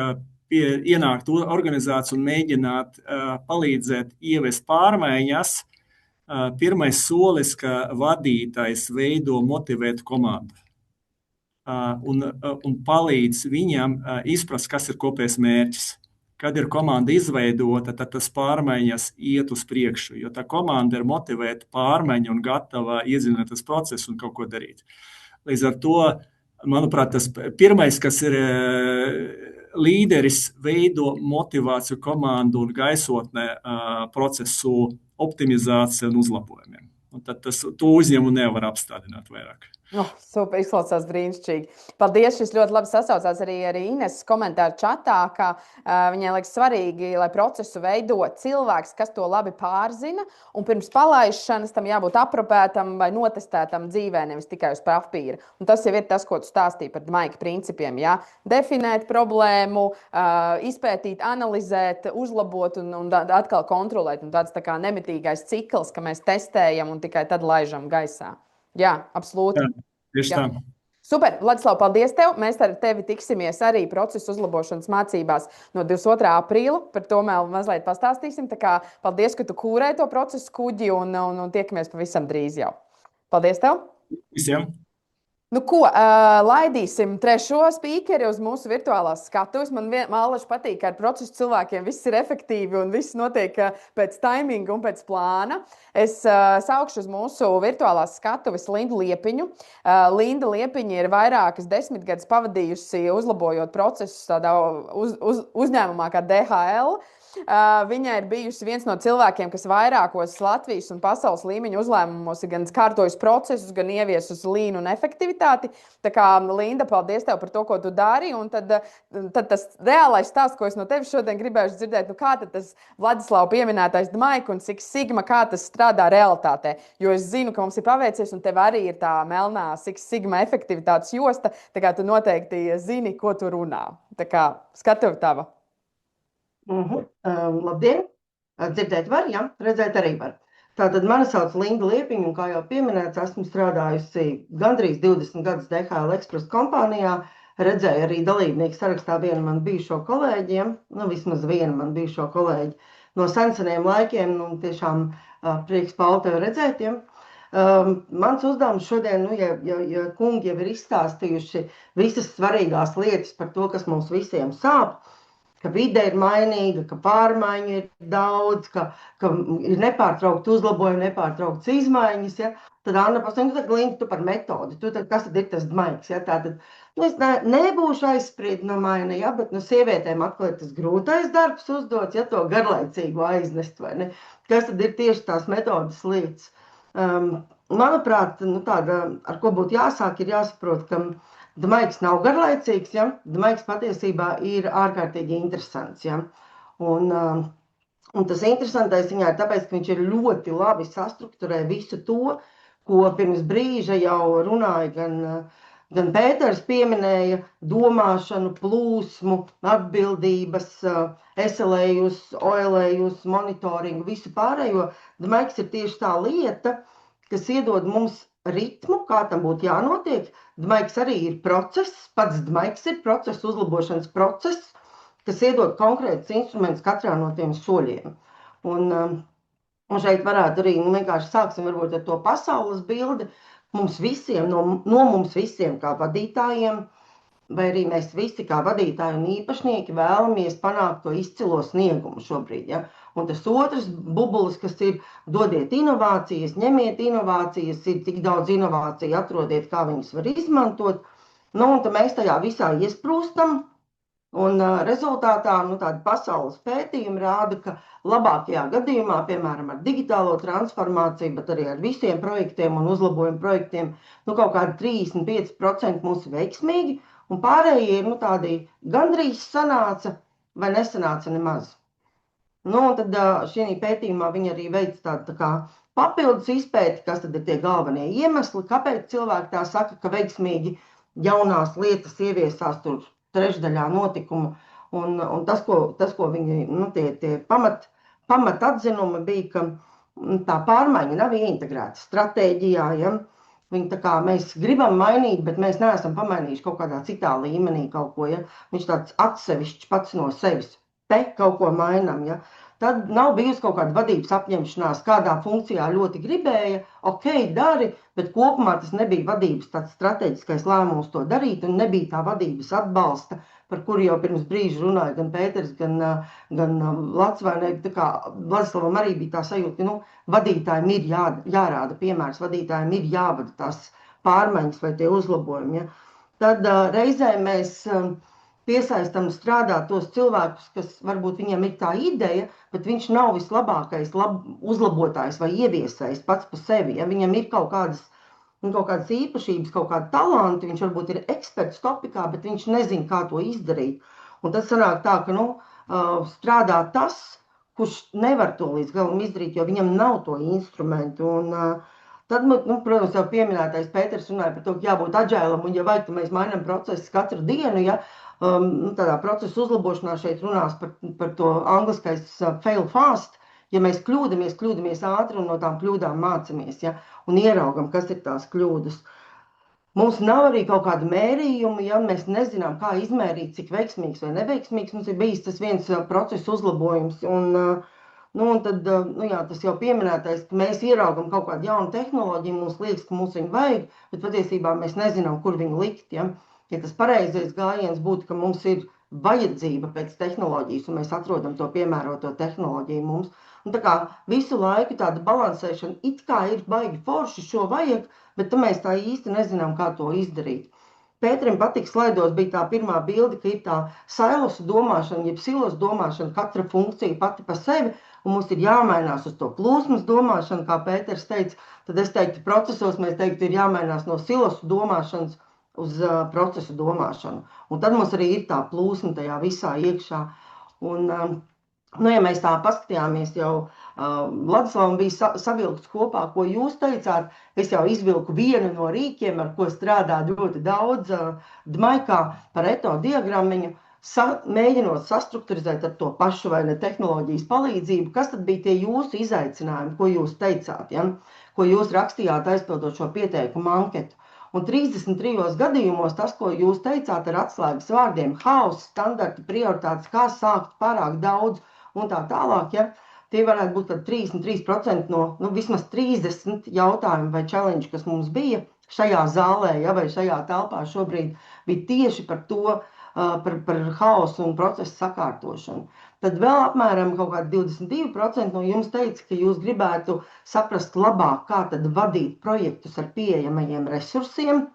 S4: ienākt organizāciju un mēģināt palīdzēt ievest pārmaiņas, pirmais solis, ka vadītājs veido motivētu komandu un palīdz viņam izprast, kas ir kopējs mērķis. Kad ir komanda izveidota, tad tas pārmaiņas iet uz priekšu, jo tā komanda ir motivēta pārmaiņu un gatava iedzināties procesu un kaut ko darīt. Līdz ar to, manuprāt, tas pirmais, kas ir līderis, veido motivāciju komandu un gaisotnē procesu optimizāciju un uzlabojumiem. Un tad to uzņēmumu nevar apstādināt vairāk.
S1: Super, izklausās brīnišķīgi. Paldies, šis ļoti labi sasaucās arī Ineses komentāru čatā, ka viņai liekas svarīgi, lai procesu veido cilvēks, kas to labi pārzina, un pirms palaišanas tam jābūt aprobētam vai notestētam dzīvē, nevis tikai uz papīra. Un tas jau ir tas, ko tu stāstīji par Maika principiem. Ja? Definēt problēmu, izpētīt, analizēt, uzlabot un atkal kontrolēt. Un tāds tā kā nemitīgais cikls, ka mēs testējam un tikai tad laižam gaisā. Jā, absolūti.
S4: Jā, tieši tā.
S1: Super, Vladislav, paldies tev. Mēs ar tevi tiksimies arī procesu uzlabošanas mācībās no 22. aprīļa. Par to mēs mazliet pastāstīsim. Tā kā paldies, ka tu kūrē to procesu kuģi un tiekamies pavisam drīz jau. Paldies tev.
S4: Visiem.
S1: Nu ko, laidīsim trešo spīkeri uz mūsu virtuālās skatuves. Man mālaši patīk, ka ar procesu cilvēkiem viss ir efektīvi un viss notiek pēc taiminga un pēc plāna. Es saukšu uz mūsu virtuālās skatuves Lindu Liepiņu. Linda Liepiņa ir vairākas 10 gadus pavadījusi uzlabojot procesus tādā uzņēmumā kā DHL. Viņa ir bijusi viens no cilvēkiem, kas vairākos Latvijas un pasaules līmeņa uzlēmumos ir gan kārtojis procesus, gan ieviesus līnu un efektivitāti. Tā kā, Linda, paldies tev par to, ko tu dari. Un tad tas reālais stāsts, ko es no tevis šodien gribēju dzirdēt, kā tad tas Vladislava pieminētais Maika un Six Sigma, kā tas strādā realitātē. Jo es zinu, ka mums ir paveicies un tev arī ir tā melnā Six Sigma efektivitātes josta, tā kā tu noteikti zini, ko tu runā. Tā kā skatuve tava.
S5: Labdien! Dzirdēt var, ja? Redzēt arī var. Tātad mani sauc Linda Liepiņa, un kā jau pieminēts, esmu strādājusi gandrīz 20 gadus DHL Express kompānijā. Redzēju arī dalībnieku sarakstā vienu man bijušo kolēģiem, vismaz vienu man bijušo kolēģi no senseniem laikiem, tiešām prieks, Pauli, tevi redzēt. Ja? Mans uzdevums šodien, ja kungi jau ir izstāstījuši visas svarīgās lietas par to, kas mums visiem sāp, ka vide ir mainīga, ka pārmaiņu ir daudz, ka ir nepārtraukti uzlabojumi, nepārtrauktas izmaiņas, ja? Tad Anna pasaka, Linda, tu par metodi, kas tad ir tas dmaigs, ja? Tātad, es nebūšu aizspriednumaina, ja? Bet sievietēm atkal ir tas grūtais darbs uzdots, ja to garlaicīgu aiznest, vai ne? Kas tad ir tieši tās metodas lietas? Manuprāt, tāda, ar ko būtu jāsāk, ir jāsaprot, ka dmaigs nav garlaicīgs, ja? Dmaigs patiesībā ir ārkārtīgi interesants, ja? Un tas interesantais viņā ir tāpēc, ka viņš ir ļoti labi sastrukturē visu to, ko pirms brīža jau runāja gan Pēters pieminēja, domāšanu, plūsmu, atbildības, SLA-jus, OLA-jus, monitoringu, visu pārējo. Dmaigs ir tieši tā lieta, kas iedod mums ritmu, kā tam būtu jānotiek. Dmaigs arī ir process, pats dmaigs ir process, uzlabošanas process, kas iedod konkrētus instrumentus katrā no tiem soļiem. Un šeit varētu arī, vienkārši sāksim varbūt ar to pasaules bildi, mums visiem, no mums visiem kā vadītājiem, vai arī mēs visi kā vadītāji un īpašnieki vēlamies panākt to izcilo sniegumu šobrīd, ja? Un tas otrs bubulis, kas ir dodiet inovācijas, ņemiet inovācijas, ir tik daudz inovāciju, atrodiet, kā viņas var izmantot. Un tad mēs tajā visā iesprūstam, un rezultātā tādi pasaules pētījumi rāda, ka labākajā gadījumā, piemēram, ar digitālo transformāciju, bet arī ar visiem projektiem un uzlabojumu projektiem, kaut kādi 35% mūs veiksmīgi, un pārējie ir tādi gandrīz sanāca vai nesanāca nemaz. Un tad šī pētījumā viņi arī veic tādu kā papildus izpēti, kas tad ir tie galvenie iemesli, kāpēc cilvēki tā saka, ka veiksmīgi jaunās lietas ieviesās tur trešdaļā notikumu. Un tas, ko viņi, tie pamat atzinumi bija, ka tā pārmaiņa nav ieintegrēta stratēģijā, ja? Viņi tā kā mēs gribam mainīt, bet mēs neesam pamainījuši kaut kādā citā līmenī kaut ko, ja? Viņš tāds atsevišķs pats no sevis, te kaut ko mainam, ja? Tad nav bijusi kaut kāda vadības apņemšanās, kādā funkcijā ļoti gribēja, dari, bet kopumā tas nebija vadības tāds strateģiskais lēmums to darīt, un nebija tā vadības atbalsta, par kuru jau pirms brīža runāja gan Pēters, gan Lats, vai ne, tā kā Vladislavam arī bija tā sajūta, ka vadītājiem ir jārāda piemērs, vadītājiem ir jāvada tās pārmaiņas vai tie uzlabojumi. Ja? Tad reizē mēs piesaistam strādāt tos cilvēkus, kas varbūt viņiem ir tā ideja, bet viņš nav vislabākais uzlabotājs vai ieviesējs pats par sevi. Ja viņam ir kaut kādas īpašības, kaut kādi talanti, viņš varbūt ir eksperts topikā, bet viņš nezina, kā to izdarīt. Un tad sanāk tā, ka strādā tas, kurš nevar to līdz galam izdarīt, jo viņam nav to instrumentu. Un tad, protams, jau pieminētais Pēters runāja par to, ka jābūt agailam, un ja vajag, tad mēs mainām procesus katru dienu, ja tādā procesa uzlabošanā šeit runās par to angliskais fail fast, ja mēs kļūdamies ātri un no tām kļūdām mācamies, ja, un ieraugam, kas ir tās kļūdas. Mums nav arī kaut kāda mērījuma, ja mēs nezinām, kā izmērīt, cik veiksmīgs vai neveiksmīgs mums ir bijis tas viens procesa uzlabojums. Un tad, tas jau pieminētais, ka mēs ieraugam kaut kādu jaunu tehnoloģiju, mums liekas, ka mums viņu vajag, bet patiesībā mēs nezinām, kur viņu likt, ja. Ja tas pareizais gājiens būtu, ka mums ir vajadzība pēc tehnoloģijas, un mēs atrodam to piemēroto tehnoloģiju mums. Un tā kā visu laiku tāda balansēšana it kā ir baigi forši, šo vajag, bet mēs tā īsti nezinām, kā to izdarīt. Pēterim patīk slaidos bija tā pirmā bilde, ka ir tā silosu domāšana, jeb silos domāšana, katra funkcija pati pa sevi, un mums ir jāmainās uz to plūsmas domāšanu, kā Pēters teica, tad es teiktu, procesos mēs teiktu, ir jāmainās no silosu domāšanas uz procesu domāšanu. Un tad mums arī ir tā plūsma tajā visā iekšā. Un, ja mēs tā paskatījāmies jau, Vladislavam bija savilkts kopā, ko jūs teicāt, es jau izvilku vienu no rīkiem, ar ko strādā ļoti daudz dmaikā par Pareto diagrammiņu, mēģinot sastrukturizēt ar to pašu vai ne tehnoloģijas palīdzību, kas tad bija tie jūsu izaicinājumi, ko jūs teicāt, ja? Ko jūs rakstījāt aizpildot šo pieteikumu anketu. Un 33 gadījumos tas, ko jūs teicāt ar atslēgas vārdiem, haoss, standarti, prioritātes, kā sākt pārāk daudz un tā tālāk, ja, tie varētu būt 33% no vismaz 30 jautājumu vai challenge, kas mums bija šajā zālē, ja, vai šajā telpā šobrīd, bija tieši par to, par haosu un procesu sakārtošanu. Tad vēl apmēram kaut kādi 22% no jums teica, ka jūs gribētu saprast labāk, kā tad vadīt projektus ar pieejamajiem resursiem,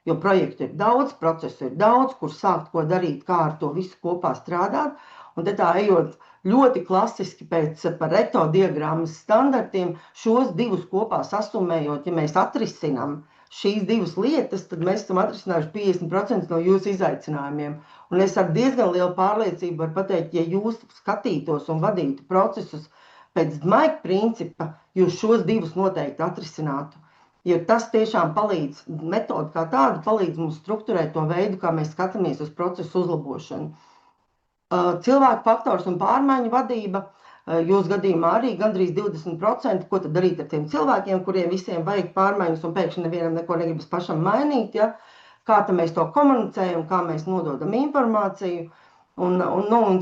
S5: jo projektu ir daudz, procesu ir daudz, kur sākt, ko darīt, kā ar to visu kopā strādāt. Un te tā ejot ļoti klasiski pēc Pareto diagrammas standartiem, šos divus kopā sasumējot, ja mēs atrisinām šīs divas lietas, tad mēs esam atrisinājuši 50% no jūsu izaicinājumiem. Un es ar diezgan lielu pārliecību varu pateikt, ja jūs skatītos un vadītu procesus pēc DMAIC principa, jūs šos divus noteikti atrisinātu. Jo tas tiešām palīdz, metode kā tāda palīdz mums strukturēt to veidu, kā mēs skatāmies uz procesu uzlabošanu. Cilvēku faktors un pārmaiņu vadība, jūs gadījumā arī gandrīz 20%, ko tad darīt ar tiem cilvēkiem, kuriem visiem vajag pārmaiņas un pēkšņi nevienam neko negribas pašam mainīt, ja? Kā tad mēs to komunicējam, kā mēs nododam informāciju, un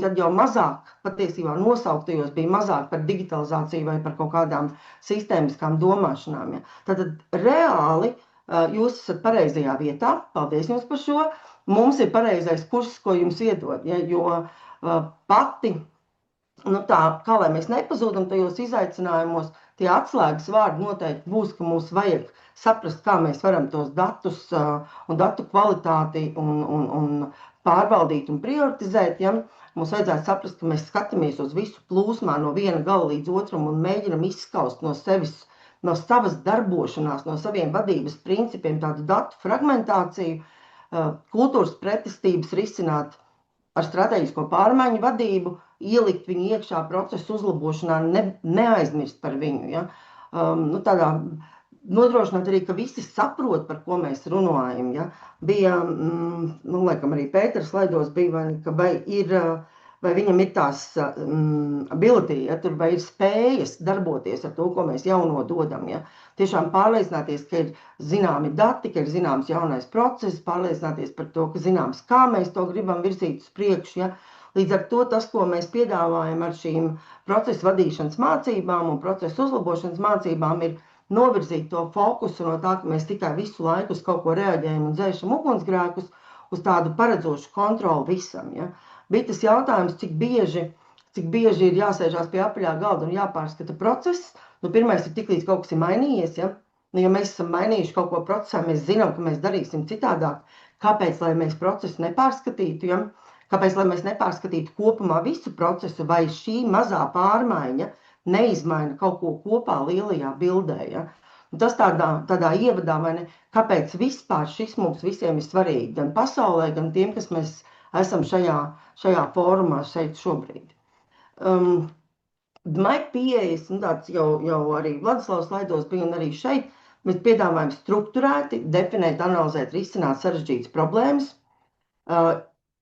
S5: tad jau mazāk, patiesībā nosauktajos bija mazāk par digitalizāciju vai par kaut kādām sistēmiskām domāšanām. Ja? Tad reāli jūs esat pareizajā vietā, paldies jums par šo, mums ir pareizais kurs, ko jums iedod, ja? Jo pati, tā, kā lai mēs nepazūdam tajos izaicinājumos, tie atslēgas vārdi noteikti būs, ka mums vajag saprast, kā mēs varam tos datus un datu kvalitāti un pārvaldīt un prioritizēt. Ja? Mums vajadzētu saprast, ka mēs skatāmies uz visu plūsmā no viena gala līdz otram un mēģinam izskaust no savas darbošanās, no saviem vadības principiem tādu datu fragmentāciju, kultūras pretestības risināt ar strateģisko pārmaiņu vadību, ielikt viņu iekšā procesu uzlabošanā, neaizmirst par viņu. Ja? Tādā nodrošināt arī, ka visi saprot, par ko mēs runājam. Ja? Bija, laikam arī Pēters slaidos bija, vai viņam ir tās ability, ja? Tur vai ir spējas darboties ar to, ko mēs jauno dodam. Ja? Tiešām pārliecināties, ka ir zināmi dati, ka ir zināms jaunais process, pārliecināties par to, ka zināms, kā mēs to gribam virzīt uz priekšu. Ja? Līdz ar to tas, ko mēs piedāvājam ar šīm procesu vadīšanas mācībām un procesu uzlabošanas mācībām, ir novirzīt to fokusu no tā, ka mēs tikai visu laiku uz kaut ko reaģējam un dzēšam ugunsgrēkus, uz tādu paredzošu kontroli visam. Ja? Bija tas jautājums, cik bieži ir jāsēžās pie apaļā galda un jāpārskata process. Pirmais ir tiklīdz kaut kas ir mainījies. Ja? Ja mēs esam mainījuši kaut ko procesā, mēs zinām, ka mēs darīsim citādāk. Kāpēc, lai mēs procesu nepārskatītu? Ja? Kāpēc, lai mēs nepārskatītu kopumā visu procesu, vai šī mazā pārmaiņa neizmaina kaut ko kopā lielajā bildē? Ja? Un tas tādā ievadā, vai ne? Kāpēc vispār šis mums visiem ir svarīgi, gan pasaulē, gan tiem, kas mēs esam šajā fórumā šeit šobrīd. DMAIC pieejas, tāds jau arī Vladislavs slaidos bija un arī šeit, mēs piedāvājam strukturēti, definēt, analizēt, risināt sarežģītas problēmas.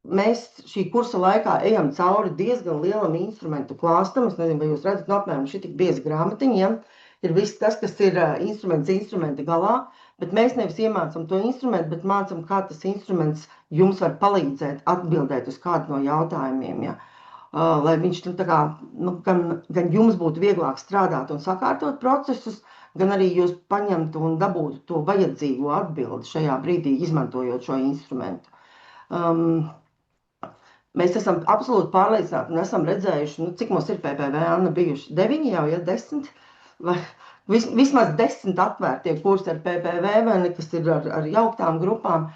S5: Mēs šī kursa laikā ejam cauri diezgan lielam instrumentu klāstam. Es nezinu, vai jūs redzat, apmēram šī tik bieza grāmatiņa. Ja? Ir viss tas, kas ir instrumenta galā, bet mēs nevis iemācam to instrumentu, bet mācam, kā tas instruments jums var palīdzēt atbildēt uz kādu no jautājumiem. Ja? Lai viņš gan jums būtu vieglāk strādāt un sakārtot procesus, gan arī jūs paņemtu un dabūtu to vajadzīgo atbildi šajā brīdī, izmantojot šo instrumentu. Mēs esam absolūti pārliecināti un esam redzējuši, cik mums ir PPV, Anna, bijuši 9 jau, ja 10, vai vismaz 10 atvērtie kursi ar PPV, kas ir ar jauktām grupām.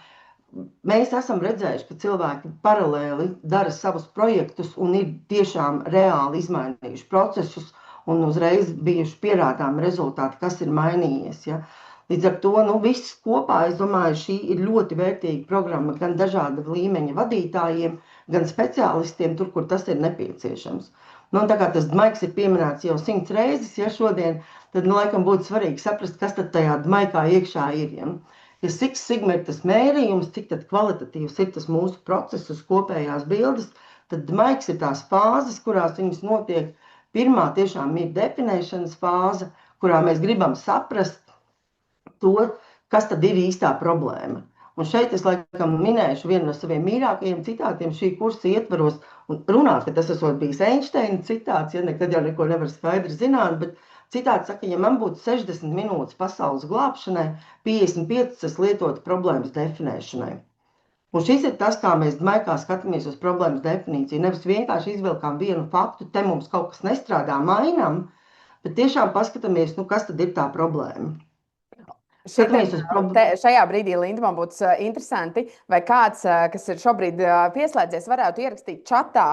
S5: Mēs esam redzējuši, ka cilvēki paralēli dara savus projektus un ir tiešām reāli izmainījuši procesus un uzreiz bijuši pierādām rezultāti, kas ir mainījies. Ja? Līdz ar to viss kopā, es domāju, šī ir ļoti vērtīga programma gan dažāda līmeņa vadītājiem, gan speciālistiem tur, kur tas ir nepieciešams. Tā kā tas DMAIC ir pieminēts jau 100 reizes, ja šodien, tad laikam būtu svarīgi saprast, kas tad tajā DMAICā iekšā ir. Ja? Ja Six Sigma ir tas mērījums, cik tad kvalitatīvs ir tas mūsu procesus, kopējās bildes, tad DMAIC ir tās fāzes, kurās viņas notiek. Pirmā tiešām ir definēšanas fāze, kurā mēs gribam saprast to, kas tad ir īstā problēma. Un šeit es laikam minēšu vienu no saviem mīļākajiem citātiem šī kursa ietvaros un runāt, ka tas esot bijis Einsteina citāts, ja nekad jau neko nevar skaidri zināt, bet citāts saka, ja man būtu 60 minūtes pasaules glābšanai, 55 es lietotu problēmas definēšanai. Un šis ir tas, kā mēs maikā skatāmies uz problēmas definīciju. Nevis vienkārši izvilkām vienu faktu, te mums kaut kas nestrādā, mainām, bet tiešām paskatāmies, kas tad ir tā problēma.
S1: Šajā brīdī, Linda, man būtu interesanti, vai kāds, kas ir šobrīd pieslēdzies, varētu ierakstīt čatā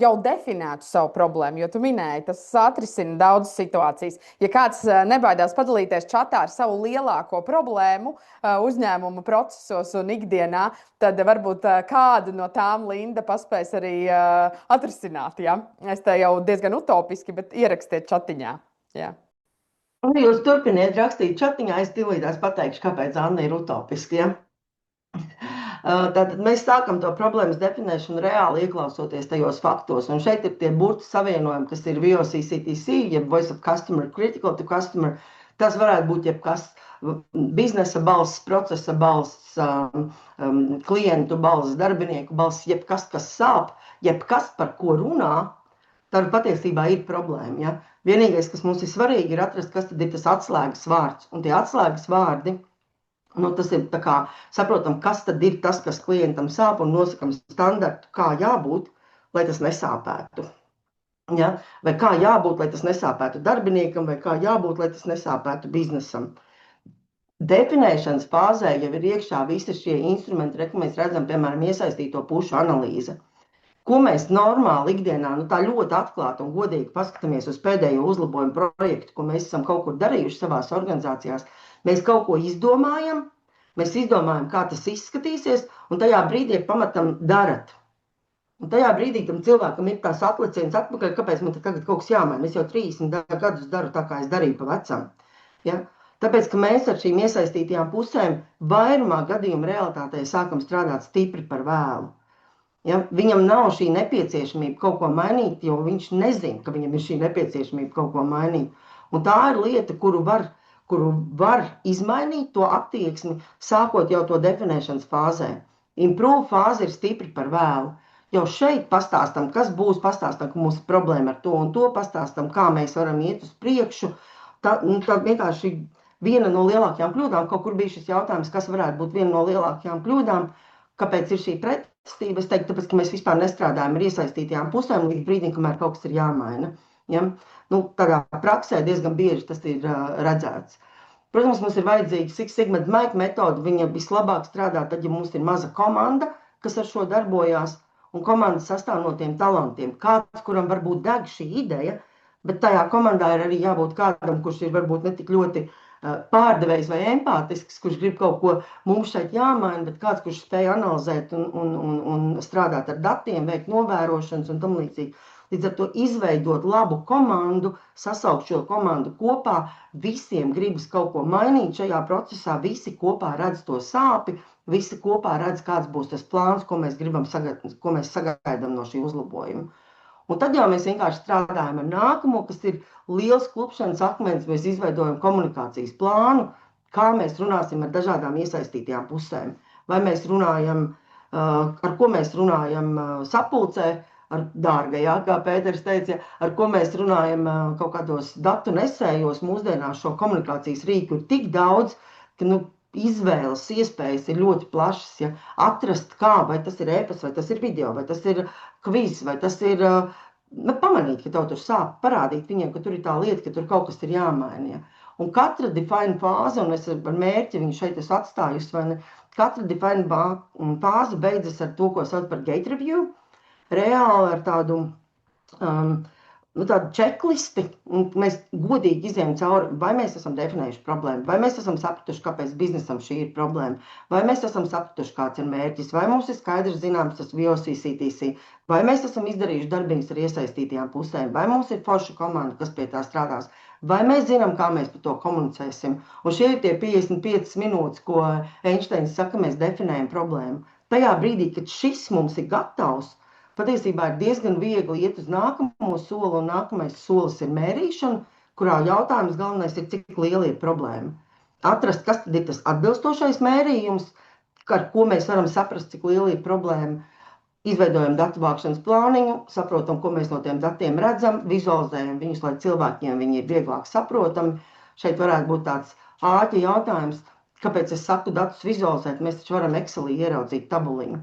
S1: jau definētu savu problēmu, jo tu minēji, tas atrisina daudzas situācijas. Ja kāds nebaidās padalīties čatā ar savu lielāko problēmu uzņēmuma procesos un ikdienā, tad varbūt kādu no tām Linda paspēs arī atrisināt. Ja? Es te jau diezgan utopiski, bet ierakstiet čatiņā. Ja.
S5: Jūs turpiniet rakstīt čatiņā, es tūlītās pateikšu, kāpēc Anna ir utopiski. Ja? Tātad mēs sākam to problēmas definēšanu reāli ieklausoties tajos faktos. Un šeit ir tie burti savienojumi, kas ir VOC-CTC, jeb Voice of Customer, Critical to Customer. Tas varētu būt jebkas biznesa balss, procesa balss, klientu balss, darbinieku balss, jebkas, kas sāp, jebkas, par ko runā, tad patiesībā ir problēma. Ja? Vienīgais, kas mums ir svarīgi, ir atrast, kas tad ir tas atslēgas vārds. Un tie atslēgas vārdi, tas ir tā kā saprotam, kas tad ir tas, kas klientam sāp un nosakam standartu, kā jābūt, lai tas nesāpētu. Ja? Vai kā jābūt, lai tas nesāpētu darbiniekam, vai kā jābūt, lai tas nesāpētu biznesam. Definēšanas fāzē jau ir iekšā visi šie instrumenti, ko mēs redzam, piemēram, iesaistīto pušu analīze. Ko mēs normāli ikdienā, tā ļoti atklāti un godīgi paskatāmies uz pēdējo uzlabojumu projektu, ko mēs esam kaut kur darījuši savās organizācijās. Mēs kaut ko izdomājam, kā tas izskatīsies, un tajā brīdī pamatam darat. Un tajā brīdī tam cilvēkam ir tās atliciens atpakaļ, kāpēc man tagad kaut kas jāmaina. Es jau 30 gadus daru tā, kā es darīju pa vecam. Ja? Tāpēc, ka mēs ar šīm iesaistītajām pusēm vairumā gadījumu realitātē sākam strādāt stipri par vēlu. Ja? Viņam nav šī nepieciešamība kaut ko mainīt, jo viņš nezina, ka viņam ir šī nepieciešamība kaut ko mainīt. Un tā ir lieta, kuru var izmainīt to attieksmi, sākot jau to definēšanas fāzē. Improve fāze ir stipri par vēlu. Jau šeit pastāstam, kas būs, pastāstam, ka mums ir problēma ar to un to, pastāstam, kā mēs varam iet uz priekšu. Tā vienkārši viena no lielākajām kļūdām, kaut kur bija šis jautājums, kas varētu būt viena no lielākajām kļūdām, kāpēc ir šī pretestība. Es teiktu, tāpēc, ka mēs vispār nestrādājam ar iesaistītajām pusēm līdz brīdim, kamēr kaut kas ir jāmaina. Ja? Tādā praksē diezgan bieži tas ir redzēts. Protams, mums ir vajadzīga Six Sigma Mike metode. Viņa vislabāk strādā tad, ja mums ir maza komanda, kas ar šo darbojās, un komanda sastāv no tiem talantiem. Kāds, kuram varbūt deg šī ideja, bet tajā komandā ir arī jābūt kādam, kurš ir varbūt ne tik ļoti pārdevējs vai empātisks, kurš grib kaut ko mums šeit jāmaina, bet kāds, kurš spēj analizēt un strādāt ar datiem, veikt novērošanas un tam līdzīgi. Līdz ar to izveidot labu komandu, sasaukt šo komandu kopā, visiem gribas kaut ko mainīt šajā procesā, visi kopā redz to sāpi, visi kopā redz, kāds būs tas plāns, ko mēs sagaidām no šī uzlabojuma. Un tad jau mēs vienkārši strādājam ar nākamo, kas ir liels klupšanas akmens, mēs izveidojam komunikācijas plānu, kā mēs runāsim ar dažādām iesaistītajām pusēm. Vai mēs runājam, ar ko mēs runājam sapulcē, ar dārgajā, kā Pēters teica, ar ko mēs runājam kaut kādos datu nesējos. Mūsdienās šo komunikācijas rīku ir tik daudz, ka izvēles iespējas ir ļoti plašas. Ja? Atrast kā, vai tas ir e-pasts, vai tas ir video, vai tas ir kviz, vai tas ir pamanīt, ka tev tur sāp, parādīt viņiem, ka tur ir tā lieta, ka tur kaut kas ir jāmaina. Ja? Un katra define fāze, un es ar mērķi viņu šeit esmu atstājusi, vai ne? Katra define fāze beidzas ar to, ko sauc par gate review. Reāli ar tādu čeklisti, un mēs godīgi izējām cauri, vai mēs esam definējuši problēmu, vai mēs esam sapratuši, kāpēc biznesam šī ir problēma, vai mēs esam sapratuši, kāds ir mērķis, vai mums ir skaidrs zināms tas VOC-CTC, vai mēs esam izdarījuši darbiņus ar iesaistītajām pusēm, vai mums ir forša komanda, kas pie tā strādās, vai mēs zinām, kā mēs par to komunicēsim. Un šie ir tie 55 minūtes, ko Einsteins saka, mēs definējam problēmu. Tajā brīdī, kad šis mums ir gatavs, patiesībā ir diezgan viegli iet uz nākamo soli, un nākamais solis ir mērīšana, kurā jautājums galvenais ir, cik liela ir problēma. Atrast, kas tad ir tas atbilstošais mērījums, ar ko mēs varam saprast, cik liela ir problēma. Izveidojam datu vākšanas plāniņu, saprotam, ko mēs no tiem datiem redzam, vizualizējam viņus, lai cilvēkiem viņi ir vieglāk saprotami. Šeit varētu būt tāds āķi jautājums, Kāpēc es saku datus vizualizēt? Mēs taču varam Excelī ieraudzīt tabuliņu.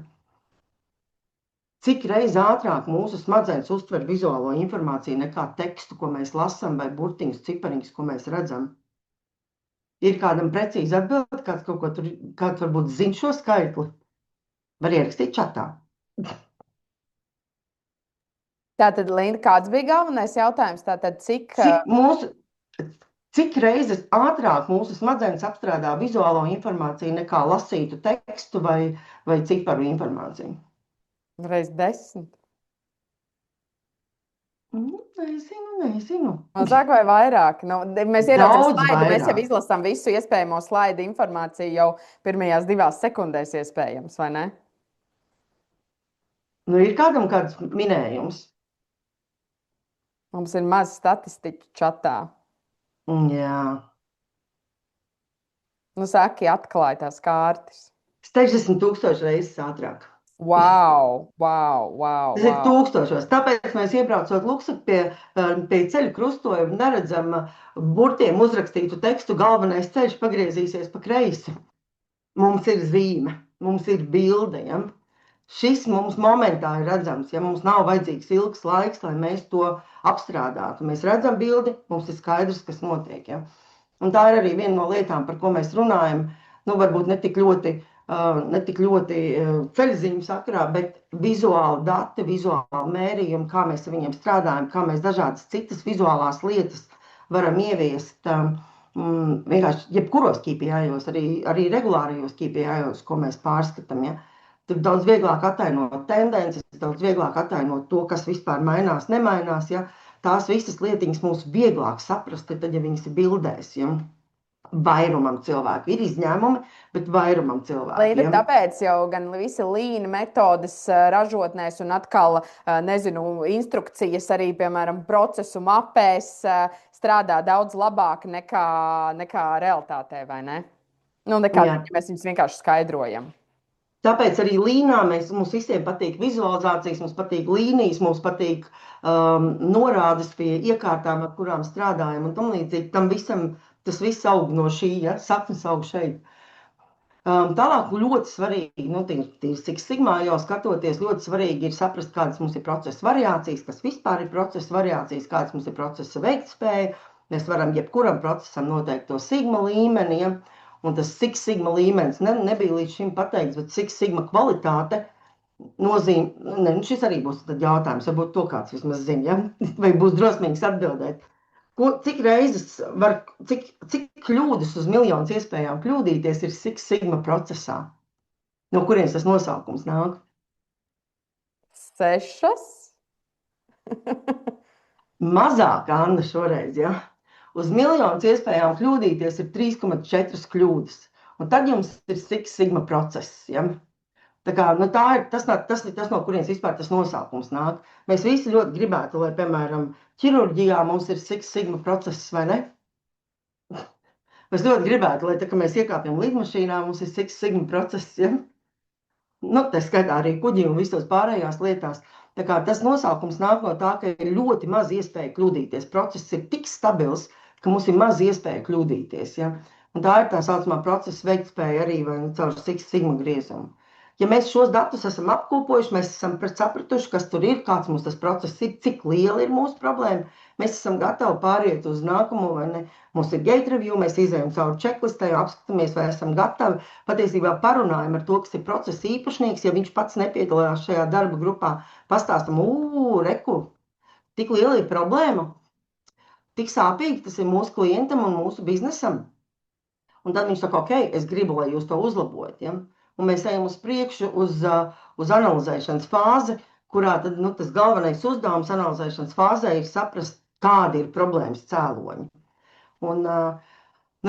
S5: Cik reiz ātrāk mūsu smadzenes uztver vizuālo informāciju nekā tekstu, ko mēs lasām, vai burtiņus, cipariņus, ko mēs redzam? Ir kādam precīzi atbild, kāds kaut ko tur, kāds varbūt zina šo skaitli? Var ierakstīt čatā.
S1: Tātad, Linda, kāds bija galvenais jautājums? Tātad,
S5: Cik reizes ātrāk mūsu smadzenes apstrādā vizuālo informāciju nekā lasītu tekstu vai ciparu informāciju?
S1: Reiz 10.
S5: Nezinu.
S1: Mazāk vai vairāk? Nu, mēs ieraudzām
S5: Daudz
S1: slaidu,
S5: vairāk.
S1: mēs jau izlasām visu iespējamo slaidu informāciju jau pirmajās 2 sekundēs iespējams, vai ne?
S5: Nu, ir kādam kāds minējums.
S1: Mums ir maz statistiķu čatā.
S5: Jā.
S1: Nu, saki, atklāj tās kārtas.
S5: 60,000 reizes ātrāk.
S1: Wow.
S5: Tas ir tūkstošos. Tāpēc mēs iebraucot Luksuku pie ceļu krustojuma neredzam burtiem uzrakstītu tekstu galvenais ceļš pagriezīsies pa kreisi. Mums ir zīme, mums ir bilde. Ja? Šis mums momentā ir redzams, ja mums nav vajadzīgs ilgs laiks, lai mēs to apstrādātu. Mēs redzam bildi, mums ir skaidrs, kas notiek. Ja? Un tā ir arī viena no lietām, par ko mēs runājam. Nu, varbūt ne tik ļoti ceļziņu sakarā, bet vizuāli dati, vizuāli mērījumi, kā mēs ar viņiem strādājam, kā mēs dažādas citas vizuālās lietas varam ieviest vienkārši jebkuros KPI-os, arī regulārajos KPI-os, ko mēs pārskatām. Ja? Tur daudz vieglāk atainot tendences, daudz vieglāk atainot to, kas vispār mainās, nemainās. Ja? Tās visas lietiņas mums vieglāk saprast, tad, ja viņas ir bildēs. Ja? Vairumam cilvēku. Ir izņēmumi, bet vairumam cilvēku.
S1: Līdz tāpēc jau gan visi līna metodes ražotnēs un atkal, instrukcijas arī, piemēram, procesu mapēs strādā daudz labāk nekā realitātē, vai ne? Nu, nekā mēs viņus vienkārši skaidrojam.
S5: Tāpēc arī līnā mums visiem patīk vizualizācijas, mums patīk līnijas, mums patīk norādes pie iekārtām, ar kurām strādājam un tam līdzīgi. Tam visam tas viss aug no šī, ja? Saknes aug šeit. Tālāk ļoti svarīgi, Six Sigmā jau skatoties, ļoti svarīgi ir saprast, kādas mums ir procesa variācijas, kas vispār ir procesa variācijas, kādas mums ir procesa veiktspēja. Mēs varam jebkuram procesam noteikt to sigma līmeni, ja? Un tas Six Sigma līmenis nebija līdz šim pateikts, bet Six Sigma kvalitāte nozīmē, šis arī būs tad jautājums, varbūt to kāds vismaz zina, ja? Vai būs drosmīgs atbildēt. Cik reizes cik kļūdas uz miljonus iespējām kļūdīties ir Six Sigma procesā? No kurienes tas nosaukums nāk?
S1: 6.
S5: Mazāk, Anna, šoreiz, ja? Uz miljonus iespējām kļūdīties ir 3,4 kļūdas. Un tad jums ir Six Sigma process, ja? Tā kā, tas, no kurienes vispār tas nosaukums nāk. Mēs visi ļoti gribētu, lai, piemēram, ķirurģijā mums ir Six Sigma process, vai ne? Mēs ļoti gribētu, lai, kad mēs iekāpjam lidmašīnā, mums ir Six Sigma process, ja? Nu, tā skaitā arī kuģi un visos pārējās lietās. Tā kā tas nosaukums nāk no tā, ka ir ļoti maz iespēja kļūdīties. Process ir tik stabils, ka mums ir maz iespēja kļūdīties, ja? Un tā ir tā saucamā procesa veiktspēja arī caur Six Sigma griezumu. Ja mēs šos datus esam apkopojuši, mēs esam sapratuši, kas tur ir, kāds mums tas process ir, cik liela ir mūsu problēma, mēs esam gatavi pāriet uz nākamo, vai ne? Mums ir gate review, mēs izējam cauri checklistē, apskatāmies, vai esam gatavi. Patiesībā parunājam ar to, kas ir procesa īpašnieks, ja viņš pats nepiedalās šajā darba grupā, pastāstam, reku, tik liela ir problēma, tik sāpīgi tas ir mūsu klientam un mūsu biznesam. Un tad viņš saka, ok, es gribu, lai jūs to uzlabojat, ja? Un mēs ejam uz priekšu uz analizēšanas fāzi, kurā tad, tas galvenais uzdevums analizēšanas fāzē ir saprast, kādi ir problēmas cēloņi. Un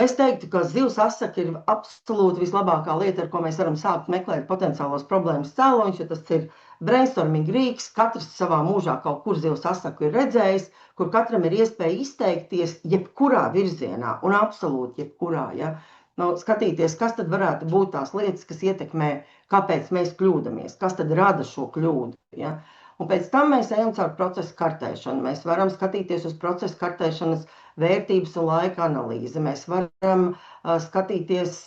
S5: es teiktu, ka zivs asaka ir absolūti vislabākā lieta, ar ko mēs varam sākt meklēt potenciālos problēmas cēloņus, jo tas ir brainstorming rīks, katrs savā mūžā kaut kur zivs asaku ir redzējis, kur katram ir iespēja izteikties jebkurā virzienā un absolūti jebkurā, ja. Skatīties, kas tad varētu būt tās lietas, kas ietekmē, kāpēc mēs kļūdamies, kas tad rada šo kļūdu. Ja? Un pēc tam mēs ejam caur procesu kartēšanu. Mēs varam skatīties uz procesu kartēšanas vērtības un laika analīze. Mēs varam skatīties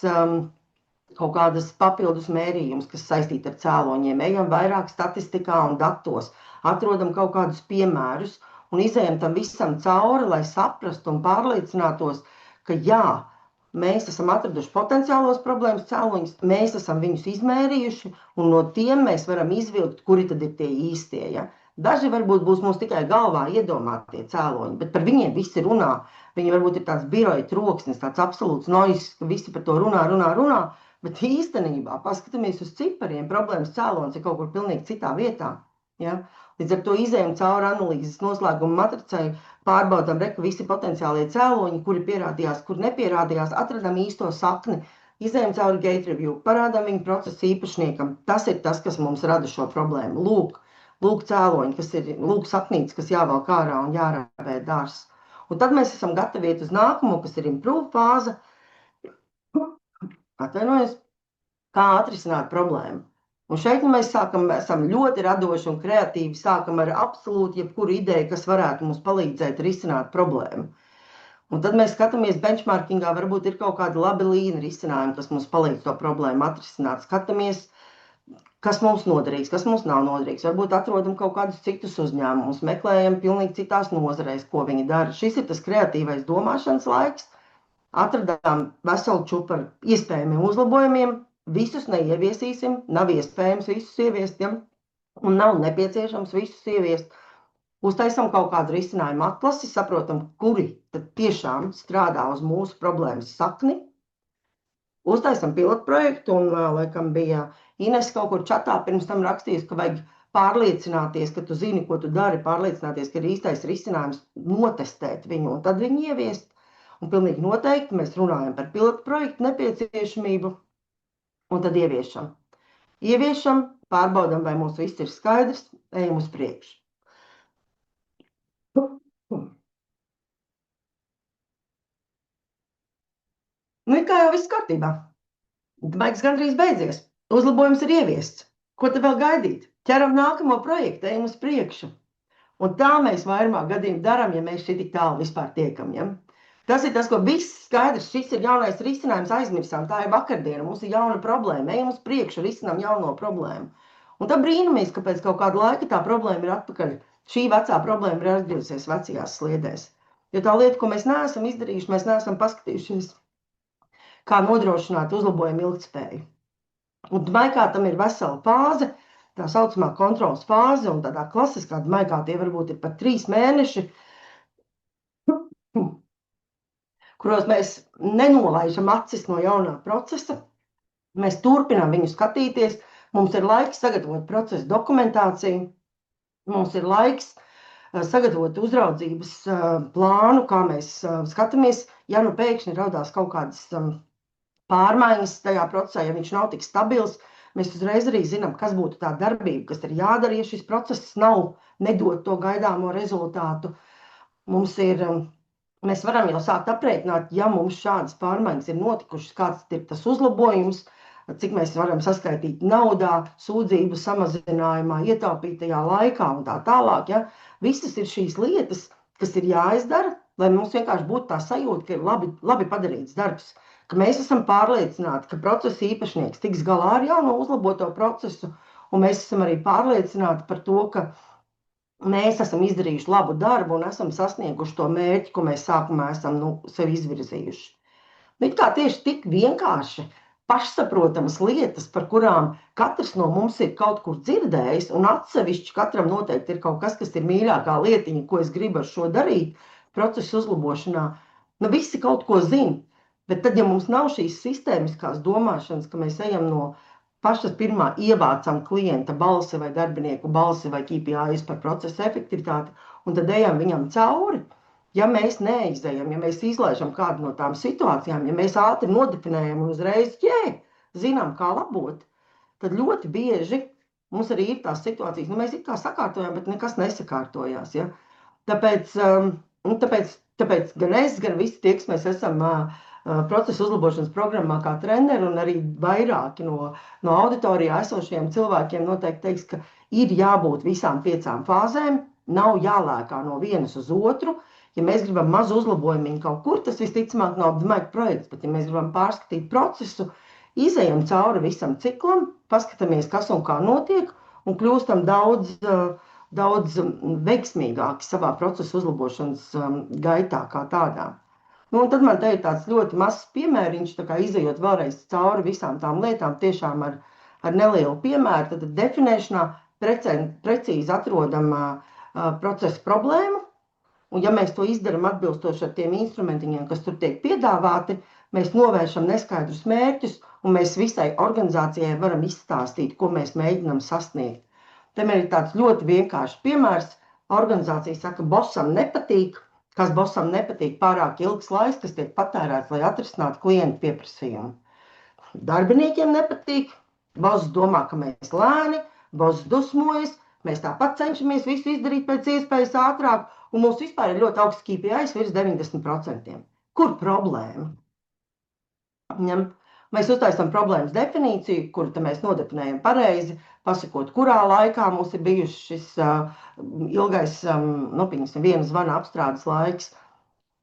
S5: kaut kādas papildus mērījumus, kas saistīti ar cēloņiem. Ejam vairāk statistikā un datos, atrodam kaut kādus piemērus un izējam tam visam cauri, lai saprastu un pārliecinātos, ka jā, mēs esam atraduši potenciālos problēmas cēloņus, mēs esam viņus izmērījuši, un no tiem mēs varam izvilkt, kuri tad ir tie īstie. Ja? Daži varbūt būs mums tikai galvā iedomātie cēloņi, bet par viņiem visi runā. Viņi varbūt ir tāds biroja troksnis, tāds absolūts noizs, ka visi par to runā, bet īstenībā, paskatāmies uz cipariem, problēmas cēlonis ir kaut kur pilnīgi citā vietā. Ja? Līdz ar to izējam cauri analīzes noslēguma matricai, pārbaudām, ka visi potenciālie cēloņi, kuri pierādījās, kur nepierādījās, atradam īsto sakni, izējam cauri gate review, parādām viņu procesu īpašniekam. Tas ir tas, kas mums rada šo problēmu. Lūk cēloņi, kas ir, lūk saknītes, kas jāvelk ārā un jārāvē dārs. Un tad mēs esam gatavi iet uz nākamo, kas ir improve fāze. Atvainojos, kā atrisināt problēmu. Un šeit mēs esam ļoti radoši un kreatīvi, sākam ar absolūti jebkuru ideju, kas varētu mums palīdzēt risināt problēmu. Un tad mēs skatāmies benchmarkingā, varbūt ir kaut kādi labi līni risinājumi, kas mums palīdz to problēmu atrisināt. Skatāmies, kas mums noderīgs, kas mums nav noderīgs. Varbūt atrodam kaut kādus citus uzņēmumus, meklējam pilnīgi citās nozarēs, ko viņi dara. Šis ir tas kreatīvais domāšanas laiks. Atradām veselu čupu ar iespējamiem uzlabojumiem. Visus neieviesīsim, nav iespējams visus ieviest, ja? Un nav nepieciešams visus ieviest. Uztaisam kaut kādu risinājumu atlasi, saprotam, kuri tad tiešām strādā uz mūsu problēmas sakni. Uztaisam pilotprojektu un, laikam, bija Ines kaut kur čatā pirms tam rakstījusi, ka vajag pārliecināties, ka tu zini, ko tu dari, pārliecināties, ka ir īstais risinājums notestēt viņu un tad viņu ieviest. Un pilnīgi noteikti mēs runājam par pilotprojektu nepieciešamību. Un tad ieviešam. Pārbaudam, vai mums viss ir skaidrs, ejam uz priekšu. Nu, kā jau viss kārtībā. Baigs gandrīz beidzies. Uzlabojums ir ieviests. Ko te vēl gaidīt? Ķeram nākamo projektu, ejam uz priekšu. Un tā mēs vairumā gadījumu daram, ja mēs šī tik tālu vispār tiekam. Ja? Tas ir tas, ko viss skaidrs, šis ir jaunais risinājums, aizmirsām, tā ir vakardiena, mums ir jauna problēma, ejam uz priekšu, risinām jauno problēmu. Un tad brīnamies, ka pēc kaut kāda laika tā problēma ir atpakaļ, šī vecā problēma ir atgriezusies vecajās sliedēs. Jo tā lieta, ko mēs neesam izdarījuši, mēs neesam paskatījušies, kā nodrošināt uzlabojumu ilgtspēju. Un maikā tam ir vesela fāze, tā saucamā kontrolas fāze, un tādā klasiskā maikā tie varbūt ir pat 3 mēneši, kuros mēs nenolaižam acis no jaunā procesa, mēs turpinām viņu skatīties, mums ir laiks sagatavot procesa dokumentāciju, mums ir laiks sagatavot uzraudzības plānu, kā mēs skatāmies, ja nu pēkšņi radās kaut kādas pārmaiņas tajā procesā, ja viņš nav tik stabils, mēs uzreiz arī zinām, kas būtu tā darbība, kas ir jādara, ja šis process nav nedot to gaidāmo rezultātu. Mēs varam jau sākt aprēķināt, ja mums šādas pārmaiņas ir notikušas, kāds ir tas uzlabojums, cik mēs varam saskaitīt naudā, sūdzību samazinājumā, ietaupītajā laikā un tā tālāk. Ja? Visas ir šīs lietas, kas ir jāizdara, lai mums vienkārši būtu tā sajūta, ka ir labi padarīts darbs, ka mēs esam pārliecināti, ka procesa īpašnieks tiks galā ar jauno uzlaboto procesu, un mēs esam arī pārliecināti par to, ka mēs esam izdarījuši labu darbu un esam sasnieguši to mērķi, ko mēs sākumā esam sev izvirzījuši. Bet kā tieši tik vienkārši, pašsaprotamas lietas, par kurām katrs no mums ir kaut kur dzirdējis, un atsevišķi katram noteikti ir kaut kas, kas ir mīļākā lietiņa, ko es gribu ar šo darīt, procesu uzlabošanā. Visi kaut ko zina, bet tad, ja mums nav šīs sistēmiskās domāšanas, ka mēs ejam no pašas pirmā ievācam klienta balsi vai darbinieku balsi vai KPIs par procesa efektivitāti, un tad ejam viņam cauri. Ja mēs neizejam, ja mēs izlaižam kādu no tām situācijām, ja mēs ātri nodefinējam un uzreiz, zinām, kā labot, tad ļoti bieži mums arī ir tās situācijas, mēs it kā sakārtojam, bet nekas nesakārtojās. Ja? Tāpēc gan es, gan visi tie, kas mēs esam procesa uzlabošanas programmā kā treneri un arī vairāki no auditorijā esošajiem cilvēkiem noteikti teiks, ka ir jābūt visām 5 fāzēm, nav jālēkā no vienas uz otru, Ja mēs gribam mazu uzlabojumu kaut kur, tas visticamāk nav domājot projekts, bet ja mēs gribam pārskatīt procesu, izejam cauri visam ciklam, paskatāmies, kas un kā notiek, un kļūstam daudz veiksmīgāki savā procesa uzlabošanas gaitā kā tādā. Nu, un tad man te ir tāds ļoti mazs piemēriņš, tā kā izejot vēlreiz cauri visām tām lietām, tiešām ar nelielu piemēru, tad definēšanā precīzi atrodam procesa problēmu, un ja mēs to izdaram atbilstoši ar tiem instrumentiņiem, kas tur tiek piedāvāti, mēs novēršam neskaidrus mērķus, un mēs visai organizācijai varam izstāstīt, ko mēs mēģinām sasniegt. Te man ir tāds ļoti vienkāršs piemērs. Organizācija saka, bossam nepatīk, kas bossam nepatīk pārāk ilgs laiks, kas tiek patērēts, lai atrisinātu klientu pieprasījumu. Darbiniekiem nepatīk, boss domā, ka mēs lēni, boss dusmojas, mēs tāpat cenšamies visu izdarīt pēc iespējas ātrāk, un mums vispār ir ļoti augsts KPIs virs 90%. Kur problēma? Mēs uztaisām problēmas definīciju, kuru mēs nodefinējam pareizi, pasakot, kurā laikā mums ir bijuši šis ilgais, viena zvana apstrādes laiks.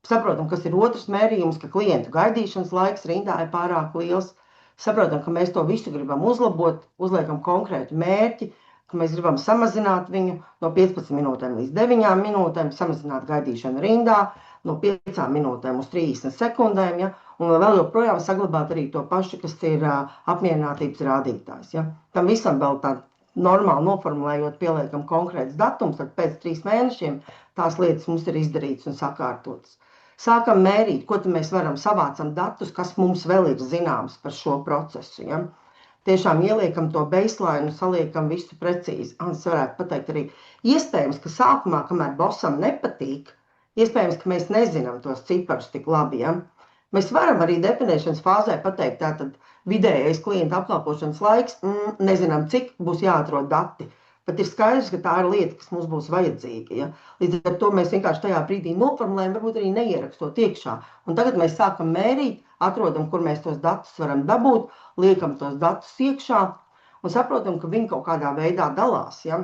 S5: Saprotam, kas ir otrs mērījums, ka klientu gaidīšanas laiks rindā ir pārāk liels. Saprotam, ka mēs to visu gribam uzlabot, uzliekam konkrētu mērķi, ka mēs gribam samazināt viņu no 15 minūtēm līdz 9 minūtēm, samazināt gaidīšanu rindā no 5 minūtēm uz 30 sekundēm, ja? Un vēl joprojām saglabāt arī to pašu, kas ir apmierinātības rādītājs. Ja? Tam visam vēl tā normāli noformulējot, pieliekam konkrēts datums, tad pēc 3 mēnešiem tās lietas mums ir izdarītas un sakārtotas. Sākam mērīt, ko mēs varam, savācam datus, kas mums vēl ir zināms par šo procesu. Ja? Tiešām ieliekam to baseline, saliekam visu precīzi. Es varētu pateikt arī, iespējams, ka sākumā, kamēr bossam nepatīk, iespējams, ka mēs nezinām tos ciparus tik labi. Ja? Mēs varam arī definēšanas fāzē pateikt, tātad vidējais klienta apkalpošanas laiks, nezinām, cik būs jāatrod dati. Bet ir skaidrs, ka tā ir lieta, kas mums būs vajadzīga. Ja? Līdz ar to mēs vienkārši tajā brīdī noformulējam, varbūt arī neierakstot iekšā. Un tagad mēs sākam mērīt, atrodam, kur mēs tos datus varam dabūt, liekam tos datus iekšā un saprotam, ka viņi kaut kādā veidā dalās. Ja?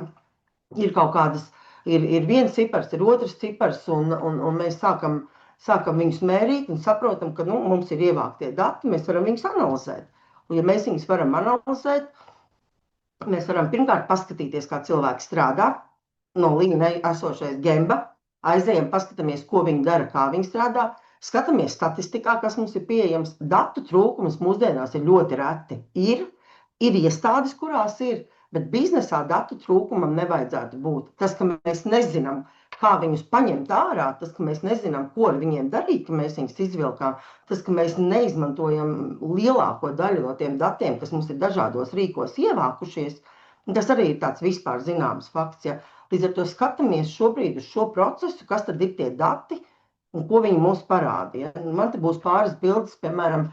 S5: Ir kaut kādas, ir viens cipars, ir otrs cipars, un mēs sākam viņus mērīt un saprotam, ka mums ir ievāktie dati, mēs varam viņus analizēt. Un ja mēs viņus varam analizēt, mēs varam pirmkārt paskatīties, kā cilvēki strādā, no līnija esošais Gemba, aizējam, paskatāmies, ko viņi dara, kā viņi strādā, skatāmies statistikā, kas mums ir pieejams. Datu trūkums mūsdienās ir ļoti reti. Ir iestādes, kurās ir, bet biznesā datu trūkumam nevajadzētu būt. Tas, ka mēs nezinām, kā viņus paņemt ārā, tas, ka mēs nezinām, ko ar viņiem darīt, ka mēs viņus izvilkām, tas, ka mēs neizmantojam lielāko daļu no tiem datiem, kas mums ir dažādos rīkos ievākušies, tas arī ir tāds vispār zināms fakts. Ja. Līdz ar to skatāmies šobrīd uz šo procesu, kas tad ir tie dati un ko viņi mums parāda. Ja. Man te būs pāris bildes, piemēram,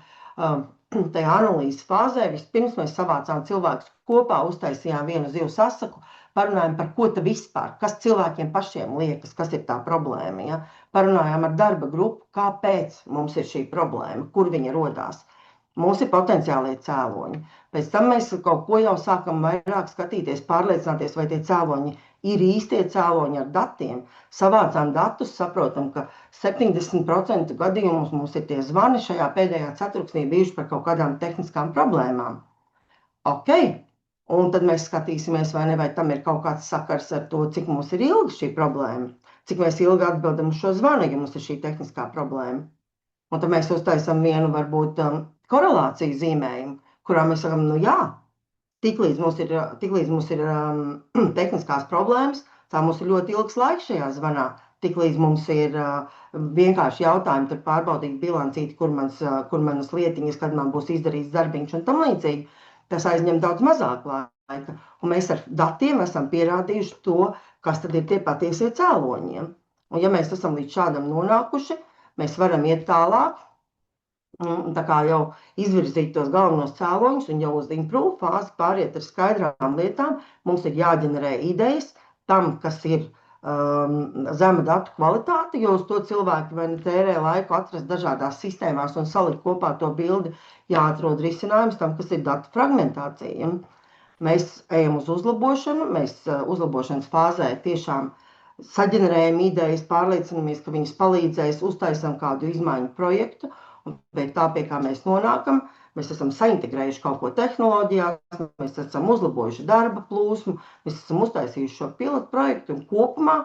S5: tajā analīzes fāzē. Vispirms mēs savācām cilvēkus kopā, uztaisījām vienu zivu sasaku, parunājām par ko ta vispār, kas cilvēkiem pašiem liekas, kas ir tā problēma. Ja? Parunājām ar darba grupu, kāpēc mums ir šī problēma, kur viņa rodās. Mums ir potenciālie cēloņi. Pēc tam mēs kaut ko jau sākam vairāk skatīties, pārliecināties, vai tie cēloņi ir īstie cēloņi ar datiem. Savācām datus, saprotam, ka 70% gadījumus mums ir tie zvani šajā pēdējā ceturksnī bijuši par kaut kādām tehniskām problēmām. Ok. Un tad mēs skatīsimies, vai tam ir kaut kāds sakars ar to, cik mums ir ilga šī problēma, cik mēs ilgi atbildam uz šo zvanu, ja mums ir šī tehniskā problēma. Un tad mēs uztaisam vienu, varbūt, korelāciju zīmējumu, kurā mēs sakam, jā, tiklīdz mums ir tehniskās problēmas, tā mums ir ļoti ilgs laiks šajā zvanā, tiklīdz mums ir vienkārši jautājumi, tad pārbaudīt bilancīti, kur manas lietiņas, kad man būs izdarīts darbiņš un tam līdzīgi. Tas aizņem daudz mazāk laika, un mēs ar datiem esam pierādījuši to, kas tad ir tie patiesie cēloņi. Un ja mēs esam līdz šādam nonākuši, mēs varam iet tālāk, tā kā jau izvirzīt tos galvenos cēloņus un jau uz improve fāzi pāriet ar skaidrām lietām. Mums ir jāģenerē idejas tam, kas ir zema datu kvalitāte, jo uz to cilvēki vai tērē laiku atrast dažādās sistēmās un salikt kopā to bildi, jāatrod risinājums tam, kas ir datu fragmentācija. Mēs ejam uz uzlabošanu, mēs uzlabošanas fāzē tiešām saģenerējam idejas, pārliecinamies, ka viņas palīdzēs, uztaisam kādu izmaiņu projektu, un pie kā mēs nonākam, mēs esam saintegrējuši kaut ko tehnoloģijās, mēs esam uzlabojuši darba plūsmu, mēs esam uztaisījuši šo pilotu projektu, un kopumā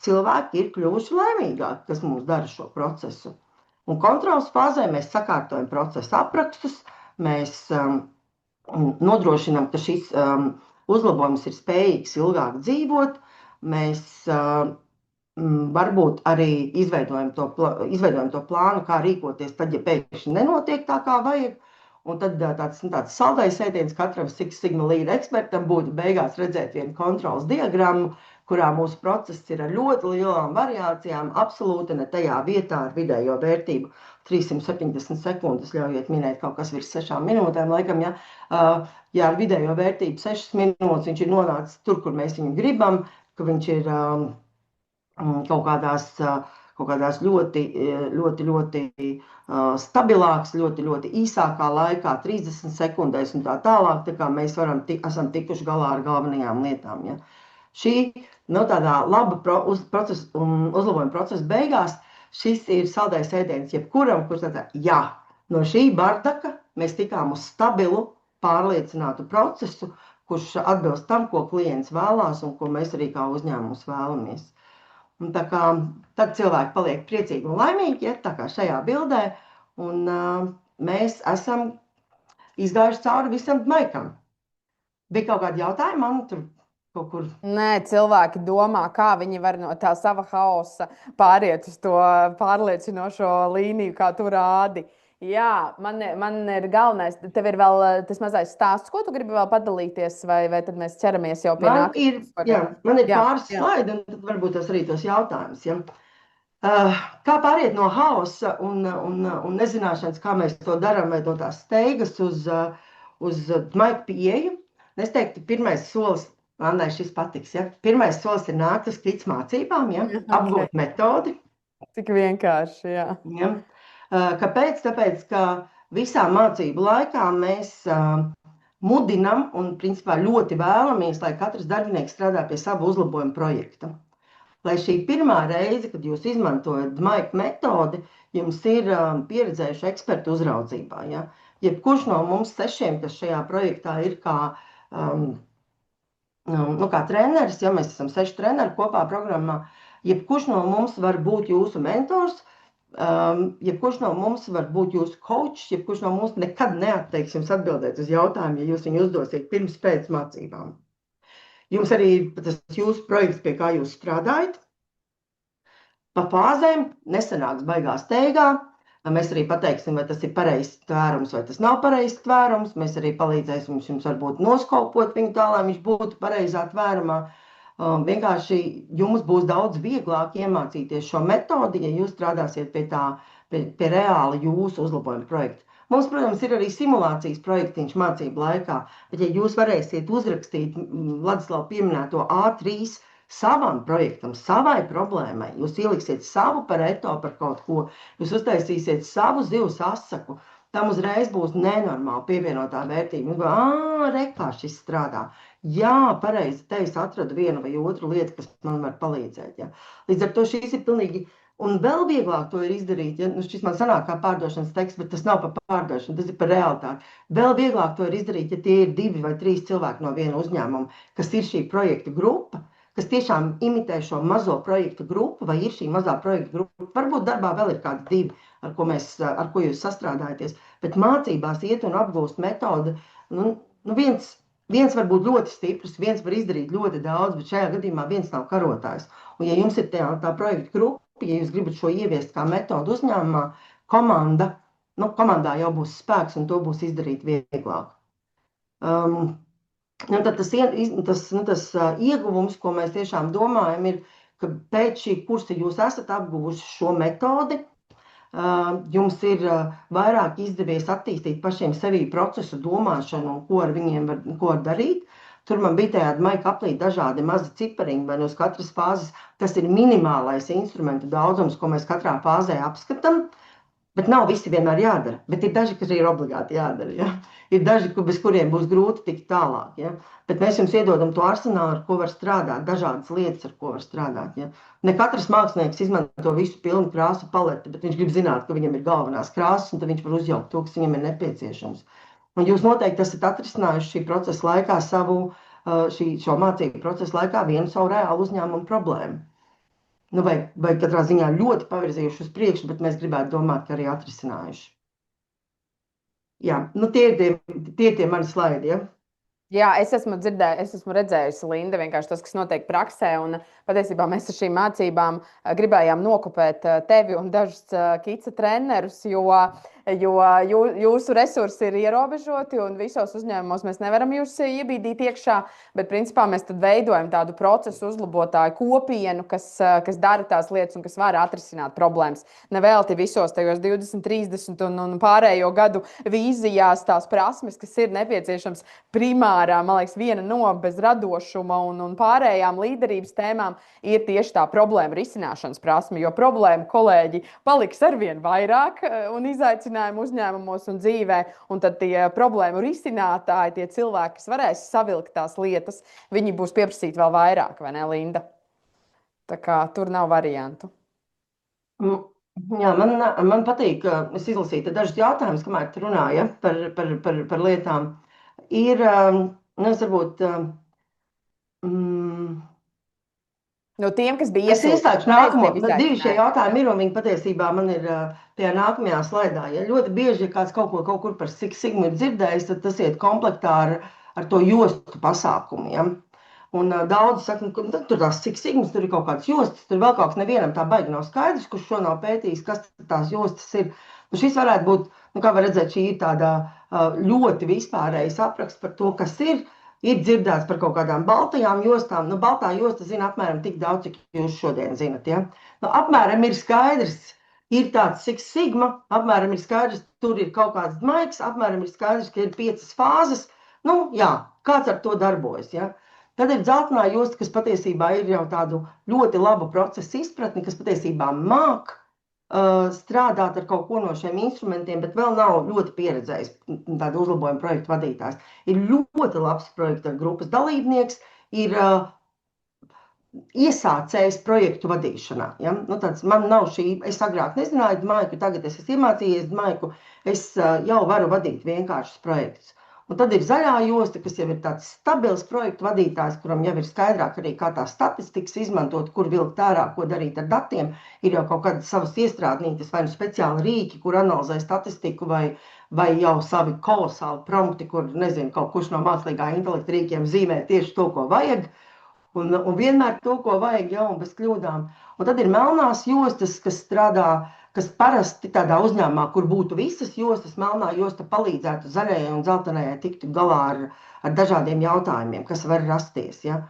S5: cilvēki ir kļuvuši laimīgāki, kas mums dara šo procesu. Un kontrolas fāzē mēs sakārtojam procesa aprakstus, mēs nodrošinām, ka šis uzlabojums ir spējīgs ilgāk dzīvot, mēs varbūt arī izveidojam to plānu, kā rīkoties tad, ja pēkšņi nenotiek tā, kā vajag. Un tad tāds saldais ēdiens katram Six Sigma līda ekspertam būtu beigās redzēt vienu kontrolas diagrammu, kurā mūsu process ir ar ļoti lielām variācijām, absolūti ne tajā vietā ar vidējo vērtību 370 sekundes, ļaujiet minēt kaut kas virs 6 minūtēm, laikam, ja ar vidējo vērtību 6 minūtes viņš ir nonācis tur, kur mēs viņu gribam, ka viņš ir kaut kādās ļoti stabilāks, ļoti īsākā laikā, 30 sekundēs un tā tālāk, tā kā mēs esam tikuši galā ar galvenajām lietām. Ja. Šī tādā laba uzlabojuma procesa beigās, šis ir saldais ēdiens jebkuram, kurš no šī bardaka mēs tikām uz stabilu, pārliecinātu procesu, kurš atbilst tam, ko klients vēlās un ko mēs arī kā uzņēmums vēlamies. Un tā kā tad cilvēki paliek priecīgi un laimīgi, ja, tā kā šajā bildē, un mēs esam izgājuši cauri visam maikam. Bija kaut kādi jautājumi, man tur kaut kur?
S1: Nē, cilvēki domā, kā viņi var no tā sava hausa pāriet uz to pārliecinošo līniju, kā tu rādi. Jā, man ir galvenais, tev ir vēl tas mazais stāsts, ko tu gribi vēl padalīties, vai tad mēs ķeramies jau pie
S5: nākamās? Man ir pāris slaidi, un tad varbūt tas arī tos jautājumus. Ja? Kā pāriet no hausa un nezināšanas, kā mēs to darām, vai no tās steigas uz maika pieeju? Es teiktu, pirmais solis, Andai, šis patiks, ja? Pirmais solis ir nākt uz kits mācībām, ja? Apgūt metodi.
S1: Tik vienkārši, jā.
S5: Ja? Kāpēc? Tāpēc, ka visā mācību laikā mēs mudinam un principā ļoti vēlamies, lai katrs darbinieks strādā pie sava uzlabojuma projekta. Lai šī pirmā reize, kad jūs izmantojat maika metodi, jums ir pieredzējuši ekspertu uzraudzībā. Ja? Jebkurš no mums 6, kas šajā projektā ir kā treneris, ja mēs esam 6 treneri kopā programmā, jebkurš no mums var būt jūsu mentors, jebkurš no mums var būt jūsu coach, jebkurš no mums nekad neatteiks jums atbildēt uz jautājumu, ja jūs viņu uzdosiet pirms pēc mācībām. Jums arī ir tas jūsu projekts, pie kā jūs strādājat. Pa fāzēm nesanāks baigā steigā. Mēs arī pateiksim, vai tas ir pareizs tvērums vai tas nav pareizs tvērums. Mēs arī palīdzēsim jums varbūt noskaupot viņu tā, lai viņš būtu pareizā tvērumā. Vienkārši jums būs daudz vieglāk iemācīties šo metodi, ja jūs strādāsiet pie reāla jūsu uzlabojuma projekta. Mums, protams, ir arī simulācijas projektiņš mācību laikā, bet ja jūs varēsiet uzrakstīt Ladislava pieminēto A3 savam projektam, savai problēmai, jūs ieliksiet savu pareto par kaut ko, jūs uztaisīsiet savu zivs asaku, tam uzreiz būs nenormāli pievienotā vērtība. Kā šis strādā. Jā, pareizi, te es atradu vienu vai otru lietu, kas man var palīdzēt. Ja. Līdz ar to šīs ir pilnīgi, un vēl vieglāk to ir izdarīt, ja, šis man sanāk kā pārdošanas teksts, bet tas nav par pārdošanu, tas ir par realitāti. Vēl vieglāk to ir izdarīt, ja tie ir 2 vai 3 cilvēki no viena uzņēmuma, kas ir šī projekta grupa, kas tiešām imitē šo mazo projektu grupu, vai ir šī mazā projekta grupa. Varbūt darbā vēl ir kādi 2, ar ko jūs sastrādājaties, bet mācībās iet un apgūst metodi. Viens var būt ļoti stiprs, viens var izdarīt ļoti daudz, bet šajā gadījumā viens nav karotājs. Un ja jums ir tā projekta grupa, ja jūs gribat šo ieviest kā metodu uzņēmumā, komandā jau būs spēks un to būs izdarīt vieglāk. Tad tas ieguvums, ko mēs tiešām domājam, ir, ka pēc šī kursa jūs esat apguvuši šo metodi, jums ir vairāk izdevies attīstīt pašiem sevī procesu domāšanu un ko ar viņiem var darīt. Tur man bija tajā maika aplī dažādi mazi cipariņi, vai no katras fāzes tas ir minimālais instrumentu daudzums, ko mēs katrā fāzē apskatām. Bet nav visi vienmēr jādara. Bet ir daži, kas ir obligāti jādara. Ja? Ir daži, bez kuriem būs grūti tikt tālāk. Ja? Bet mēs jums iedodam to arsenālu, ar ko var strādāt, dažādas lietas, ar ko var strādāt. Ja? Ne katrs mākslinieks izmanto visu pilnu krāsu paleti, bet viņš grib zināt, ka viņam ir galvenās krāsas, un tad viņš var uzjaukt to, kas viņam ir nepieciešams. Un jūs noteikti esat atrisinājuši šī procesa laikā šo mācību procesa laikā vienu savu reālu uzņēmumu problēmu. Nu, vai katrā ziņā ļoti pavirzījuši uz priekšu, bet mēs gribētu domāt, ka arī atrisinājuši. Jā, nu tie ir tie mani slaidi, ja?
S1: Jā, es esmu redzējusi, Linda, vienkārši tas, kas notiek praksē, un patiesībā mēs ar šīm mācībām gribējām nokopēt tevi un dažus kica trenerus, jo jūsu resursi ir ierobežoti un visos uzņēmumos mēs nevaram jūs iebīdīt iekšā, bet principā mēs tad veidojam tādu procesu uzlabotāju kopienu, kas dara tās lietas un kas var atrisināt problēmas. Nevelti visos tajos 20, 30 un pārējo gadu vīzijās tās prasmes, kas ir nepieciešams primārā, man liekas, viena no bez radošuma un pārējām līderības tēmām ir tieši tā problēma risināšanas prasme, jo problēma, kolēģi, paliks arvien vairāk un izaicinājumi uzņēmumos un dzīvē, un tad tie problēmu risinātāji, tie cilvēki, kas varēs savilkt tās lietas, viņi būs pieprasīti vēl vairāk, vai ne, Linda? Tā kā tur nav variantu.
S5: Jā, man patīk, es izlasīju dažus jautājumus, kamēr tu runāja par lietām. Ir, es varbūt...
S1: No tiem, kas bija
S5: iesūtīti. Es ieslēgšu nākamo. Divi šie jautājumi ir, un viņi patiesībā man ir tajā nākamajā slaidā. Ja ļoti bieži, ja kāds kaut kur par Six Sigma ir dzirdējis, tad tas iet komplektā ar to jostu pasākumu. Ja? Un daudzi saka, ka tur tās Six Sigmas, tur ir kaut kāds jostas, tur vēl kaut kas nevienam tā baigi nav skaidrs, kurš šo nav pētījis, kas tās jostas ir. Nu, šis varētu būt, kā var redzēt, šī ir tāda ļoti vispārējais apraksts par to, kas ir. Ir dzirdēts par kaut kādām baltajām jostām. Nu, baltā josta zina apmēram tik daudz, cik jūs šodien zinat. Ja? Nu, apmēram ir skaidrs, ir tāds Six Sigma, apmēram ir skaidrs, tur ir kaut kāds maiks, apmēram ir skaidrs, ka ir 5 fāzes. Nu, jā, kāds ar to darbojas. Ja? Tad ir dzeltenā josta, kas patiesībā ir jau tādu ļoti labu procesu izpratni, kas patiesībā māk strādāt ar kaut ko no šiem instrumentiem, bet vēl nav ļoti pieredzējis tādu uzlabojumu projektu vadītājs. Ir ļoti labs projekta grupas dalībnieks, ir iesācējs projektu vadīšanā. Ja? Nu, man nav šī, es agrāk nezināju Maiku, tagad es esmu iemācījies Maiku, es jau varu vadīt vienkāršus projektus. Un tad ir zaļā josta, kas jau ir tāds stabils projektu vadītājs, kuram jau ir skaidrāk arī, kā tā statistikas izmantot, kur vilkt ārā, ko darīt ar datiem. Ir jau kaut kādas savas iestrādnītas vai speciāli rīki, kur analizē statistiku vai jau savi kolosāli prompti, kur, nezinu, kaut kurš no mākslīgā intelekta rīkiem zīmē tieši to, ko vajag. Un vienmēr to, ko vajag, jau un bez kļūdām. Un tad ir melnās jostas, kas strādā, kas parasti tādā uzņēmumā, kur būtu visas jostas, melnā josta palīdzētu zaļajai un dzeltenajai tiktu galā ar dažādiem jautājumiem, kas var rasties. Ja?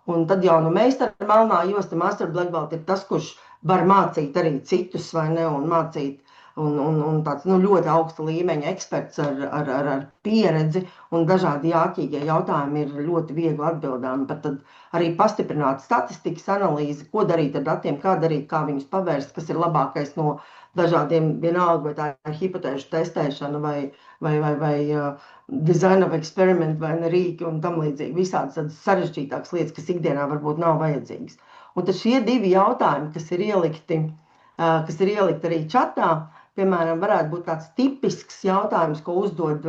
S5: Un tad jau meistara melnā josta, Master Black Belt ir tas, kurš var mācīt arī citus, vai ne, un mācīt un tāds ļoti augsta līmeņa eksperts ar pieredzi, un dažādi jāķīgie jautājumi ir ļoti viegli atbildāmi. Bet tad arī pastiprināt statistikas analīzi, ko darīt ar datiem, kā darīt, kā viņus pavērst, kas ir labākais no dažādiem, vienalga, vai tā ir hipotēžu testēšana vai design of experiment vai rīki un tam līdzīgi. Visādas sarežģītākas lietas, kas ikdienā varbūt nav vajadzīgas. Un tad šie divi jautājumi, kas ir ielikti arī čatā, piemēram, varētu būt tāds tipisks jautājums, ko uzdod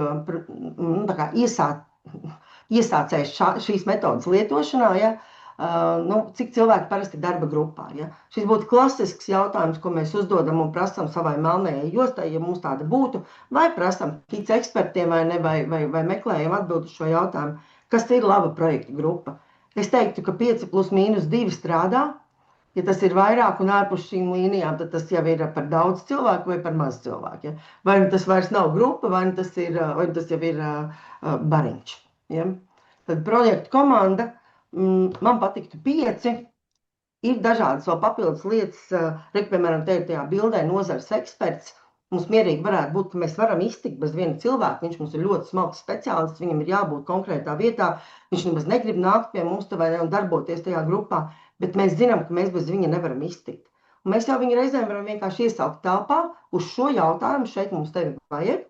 S5: iesācējs šīs metodas lietošanā, ja? Cik cilvēki parasti darba grupā. Ja? Šis būtu klasisks jautājums, ko mēs uzdodam un prasam savai melnējai jostai, ja mums tāda būtu, vai prasam kits ekspertiem vai meklējam atbildi uz šo jautājumu, kas ir laba projekta grupa. Es teiktu, ka 5+-2 strādā. Ja tas ir vairāk un ārpus šīm līnijām, tad tas jau ir par daudz cilvēku vai par maz cilvēku. Ja? Vai tas vairs nav grupa, vai tas jau ir bariņš. Ja? Tad projekta komanda, man patiktu 5. Ir dažādas vēl papildus lietas. Piemēram, te ir tajā bildē nozares eksperts. Mums mierīgi varētu būt, ka mēs varam iztikt bez viena cilvēka. Viņš mums ir ļoti smalks speciālists, viņam ir jābūt konkrētā vietā. Viņš nemaz negrib nākt pie mums un darboties tajā grupā. Bet mēs zinām, ka mēs bez viņa nevaram iztikt. Un mēs jau viņu reizēm varam vienkārši iesaukt telpā uz šo jautājumu. Šeit mums tevi vajag.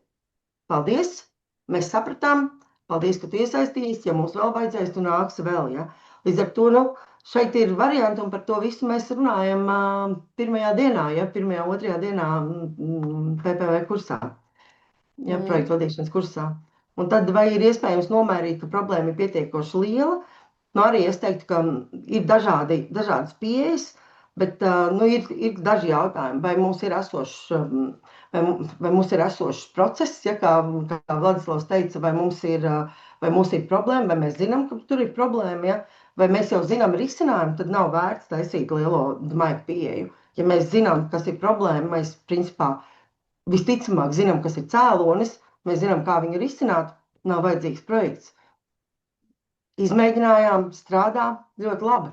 S5: Paldies, mēs sapratām. Paldies, ka tu iesaistījies. Ja mums vēl vajadzēs, tu nāksi vēl. Ja? Līdz ar to šeit ir varianti, un par to visu mēs runājam pirmajā dienā, ja? Pirmajā, otrajā dienā PPV kursā, ja? Projektu vadīšanas kursā. Un tad vai ir iespējams nomērīt, ka problēma ir pietiekoši liela? Arī es teiktu, ka ir dažādas pieejas, bet ir daži jautājumi, vai mums ir esošs process, ja, kā Vladislavs teica, vai mums ir problēma, vai mēs zinām, ka tur ir problēma, ja, vai mēs jau zinām risinājumu, tad nav vērts taisīt lielo maigu pieeju. Ja mēs zinām, kas ir problēma, mēs principā visticamāk zinām, kas ir cēlonis, mēs zinām, kā viņu risināt, nav vajadzīgs projekts. Izmēģinājām, strādā ļoti labi.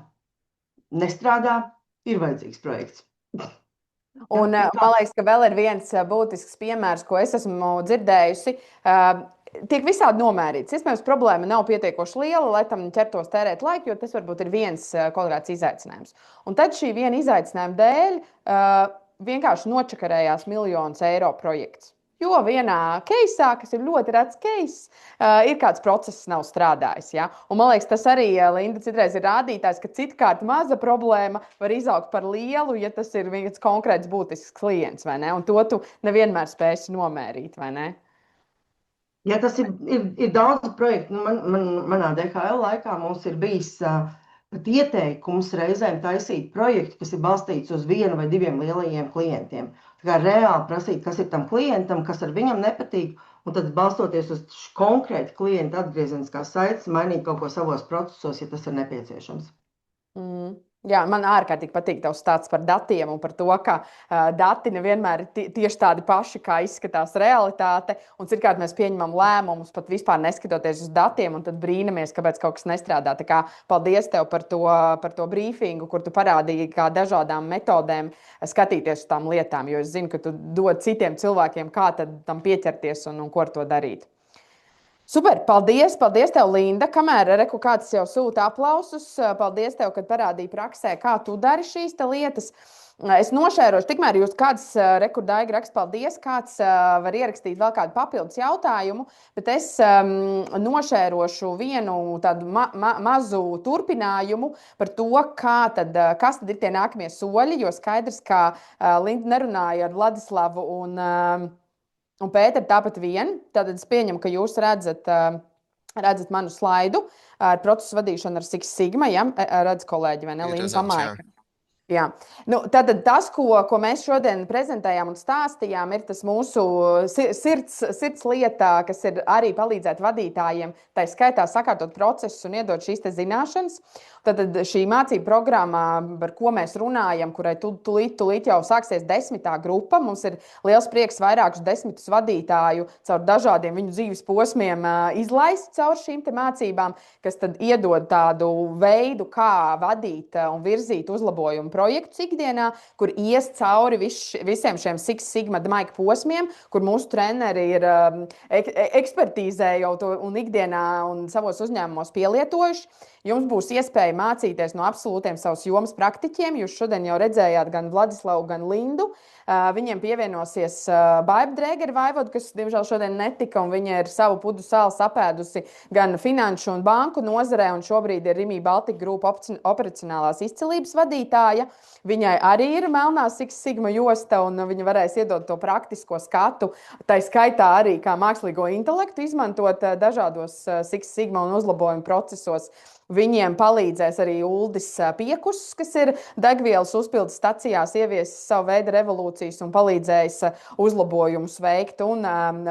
S5: Nestrādā, ir vajadzīgs projekts.
S1: Un man liekas, ka vēl ir viens būtisks piemērs, ko es esmu dzirdējusi. Tiek visādi nomērīts. Iespējams, problēma nav pietiekoši liela, lai tam ķertos tērēt laiku, jo tas varbūt ir viens kaut kāds izaicinājums. Un tad šī viena izaicinājuma dēļ vienkārši nočakarējās miljonus eiro projekts. Jo vienā keisā, kas ir ļoti rets case, ir kāds process nav strādājis. Ja? Un man liekas, tas arī, Linda, citreiz ir rādītājs, ka citkārt maza problēma var izaugt par lielu, ja tas ir viens konkrēts būtisks klients, vai ne? Un to tu nevienmēr spēsi nomērīt, vai ne?
S5: Ja tas ir daudz projektu, manā DHL laikā mums ir bijis pat ieteikums reizēm taisīt projektu, kas ir balstīts uz vienu vai diviem lielajiem klientiem. Tā kā reāli prasīt, kas ir tam klientam, kas ar viņam nepatīk, un tad balstoties uz konkrēti klienta atgriezeniskās saites, mainīt kaut ko savos procesos, ja tas ir nepieciešams.
S1: Jā, man ārkārtīgi patīk tavs stāsts par datiem un par to, ka dati nevienmēr ir tieši tādi paši, kā izskatās realitāte. Un citkārt mēs pieņemam lēmumus, pat vispār neskatoties uz datiem, un tad brīnamies, kāpēc kaut kas nestrādā. Tā kā paldies tev par to brīfingu, kur tu parādīji, kā dažādām metodēm skatīties uz tām lietām, jo es zinu, ka tu dod citiem cilvēkiem, kā tad tam pieķerties un ko ar to darīt. Super, paldies tev, Linda. Kamēr kāds jau sūta aplausus, paldies tev, kad parādīji praksē, kā tu dari šīs lietas. Es nošērošu, tikmēr jūs kāds Daiga raksta paldies, kāds var ierakstīt vēl kādu papildus jautājumu, bet es nošērošu vienu tādu mazu turpinājumu par to, kas tad ir tie nākamie soļi, jo skaidrs, ka Linda nerunāja ar Vladislavu un Pēteri tāpat vien. Tad es pieņemu, ka jūs redzat manu slaidu ar procesu vadīšanu ar Six Sigma. Ja? Redz kolēģi, vai ne? Līna pamāja. Jā. Tātad tas, ko mēs šodien prezentējām un stāstījām, ir tas mūsu sirds lieta, kas ir arī palīdzēt vadītājiem, tā skaitā sakārtot procesus un iedot šīs te zināšanas. Tad šī mācību programmā, par ko mēs runājam, kurai tūlīt jau sāksies 10. grupa, mums ir liels prieks vairākus 10 vadītāju caur dažādiem viņu dzīves posmiem izlaist caur šīm te mācībām, kas tad iedod tādu veidu, kā vadīt un virzīt uzlabojumu projektus ikdienā, kur ies cauri visiem šiem Six Sigma maika posmiem, kur mūsu treneri ir ekspertīzē jau to un ikdienā un savos uzņēmumos pielietojuši. Jums būs iespēja mācīties no absolūtiem savas jomas praktiķiem. Jūs šodien jau redzējāt gan Vladislavu, gan Lindu. Viņiem pievienosies Baiba Drēgere-Vaivoda, kas diemžēl šodien netika, un viņa ir savu pudu sāli sapēdusi gan finanšu un banku nozarē, un šobrīd ir Rimī Baltika grupa operacionālās izcilības vadītāja. Viņai arī ir melnā Six Sigma josta, un viņa varēs iedot to praktisko skatu. Tā skaitā arī kā mākslīgo intelektu izmantot dažādos Six Sigma un uzlabojumu procesos. Viņiem palīdzēs arī Uldis Piekuss, kas ir degvielas uzpildes stacijās ieviesis savu veidu revolūcijas un palīdzējis uzlabojumus veikt. Un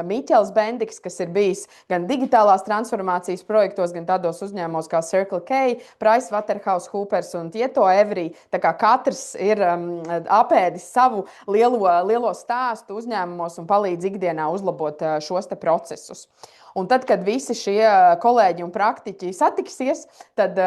S1: Miķels Bendiks, kas ir bijis gan digitālās transformācijas projektos, gan tādos uzņēmumos kā Circle K, PricewaterhouseCoopers un Tieto Every. Tā kā katrs ir apēdis savu lielo stāstu uzņēmumos un palīdz ikdienā uzlabot šos te procesus. Un tad, kad visi šie kolēģi un praktiķi satiksies, tad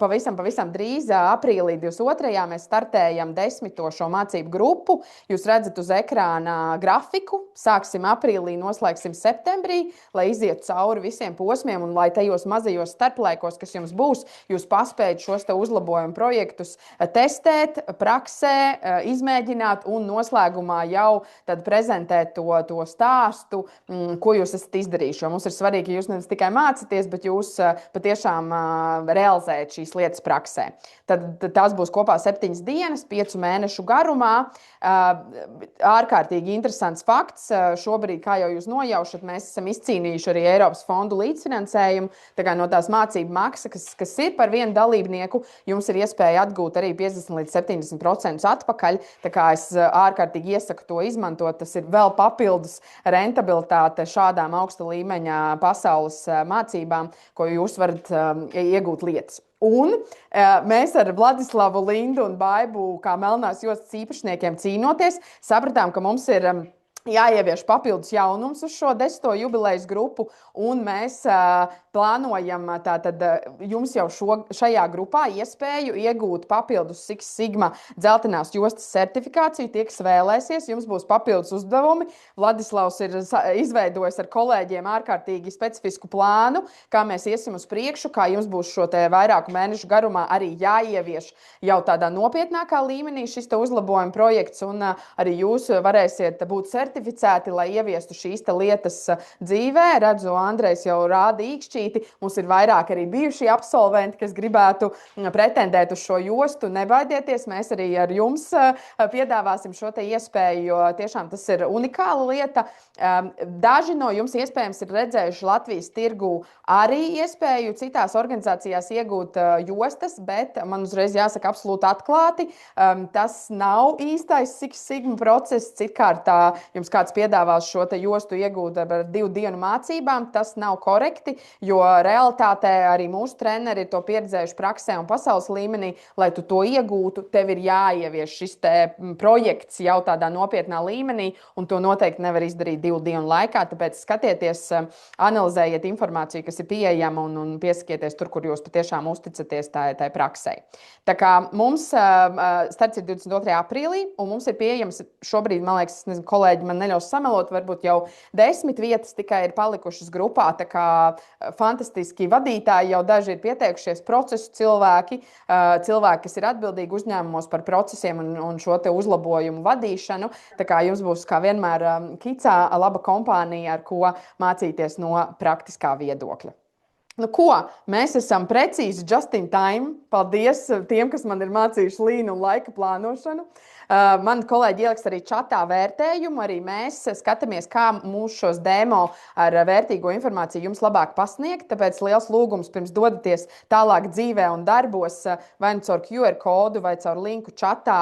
S1: pavisam drīz, aprīlī 22. mēs startējam 10. šo mācību grupu. Jūs redzat uz ekrāna grafiku. Sāksim aprīlī, noslēgsim septembrī, lai izietu cauri visiem posmiem un lai tajos mazajos starplaikos, kas jums būs, jūs paspējat šos te uzlabojumu projektus testēt, praksē, izmēģināt un noslēgumā jau tad prezentēt to stāstu, ko jūs esat izdarījuši. Jo mums ir svarīgi, ka jūs ne tikai mācāties, bet jūs patiešām realizējat šīs lietas praksē. Tad tās būs kopā 7 dienas, 5 mēnešu garumā. Ārkārtīgi interesants fakts. Šobrīd, kā jau jūs nojaušat, mēs esam izcīnījuši arī Eiropas fondu līdzfinansējumu. Tā kā no tās mācību maksas, kas ir par vienu dalībnieku, jums ir iespēja atgūt arī 50 līdz 70% atpakaļ. Tā kā es ārkārtīgi iesaku to izmantot. Tas ir vēl papildus rentabilitāte šādām augsta līmeņa pasaules mācībām, ko jūs varat iegūt lietas. Un mēs ar Vladislavu, Lindu un Baibu, kā Melnās jostas īpašniekiem cīnoties, sapratām, ka mums ir jāievieš papildus jaunums uz šo 10. jubilejas grupu, un mēs plānojam tātad jums jau šajā grupā iespēju iegūt papildus Six Sigma dzeltenās jostas certifikāciju. Tie, kas vēlēsies, jums būs papildus uzdevumi. Vladislavs ir izveidojis ar kolēģiem ārkārtīgi specifisku plānu, kā mēs iesim uz priekšu, kā jums būs šo te vairāku mēnešu garumā arī jāievieš jau tādā nopietnākā līmenī šis te uzlabojuma projekts, un arī jūs varēsiet būt certificēti, lai ieviestu šīs lietas dzīvē. Redzu, Andrejs jau rāda īkšķīti. Mums ir vairāk arī bijušie absolventi, kas gribētu pretendēt uz šo jostu. Nebaidieties, mēs arī ar jums piedāvāsim šo te iespēju, jo tiešām tas ir unikāla lieta. Daži no jums iespējams ir redzējuši Latvijas tirgu arī iespēju citās organizācijās iegūt jostas, bet man uzreiz jāsaka absolūti atklāti. Tas nav īstais Six Sigma process. Citkārt jums kāds piedāvās šo te jostu iegūt ar 2 dienu mācībām, tas nav korekti, jo realitātē arī mūsu treneri ir to pieredzējuši praksē un pasaules līmenī. Lai tu to iegūtu, tev ir jāievieš šis te projekts jau tādā nopietnā līmenī, un to noteikti nevar izdarīt 2 dienu laikā, tāpēc skatieties, analizējiet informāciju, kas ir pieejama, un piesakieties tur, kur jūs patiešām uzticaties tai praksē. Tā kā mums starts ir 22. aprīlī, un mums ir pieejams šobrīd, man liekas, kolēģi man neļaus samelot, varbūt jau 10 vietas tikai ir palikušas grupā. Tā kā fantastiski vadītāji jau daži ir pieteikušies, procesu cilvēki, kas ir atbildīgi uzņēmumos par procesiem un šo te uzlabojumu vadīšanu. Tā kā jums būs, kā vienmēr, Kicā laba kompānija, ar ko mācīties no praktiskā viedokļa. Nu, ko? Mēs esam precīzi just in time. Paldies tiem, kas man ir mācījuši līnu un laika plānošanu. Mani kolēģi ieliks arī čatā vērtējumu. Arī mēs skatāmies, kā mūsu šos demo ar vērtīgo informāciju jums labāk pasniegt. Tāpēc liels lūgums pirms dodaties tālāk dzīvē un darbos, vai nu caur QR kodu vai caur linku čatā,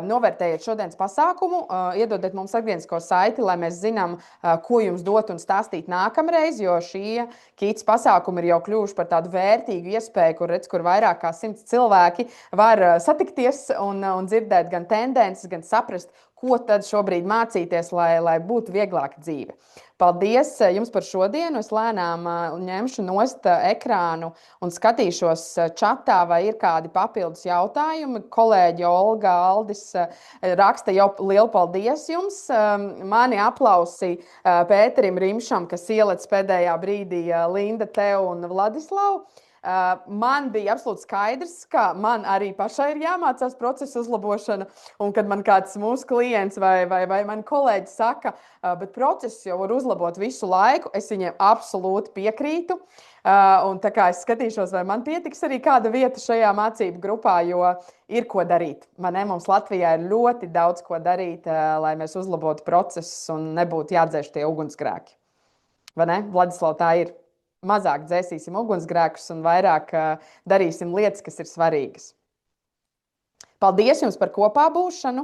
S1: novērtējiet šodienas pasākumu, iedodiet mums atgrieznisko saiti, lai mēs zinām, ko jums dot un stāstīt nākamreiz, jo šie Kīts pasākumi ir jau kļuvuši par tādu vērtīgu iespēju, kur vairāk kā 100 cilvēki var satikties un dzirdēt gan tendences, gan saprast, ko tad šobrīd mācīties, lai būtu vieglāka dzīve. Paldies jums par šodienu. Es lēnām ņemšu nost ekrānu un skatīšos čatā, vai ir kādi papildus jautājumi. Kolēģi Olga, Aldis raksta jau lielu paldies jums. Mani aplausi Pēterim Rimšam, kas ielec pēdējā brīdī Linda, tev un Vladislavu. Man bija absolūti skaidrs, ka man arī pašai ir jāmācās procesa uzlabošana, un kad man kāds mūsu klients vai mani kolēģi saka, bet procesus jau var uzlabot visu laiku, es viņiem absolūti piekrītu. Un tā kā es skatīšos, vai man pietiks arī kāda vieta šajā mācību grupā, jo ir ko darīt. Mums Latvijā ir ļoti daudz ko darīt, lai mēs uzlabotu procesus un nebūtu jādzēš tie ugunsgrēki. Vai ne? Vladislav, tā ir. Mazāk dzēsīsim ugunsgrēkus un vairāk darīsim lietas, kas ir svarīgas. Paldies jums par kopā būšanu.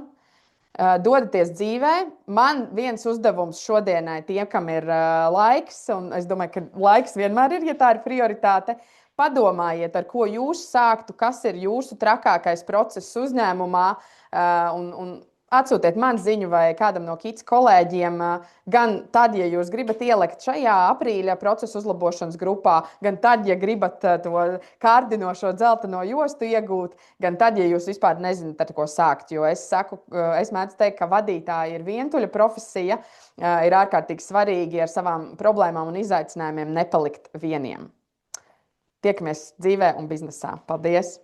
S1: Dodaties dzīvē. Man viens uzdevums šodienai tiem, kam ir laiks, un es domāju, ka laiks vienmēr ir, ja tā ir prioritāte. Padomājiet, ar ko jūs sāktu, kas ir jūsu trakākais process uzņēmumā, un Atsūtiet man ziņu vai kādam no KITS kolēģiem, gan tad, ja jūs gribat ielikt šajā aprīļa procesa uzlabošanas grupā, gan tad, ja gribat to kārdinošo dzelteno jostu iegūt, gan tad, ja jūs vispār nezināt, ar ko sākt. Jo es mēdzu teikt, ka vadītāji ir vientuļa profesija, ir ārkārtīgi svarīgi ar savām problēmām un izaicinājumiem nepalikt vieniem. Tiekamies dzīvē un biznesā. Paldies!